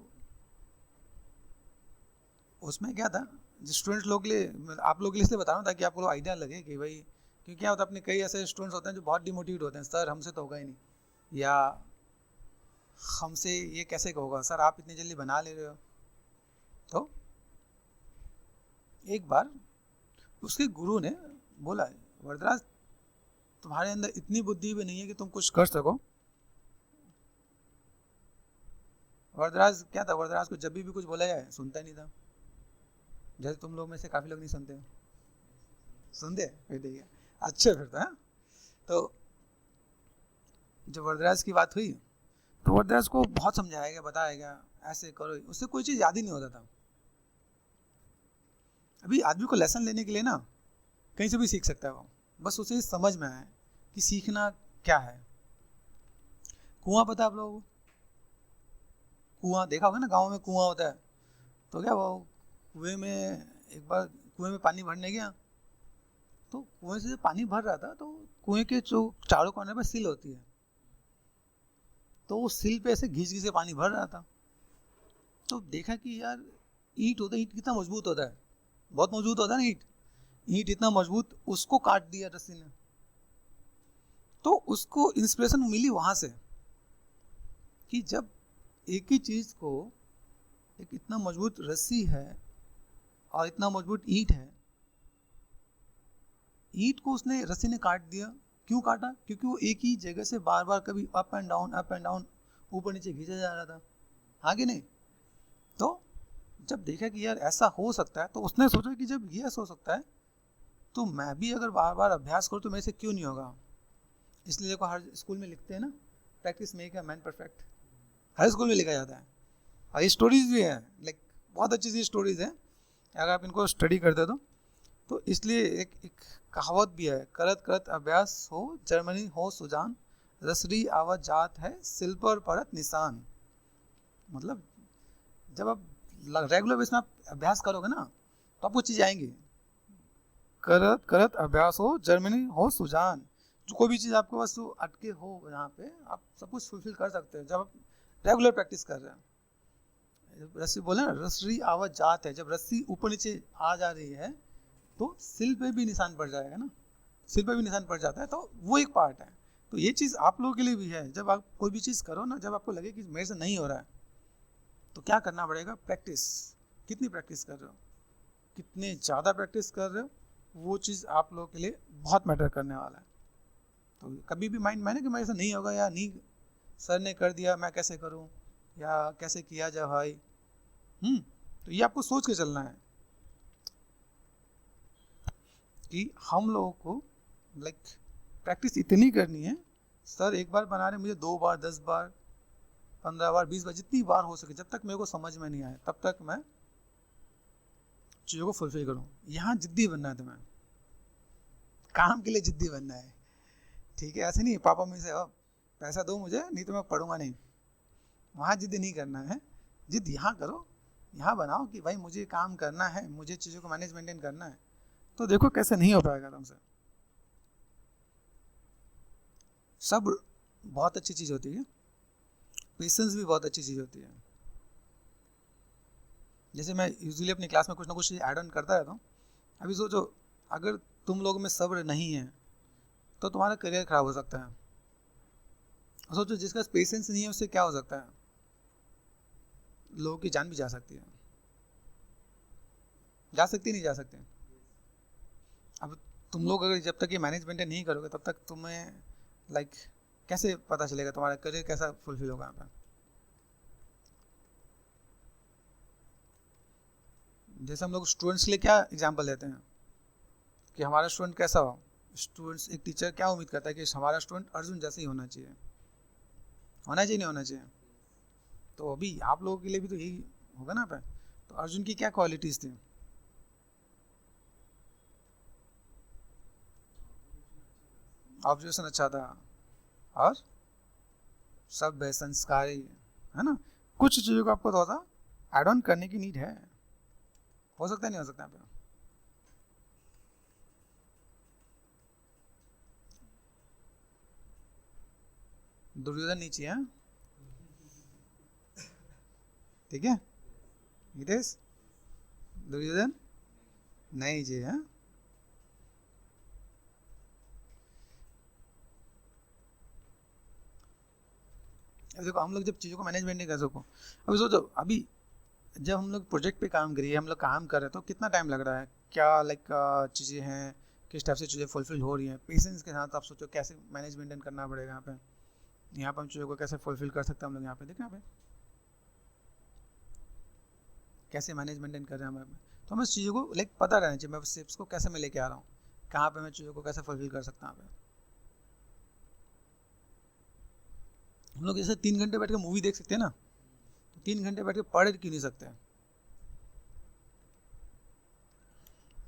उसमें क्या था, जो स्टूडेंट्स लोग के लिए, आप लोग के लिए इसलिए बता रहा हूँ ताकि आपको आइडिया लगे कि भाई, क्योंकि क्या होता है अपने कई ऐसे स्टूडेंट्स होते हैं जो बहुत डिमोटिवेट होते हैं, सर हमसे तो होगा ही नहीं, या हमसे ये कैसे होगा सर, आप इतनी जल्दी बना ले रहे हो। तो एक बार उसके गुरु ने बोला, वरदराज तुम्हारे अंदर इतनी बुद्धि भी नहीं है कि तुम कुछ कर सको। वरदराज क्या था, वरदराज को जब भी कुछ बोला जाए सुनता नहीं था, जैसे तुम लोग में से काफी लोग नहीं सुनते, सुनते फिर ठीक है, अच्छा फिर था। तो जब वरदराज की बात हुई तो वरदराज को बहुत समझाया गया, बताया गया ऐसे करो, उससे कोई चीज याद ही नहीं होता था। अभी आदमी को लेसन लेने के लिए ना कहीं से भी सीख सकता है वो, बस उसे समझ में आए कि सीखना क्या है। कुआं पता है आप लोगों को, कुआं देखा होगा ना, गाँव में कुआं होता है। तो क्या वो कुएं में, एक बार कुएं में पानी भरने गया, तो कुएं से पानी भर रहा था, तो कुएं के जो चारों कोने पर सिल होती है, तो वो सिल पे ऐसे घिस घिस के पानी भर रहा था। तो देखा कि यार ईंट होता है, ईंट कितना मजबूत होता है, बहुत मजबूत होता है ना ईंट, ईंट इतना मजबूत, उसको काट दिया रस्सी ने। तो उसको इंस्पिरेशन मिली वहां से कि जब एक ही चीज को, एक इतना मजबूत रस्सी है और इतना मजबूत ईंट है, ईंट को उसने रस्सी ने काट दिया। क्यों काटा? क्योंकि वो एक ही जगह से बार बार कभी अप एंड डाउन ऊपर नीचे खींचा जा रहा था, आगे नहीं। तो जब देखा कि यार ऐसा हो सकता है, तो उसने सोचा कि जब ये ऐसा हो सकता है तो मैं भी अगर बार बार अभ्यास करूँ तो मेरे से क्यों नहीं होगा। इसलिए देखो हर स्कूल में लिखते हैं ना, practice make a man perfect, her school में लिखा जाता है। और ये स्टोरीज भी हैं, लाइक बहुत अच्छी सी स्टोरीज हैं, अगर आप इनको स्टडी करते तो इसलिए एक कहावत भी है, करत करत अभ्यास हो जर्मनी हो सुजान, रसरी आवत जात है सिल पर पड़त निशान। मतलब जब आप रेगुलर बेस में आप अभ्यास करोगे ना तो आपको चीज़ आएंगी। करत करत अभ्यास हो जर्मनी हो सुजान, जो कोई भी चीज़ आपके पास अटके हो यहाँ पे आप सब कुछ फुलफिल कर सकते हो जब आप रेगुलर प्रैक्टिस कर रहे हैं। रस्सी बोले ना, रसरी आवत जात है, जब रस्सी ऊपर नीचे आ जा रही है तो सिल पे भी निशान पड़ जाएगा ना, सिल पे भी निशान पड़ जाता है, तो वो एक पार्ट है। तो ये चीज़ आप लोगों के लिए भी है, जब आप कोई भी चीज़ करो ना, जब आपको लगे कि मेरे से नहीं हो रहा है तो क्या करना पड़ेगा, प्रैक्टिस। कितनी प्रैक्टिस कर रहे हो, कितने ज़्यादा प्रैक्टिस कर रहे हो, वो चीज़ आप लोगों के लिए बहुत मैटर करने वाला है। तो कभी भी माइंड मैंने कि मेरे से नहीं होगा, या नहीं सर ने कर दिया मैं कैसे करूं, या कैसे किया जाए भाई। तो ये आपको सोच के चलना है कि हम लोगों को लाइक प्रैक्टिस इतनी करनी है, सर एक बार बना रहे मुझे 2 बार 10 बार 15 बार 20 बार जितनी बार हो सके, जब तक मेरे को समझ में नहीं आए तब तक मैं चीज़ों को फुलफिल करूँ। यहाँ जिद्दी बनना है, तुम्हें काम के लिए जिद्दी बनना है, ठीक है। ऐसे नहीं पापा मुझे पैसा दो मुझे नहीं तो मैं पढ़ूंगा नहीं, वहाँ जिद नहीं करना है। जिद यहाँ करो, यहाँ बनाओ कि भाई मुझे काम करना है, मुझे चीज़ों को मैनेज मेंटेन करना है। तो देखो कैसे नहीं हो पाएगा तुमसे। सब बहुत अच्छी चीज़ होती है, पेशेंस भी बहुत अच्छी चीज़ होती है। जैसे मैं यूजुअली अपनी क्लास में कुछ ना कुछ ऐड ऑन करता रहता हूँ। अभी सोचो अगर तुम लोगों में सब्र नहीं है तो तुम्हारा करियर खराब हो सकता है। सोचो जिसका पेशेंस नहीं है उससे क्या हो सकता है, लोगों की जान भी जा सकती है, जा सकती नहीं जा सकती। अब तुम लोग अगर जब तक ये मैनेजमेंट नहीं करोगे तब तक तुम्हें लाइक कैसे पता चलेगा तुम्हारा करियर कैसा फुलफिल होगा। यहाँ पर जैसे हम लोग स्टूडेंट्स के लिए क्या एग्जांपल लेते हैं कि हमारा स्टूडेंट कैसा हो। स्टूडेंट्स, एक टीचर क्या उम्मीद करता है कि हमारा स्टूडेंट अर्जुन जैसे ही होना चाहिए, होना चाहिए नहीं होना चाहिए। तो अभी आप लोगों के लिए भी तो यही होगा ना पे। तो अर्जुन की क्या क्वालिटीज थी? ऑब्जर्वेशन अच्छा था और सब संस्कारी, है ना। कुछ चीज़ों को आपको थोड़ा सा एड ऑन करने की नीड है, हो सकता है नहीं हो सकता यहाँ पे। दुर्योधन नीचे है, ठीक है। हितेश, दुर्योधन नहीं जी है। अब देखो हम लोग जब चीज़ों को मैनेजमेंट नहीं कर सको, अभी सोचो अभी जब हम लोग प्रोजेक्ट पे काम करिए, हम लोग काम कर रहे हैं तो कितना टाइम लग रहा है, क्या लाइक चीज़ें हैं, किस टाइप से चीज़ें फुलफिल हो रही हैं, पेशेंस के साथ आप सोचो कैसे मैनेज मेंटेन करना पड़ेगा यहाँ पे। यहाँ पर हम चीज़ों को कैसे फुलफिल कर सकते हैं हम लोग यहाँ पे, देखें यहाँ पे कैसे मैनेज मेंटेन कर रहे हैं हम। तो हमें चीज़ों को लाइक पता रहना चाहिए, मैं स्टेप्स को कैसे मैं लेके आ रहा हूँ, कहाँ पे मैं चीज़ों को कैसे फुलफिल कर सकता हूँ। हम लोग जैसे 3 घंटे बैठ के मूवी देख सकते हैं ना, तो 3 घंटे बैठ के पढ़ क्यों नहीं सकते?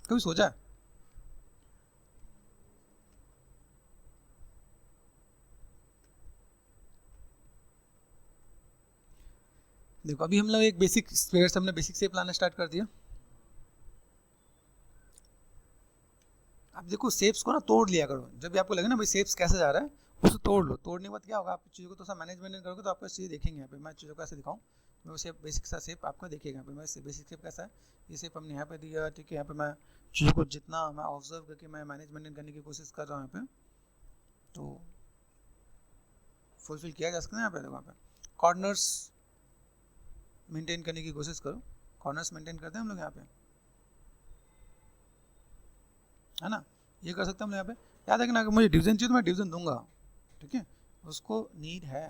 कभी सोचा है? देखो अभी हम लोग एक बेसिक स्पेयर्स हमने बेसिक से प्लान स्टार्ट कर दिया। अब देखो शेप्स को ना तोड़ लिया करो, जब भी आपको लगे ना भाई शेप्स कैसे जा रहा है उसको तोड़ लो। तोड़ने के बाद क्या होगा, आप चीज़ों को तो सब मैनेजमेंट करोगे तो आपको चीज़ें देखेंगे। यहाँ पे मैं चीज़ों को ऐसे दिखाऊँ, मैं शेप बेसिक सा शेप आपको देखिएगा। यहाँ पे मैं बेसिक शेप कैसा है, ये शेप हमने यहाँ पे दिया, ठीक है। यहाँ पे मैं चीज़ों को जितना मैं ऑब्जर्व करके मैं मैनेजमेंट करने की कोशिश कर रहा हूँ यहाँ पे, तो फुलफिल किया जा सकता है। यहाँ पे देखो, यहाँ पे कॉर्नर्स मेंटेन करने की कोशिश करो, कॉर्नर्स मेंटेन करते हैं हम लोग यहाँ पे, है ना। ये कर सकते हैं हम लोग यहाँ पे। याद रखना अगर मुझे डिवीजन चाहिए तो मैं डिवीजन दूंगा, ठीक है, उसको नीड है।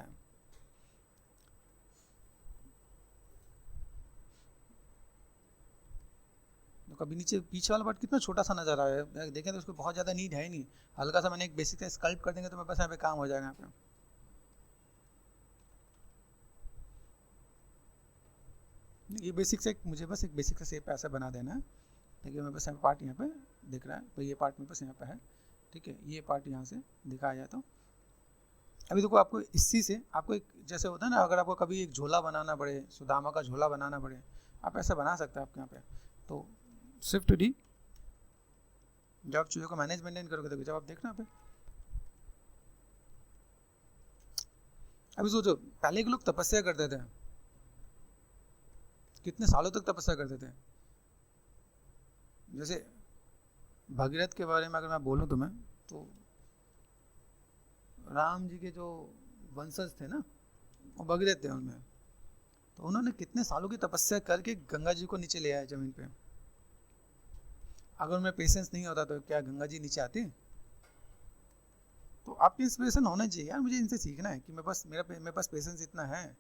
तो कभी नीचे पीछे वाला पार्ट कितना छोटा सा नजर आ रहा है, देखें तो उसको बहुत ज़्यादा नीड है ही नहीं। हल्का सा मैंने एक बेसिक स्कल्प कर देंगे तो मेरे पास यहाँ पे काम हो जाएगा। यहाँ पे ये बेसिक से मुझे बस एक बेसिक सा शेप ऐसा बना देना है, देखिए मेरे पास यहाँ पार्ट यहाँ पे दिख रहा है, तो ये पार्ट मेरे पास यहाँ पे है, ठीक है। ये पार्ट यहाँ से दिखाया जाए तो अभी देखो आपको इसी से आपको एक जैसे होता है ना, अगर आपको कभी एक झोला बनाना पड़े, सुदामा का झोला बनाना पड़े, आप ऐसा बना सकते हैं आपके यहाँ पे। तो शिफ्ट डी, जब आप चीज़ों को मैनेज मेंटेन करोगे तो जब आप देखना पे, अभी सोचो पहले के लोग तपस्या करते थे, कितने सालों तक तपस्या करते थे। जैसे भगीरथ के बारे में अगर मैं बोलूँ तुम्हें, तो राम जी के जो वंशज थे ना, वो भगीरथ थे उनमें, तो उन्होंने कितने सालों की तपस्या करके गंगा जी को नीचे ले आए जमीन पे। अगर उनमें पेशेंस नहीं होता तो क्या गंगा जी नीचे आती? तो आपकी इंस्पिरेशन होना चाहिए यार, मुझे इनसे सीखना है कि मेरे पास पेशेंस इतना है,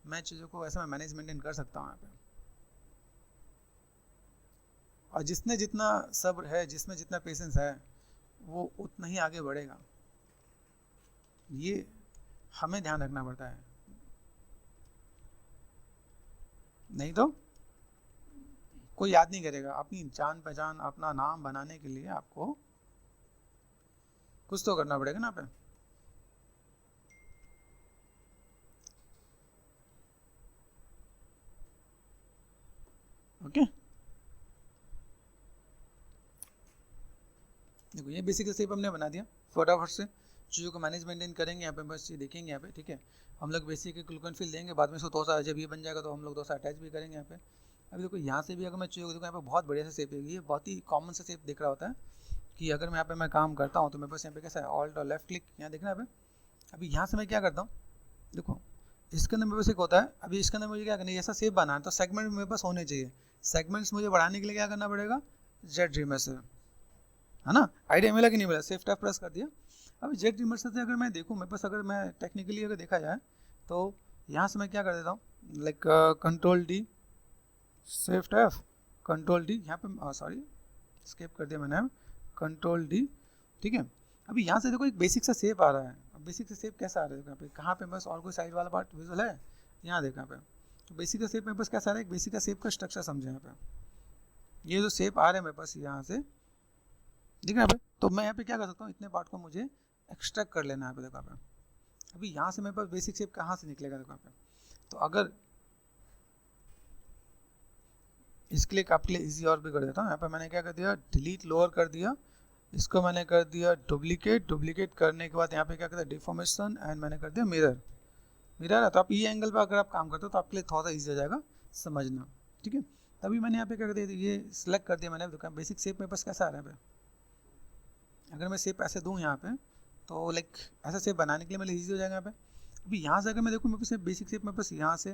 मैं चीज़ों को ऐसा मैं मैनेज मेंटेन कर सकता हूँ यहाँ पे। और जिसने जितना सब्र है, जिसमें जितना पेशेंस है, वो उतना ही आगे बढ़ेगा। ये हमें ध्यान रखना पड़ता है, नहीं तो कोई याद नहीं करेगा। अपनी जान पहचान, अपना नाम बनाने के लिए आपको कुछ तो करना पड़ेगा ना पे। ओके, देखो ये बेसिक शेप हमने बना दिया। फटाफट से चीज़ों को मैनेज मेंटेन करेंगे यहाँ पे, बस ये देखेंगे यहाँ पे, ठीक है। हम लोग बेसिक ग्लूकन फिल देंगे, बाद में इसको डोसा, जब ये बन जाएगा तो हम लोग डोसा अटैच भी करेंगे यहाँ पे। अभी देखो यहाँ से भी अगर मैं चीज़ों को देखो, यहाँ पे बहुत बढ़िया सा शेप है, ये बहुत ही कॉमन सा शेप दिख रहा होता है कि अगर मैं यहाँ पे मैं काम करता हूँ तो मेरे पास यहाँ पे कैसा है, ऑल्ट और लेफ्ट क्लिक, यहाँ देखना है। अभी यहाँ से मैं क्या करता हूँ, देखो इसके अंदर मेरे पास एक होता है, अभी इसके अंदर मुझे क्या करना है, ऐसा शेप बनाना है, तो सेगमेंट मेरे पास होने चाहिए। सेगमेंट्स मुझे बढ़ाने के लिए क्या करना पड़ेगा, जेड ड्रीमर से, है ना। आइडिया मिला कि नहीं मिला? शिफ्ट F प्रेस कर दिया। अब जेड ड्रीमर से अगर मैं देखूँ, मेरे पास अगर मैं टेक्निकली अगर देखा जाए तो यहाँ से मैं क्या कर देता हूँ, like control D, shift F, control D, यहाँ पे सॉरी स्केप कर दिया मैंने, कंट्रोल डी, ठीक है। अभी यहाँ से देखो एक बेसिक सा शेप आ रहा है। अब बेसिक सा शेप कैसा आ रहा है यहाँ पे, कहाँ पे बस और कोई साइड वाला पार्ट विजुअल है यहाँ देखो यहाँ पे, तो बेसिक का शेप मेरे पास कैसा आ रहा है, एक बेसिक का शेप का स्ट्रक्चर समझे यहाँ पे, ये जो शेप आ रहा है मेरे पास यहाँ से, ठीक है यहाँ पे, तो मैं यहाँ पे क्या कर सकता हूँ, इतने पार्ट को मुझे एक्सट्रैक्ट कर लेना है यहाँ पे, देखो यहाँ पे। अभी यहाँ से मेरे पास बेसिक शेप कहाँ से निकलेगा, देखो यहाँ पे, तो अगर इसके लिए आपके लिए इजी और भी कर देता हूँ, यहाँ पे मैंने क्या कर दिया, डिलीट लोअर कर दिया, इसको मैंने कर दिया डुप्लीकेट, डुप्लीकेट करने के बाद यहाँ पे क्या करता है डिफॉर्मेशन, एंड मैंने कर दिया मिरर, मिरर है, तो आप ये एंगल पर अगर आप काम करते हो तो आपके लिए थोड़ा सा ईजी हो जाएगा समझना, ठीक है। तभी मैंने यहाँ पे क्या कर दिया, ये सिलेक्ट कर दिया मैंने, दुकान बेसिक शेप मेरे पास कैसा आ रहा है पे, अगर मैं शेप ऐसे दूँ यहाँ पे, तो लाइक ऐसा शेप बनाने के लिए मेरे ईजी हो जाएगा यहाँ पे। अभी यहाँ से अगर मैं देखूँ मेरे पास बेसिक शेप मेरे पास यहाँ से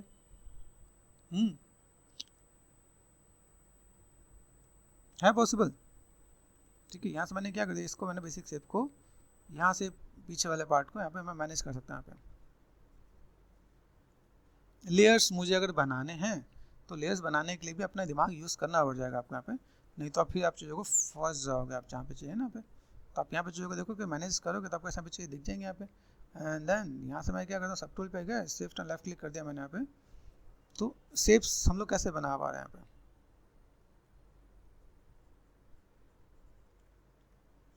है पॉसिबल, ठीक है। यहाँ से मैंने क्या कर दिया, इसको मैंने बेसिक शेप को यहाँ से पीछे वाले पार्ट को यहाँ पे मैं मैनेज कर सकता हूँ। यहाँ पे लेयर्स मुझे अगर बनाने हैं तो लेयर्स बनाने के लिए भी अपना दिमाग यूज़ करना पड़ जाएगा आपको यहाँ पे, नहीं तो आप फिर आप चीज़ों को फंस जाओगे आप जहाँ पे चाहिए ना पे। तो आप यहाँ पे चीज़ों को देखो कि मैनेज करोगे तो आपको ऐसा पे चीज़ें दिख जाएंगे यहाँ पे। एंड देन यहाँ से मैं क्या करता हूँ, सब टूल पे गया, शिफ्ट एंड लेफ्ट क्लिक कर दिया मैंने यहाँ पे। तो शेप्स हम लोग कैसे बना पा रहे हैं यहाँ पे,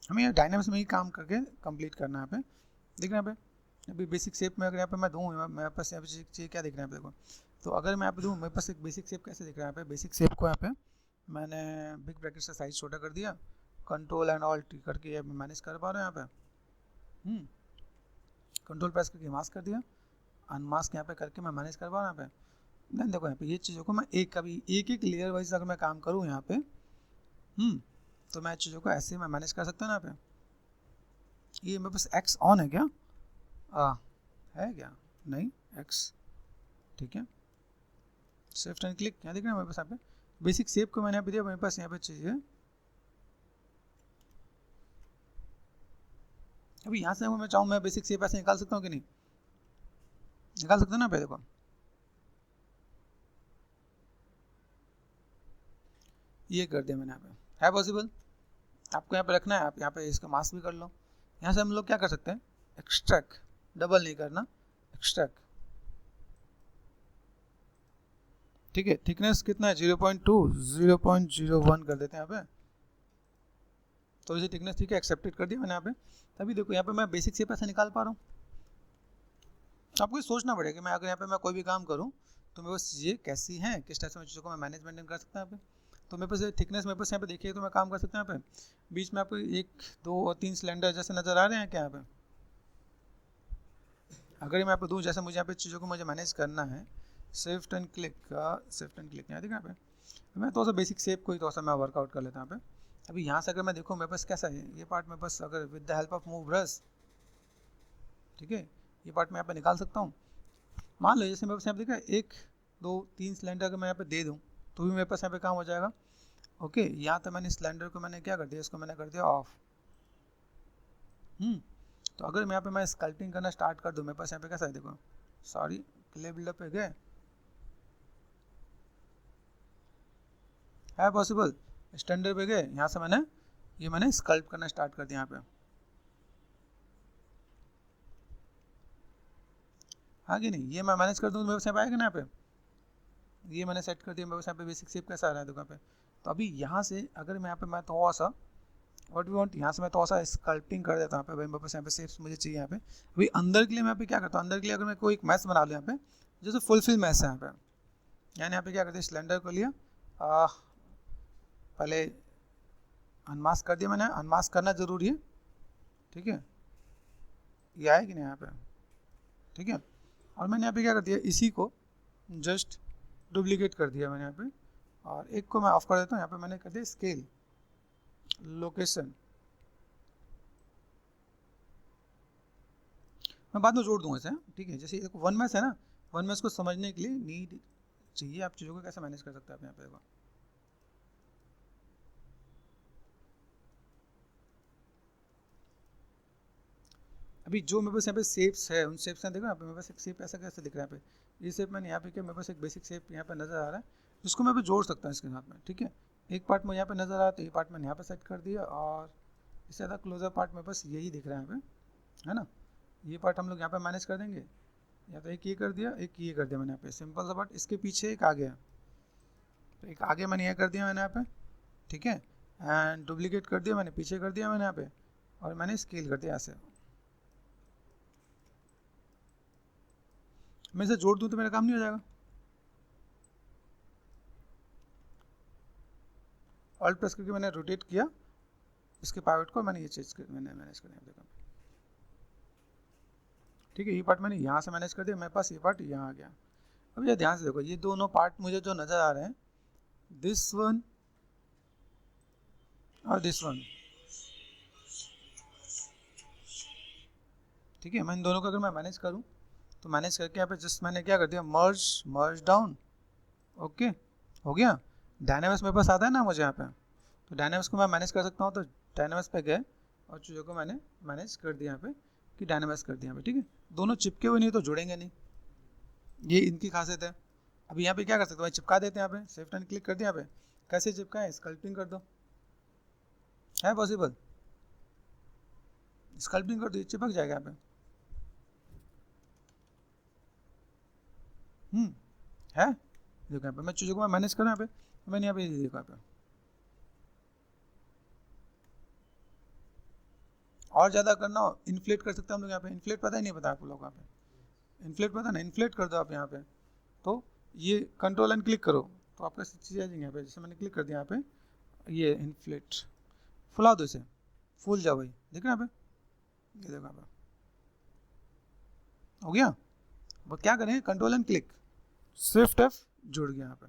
हमें ये डायनामिक्स में ही काम करके कंप्लीट करना है यहाँ पे। देखना यहाँ पे अभी बेसिक शेप में अगर यहाँ पे मैं दूँ, मेरे पास यहाँ पे चाहिए क्या दिख रहा है देखो, तो अगर मैं यहाँ पे दूँ मेरे पास एक बेसिक शेप कैसे दिख रहा है यहाँ पे, बेसिक शेप को यहाँ पे मैंने बिग ब्रैकेट से साइज छोटा कर दिया, कंट्रोल एंड ऑल्ट करके ये मैनेज कर पा रहे हैं यहाँ पे। कंट्रोल प्रेस करके मास्क कर दिया, अनमास्क यहाँ पे करके मैं मैनेज कर पा रहा हूँ यहाँ पे। देन देखो यहाँ पे ये चीज़ों को मैं एक कभी एक एक लेयर वाइज अगर मैं काम करूँ यहाँ पे तो मैं चीज़ों को ऐसे मैं मैनेज कर सकता हूँ यहाँ पे। ये मेरे पास एक्स ऑन है क्या, है क्या, नहीं एक्स, ठीक है। शिफ्ट एंड क्लिक यहाँ दिख रहा है मेरे पास यहाँ पे, बेसिक शेप को मैंने यहाँ पे दिया, मेरे पास यहाँ पे चाहिए। अभी यहाँ से मैं चाहूँ मैं बेसिक शेप ऐसे निकाल सकता हूँ कि नहीं, निकाल सकते हैं ना पे, देखो ये कर दिया मैंने यहाँ पे, है पॉसिबल। आपको यहाँ पे रखना है, आप यहाँ पे इसका मास्क भी कर लो। यहाँ से हम लोग क्या कर सकते हैं, एक्सट्रैक्ट, डबल नहीं करना, एक्सट्रैक्ट, ठीक है। थिकनेस कितना है 0.2, 0.01 कर देते हैं यहाँ पे, तो इसे थिकनेस ठीक है, एक्सेप्टेड कर दिया मैंने यहाँ पे। तभी देखो यहाँ पे मैं बेसिक शेप ऐसे निकाल पा रहा हूँ। आपको ये सोचना पड़ेगा कि मैं अगर यहाँ पे मैं कोई भी काम करूँ तो मेरे पास चीज़ें कैसी हैं, किस टाइप से चीज़ों को मैं मैनेजमेंट कर सकता हूँ यहाँ पे। तो मेरे पास थिकनेस मेरे पास यहाँ पे देखिए तो मैं काम कर सकता हूँ यहाँ पे। बीच में आपको 1, 2 और 3 सिलेंडर जैसे नज़र आ रहे हैं क्या यहाँ पे, अगर मैं यहाँ पे दूँ जैसे मुझे यहाँ पे चीज़ों को मुझे मैनेज करना है, शिफ्ट एंड क्लिक यहाँ देखा यहाँ पे, मैं थोड़ा सा बेसिक शेप को ही थोड़ा सा मैं वर्कआउट कर लेता हूँ यहाँ पे। अभी यहाँ से अगर मैं देखूँ मेरे पास कैसा है, ये पार्ट मेरे पास अगर with the help of move brush, ठीक है, ये पार्ट मैं यहाँ पे निकाल सकता हूँ। मान लो जैसे मेरे पास यहाँ पे देखा 1, 2, 3 सिलेंडर अगर मैं यहाँ पे दे दूँ तो भी मेरे पास यहाँ पे काम हो जाएगा। ओके, यहाँ तो मैंने सिलेंडर को मैंने क्या कर दिया, इसको मैंने कर दिया ऑफ। तो अगर मैं यहाँ पे मैं स्कल्पटिंग करना स्टार्ट कर दूँ, मेरे पास यहाँ पे कैसा है देखो, सॉरी क्ले बिल्डअप पे गए, है पॉसिबल, स्टैंडर्ड पे गए, यहाँ से मैंने स्कल्प करना स्टार्ट कर दिया यहाँ पे, हाँ कि नहीं। ये मैं मैनेज कर दूँ तो मेरे पास यहाँ पे आएगा ना, यहाँ पे ये मैंने सेट कर दिया, मेरे पास यहाँ पे बेसिक शेप कैसा आ रहा है देखो यहाँ पे। तो अभी यहाँ से अगर मैं यहाँ पे मैं थोड़ा सा व्हाट वी वांट, यहाँ से मैं थोड़ा सा स्कल्पटिंग कर देता हूँ यहाँ पे, मेरे पास यहाँ पे शेप्स मुझे चाहिए यहाँ पे। अभी अंदर के लिए मैं यहाँ पे क्या करता हूँ, अंदर के लिए अगर मैं कोई एक मैस बना लूँ यहाँ पे, जैसे फुलफिल मैस है यहाँ पे, यानी यहाँ पे क्या करते हैं, सिलेंडर को लिया, पहले अनमास्क कर दिया मैंने, अनमास्क करना जरूरी है, ठीक है, ये आया कि नहीं यहाँ पे, ठीक है। और मैंने यहाँ पे क्या कर दिया, इसी को जस्ट डुप्लीकेट कर दिया मैंने यहाँ पे, और एक को मैं ऑफ कर देता हूँ, यहाँ पे मैंने कर दिया स्केल, लोकेशन, मैं बाद में जोड़ दूंगा इसे, ठीक है। जैसे देखो वन मैच है ना, वन मैच को समझने के लिए नीड चाहिए, आप चीज़ों को कैसे मैनेज कर सकते हैं आप यहाँ पे देखो। अभी जो मेरे पास यहाँ पे शेप्स है, उन शेप्स में देखो यहाँ पे मेरे पास एक शेप ऐसा कैसे दिख रहा है यहाँ पे, ये शेप मैंने यहाँ पे क्या, मेरे पास एक बेसिक शेप यहाँ पे नज़र आ रहा है, जिसको मैं भी जोड़ सकता हूँ इसके साथ में, ठीक है। एक पार्ट में यहाँ पे नज़र आ रहा है तो ये पार्ट मैंने यहाँ पे सेट कर दिया, और इससे ज़्यादा क्लोजर पार्ट मेरे पास यही दिख रहा है यहाँ पे, है ना। ये पार्ट हम लोग यहाँ पे मैनेज कर देंगे, या तो एक ये कर दिया, एक ये कर दिया मैंने यहाँ पे, सिंपल सा बात। इसके पीछे एक आ गया, तो एक आगे मैंने ये कर दिया मैंने यहाँ पे, ठीक है, एंड डुप्लीकेट कर दिया मैंने, पीछे कर दिया मैंने यहाँ पे, और मैंने स्केल कर दिया ऐसे। मैं इसे जोड़ दूँ तो मेरा काम नहीं हो जाएगा। ऑल्ट प्रेस करके मैंने रोटेट किया इसके पाइवट को, मैंने ये चीज मैंने मैनेज कर दिया, ठीक है। ये पार्ट मैंने यहाँ से मैनेज कर दिया, मेरे पास ये पार्ट यहाँ आ गया। अब ये ध्यान से देखो, ये दोनों पार्ट मुझे जो नजर आ रहे हैं, दिस वन और दिस वन, ठीक है। मैं इन दोनों को अगर मैं मैनेज करूँ तो मैनेज करके यहाँ पे जस्ट मैंने क्या कर दिया, मर्ज डाउन, ओके, हो गया। डायनामिक्स मेरे पास आता है ना मुझे यहाँ पे, तो डायनामिक्स को मैं मैनेज कर सकता हूँ, तो डायनामिक्स पे गए और चीज़ों को मैंने मैनेज कर दिया यहाँ पे, कि डायनामिक्स कर दिया यहाँ पे, ठीक है। दोनों चिपके हुए नहीं तो जुड़ेंगे नहीं, ये इनकी खासियत है। अभी यहाँ पे क्या कर सकते हो, चिपका देते हैं यहाँ पे, सेफ एंड क्लिक कर दिया यहाँ पे, कैसे चिपकाएं, स्कल्पिंग कर दो, है पॉसिबल, स्कल्पिंग कर दो, चिपक जाएगा यहाँ पे, है। देखो यहाँ पे मैं चीज़ों को मैं मैनेज करूँ यहाँ पे, मैंने यहाँ पे देखो यहाँ पे, और ज़्यादा करना हो इन्फ्लेट कर सकते हैं हम लोग यहाँ पे। इन्फ्लेट पता ही नहीं पता आप लोगों को, यहाँ पे इन्फ्लेट पता ना, इन्फ्लेट कर दो आप यहाँ पे, तो ये कंट्रोल एंड क्लिक करो तो आपका चीज़ आ जाएंगे यहाँ पे। जैसे मैंने क्लिक कर दिया यहाँ पे, ये इन्फ्लेट, फुला दो इसे, फूल जाओ भाई, देख रहे हैं यहाँ पे, ये देखो यहाँ पे हो गया। वो क्या करें, control and click, Swift F, जुड़ गया यहाँ पे,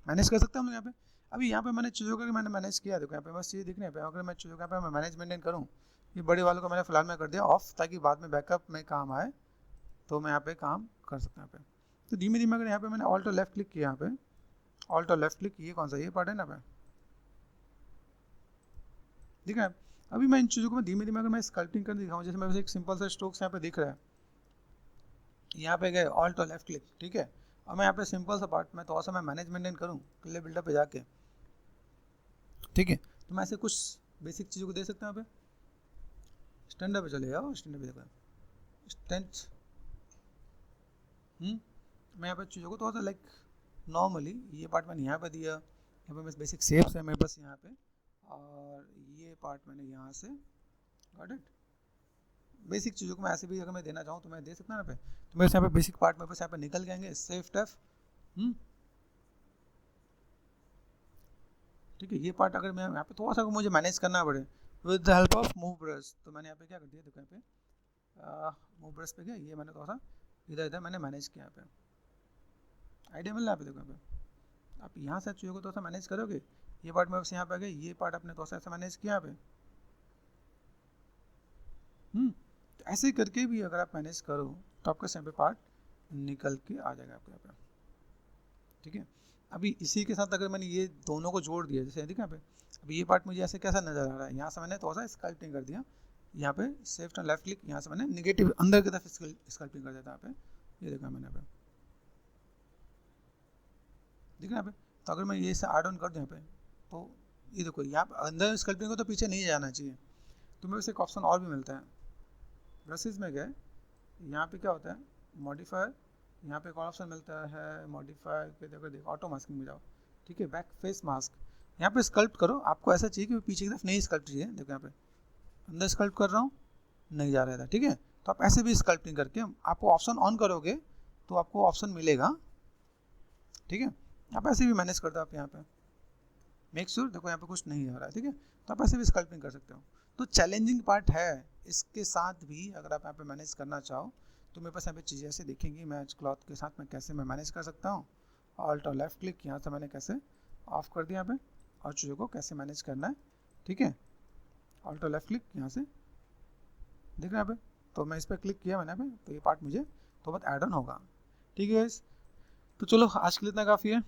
मैनेज कर सकते हैं हम लोग यहाँ पे। अभी यहाँ पे मैंने चीज़ों का मैंने मैनेज किया, देखो यहाँ पे बस ये दिखने पे, अगर मैं चीज़ों का मैं मैनेज मेंटेन करूँ, ये बड़े वालों को मैंने फिलहाल में कर दिया ऑफ, ताकि बाद में बैकअप में काम आए, तो मैं यहाँ पे काम कर सकता हूँ यहाँ पे। तो धीमे धीमे अगर यहाँ पे मैंने ऑल्ट और लेफ्ट क्लिक किया, यहाँ पे ऑल्ट और लेफ्ट क्लिक, ये कौन सा, ये पार्ट है ना पे, ठीक है। अभी मैं इन चीज़ों को मैं धीमे धीमे अगर मैं स्कल्पटिंग कर दिखाऊँ, जैसे मेरे एक सिंपल सा स्ट्रोक्स यहाँ पे दिख रहा है, यहाँ पे गए ऑल्ट और लेफ्ट क्लिक, ठीक है, और मैं यहाँ पे सिंपल सा पार्ट, मैं थोड़ा सा मैं मैनेज मेंटेन करूँ क्लियर बिल्डअप पे जाके, ठीक है। तो मैं ऐसे कुछ बेसिक चीज़ों को दे सकता हूँ यहाँ पे, स्टैंडर्ड पे चले जाओ, स्टैंडर्ड पे देखो, स्टैंड, मैं यहाँ पे चीज़ों को थोड़ा सा लाइक नॉर्मली, ये पार्ट मैंने यहाँ पे दिया, यहाँ पे बस बेसिक शेप्स है मेरे पास यहाँ पे, और ये पार्ट मैंने यहाँ से, गॉट इट। बेसिक चीज़ों को मैं ऐसे भी अगर मैं देना चाहूँ तो मैं दे सकता हूँ यहाँ पे, तो मेरे यहाँ पे बेसिक पार्ट मेरे पास यहाँ पे निकल जाएंगे, सेफ एफ, ठीक है। ये पार्ट अगर मैं यहाँ पे थोड़ा सा मुझे मैनेज करना पड़े with the help of move brush, तो मैंने यहाँ पे क्या कर दिया, देखो यहाँ पे मूव ब्रश पे गया, ये मैंने थोड़ा सा इधर इधर मैंने मैनेज किया यहाँ पे, आइडिया मिल रहा है। देखो यहाँ पे आप यहाँ से चीज़ों को थोड़ा सा मैनेज करोगे, ये पार्ट मेरे पास यहाँ पे आ गया, ये पार्ट आपने थोड़ा सा ऐसा मैनेज किया यहाँ पे, तो ऐसे करके भी अगर आप मैनेज करो तो आपका यहाँ पे पार्ट निकल के आ जाएगा आपके यहाँ पे, ठीक है। अभी इसी के साथ अगर मैंने ये दोनों को जोड़ दिया, जैसे देखिए यहाँ पे, अभी ये पार्ट मुझे ऐसे कैसा नजर आ रहा है, यहाँ से मैंने थोड़ा सा स्कल्पटिंग कर दिया, यहाँ पे सेफ्ट एंड लेफ्ट क्लिक, यहाँ से मैंने निगेटिव अंदर की तरफ स्कल्पटिंग कर दिया था यहाँ पे, ये देखा मैंने यहाँ पे, ठीक है यहाँ पे। तो अगर मैं ये से ऐड ऑन कर दूँ यहाँ पे, तो ये देखो यहाँ पे अंदर स्कल्पटिंग को तो पीछे नहीं जाना चाहिए, तो मेरे से एक ऑप्शन और भी मिलता है, ब्रशेज में गए, यहाँ पे क्या होता है, मॉडिफायर, यहाँ पे एक और ऑप्शन मिलता है मॉडिफायर के, देखो ऑटो मास्किंग में जाओ, ठीक है, बैक फेस मास्क, यहाँ पे स्कल्प्ट करो, आपको ऐसा चाहिए कि पीछे की तरफ नहीं स्कल्प्ट चाहिए, देखो यहाँ पे अंदर स्कल्प्ट कर रहा हूँ, नहीं जा रहा था, ठीक है। तो आप ऐसे भी स्कल्पटिंग करके आपको ऑप्शन ऑन करोगे तो आपको ऑप्शन मिलेगा, ठीक है। आप ऐसे भी मैनेज कर दो, आप यहाँ पे मेक श्योर देखो यहाँ पे कुछ नहीं हो रहा है, ठीक है, तो आप ऐसे भी स्कल्पिंग कर सकते हो। तो चैलेंजिंग पार्ट है, इसके साथ भी अगर आप यहाँ पे मैनेज करना चाहो तो मेरे पास यहाँ पे चीज़ें ऐसे दिखेंगी, मैं क्लॉथ के साथ में कैसे मैं मैनेज कर सकता हूँ, ऑल्ट और लेफ्ट क्लिक यहाँ से मैंने कैसे ऑफ कर दिया यहाँ पे, और चीज़ों को कैसे मैनेज करना है, ठीक है, ऑल्ट और लेफ्ट क्लिक यहाँ से देख रहे हैं यहाँ पे, तो मैं इस पर क्लिक किया मैंने यहाँ पे, तो ये पार्ट मुझे तो बहुत ऐड ऑन होगा, ठीक है। तो चलो आज के लिए इतना काफ़ी है।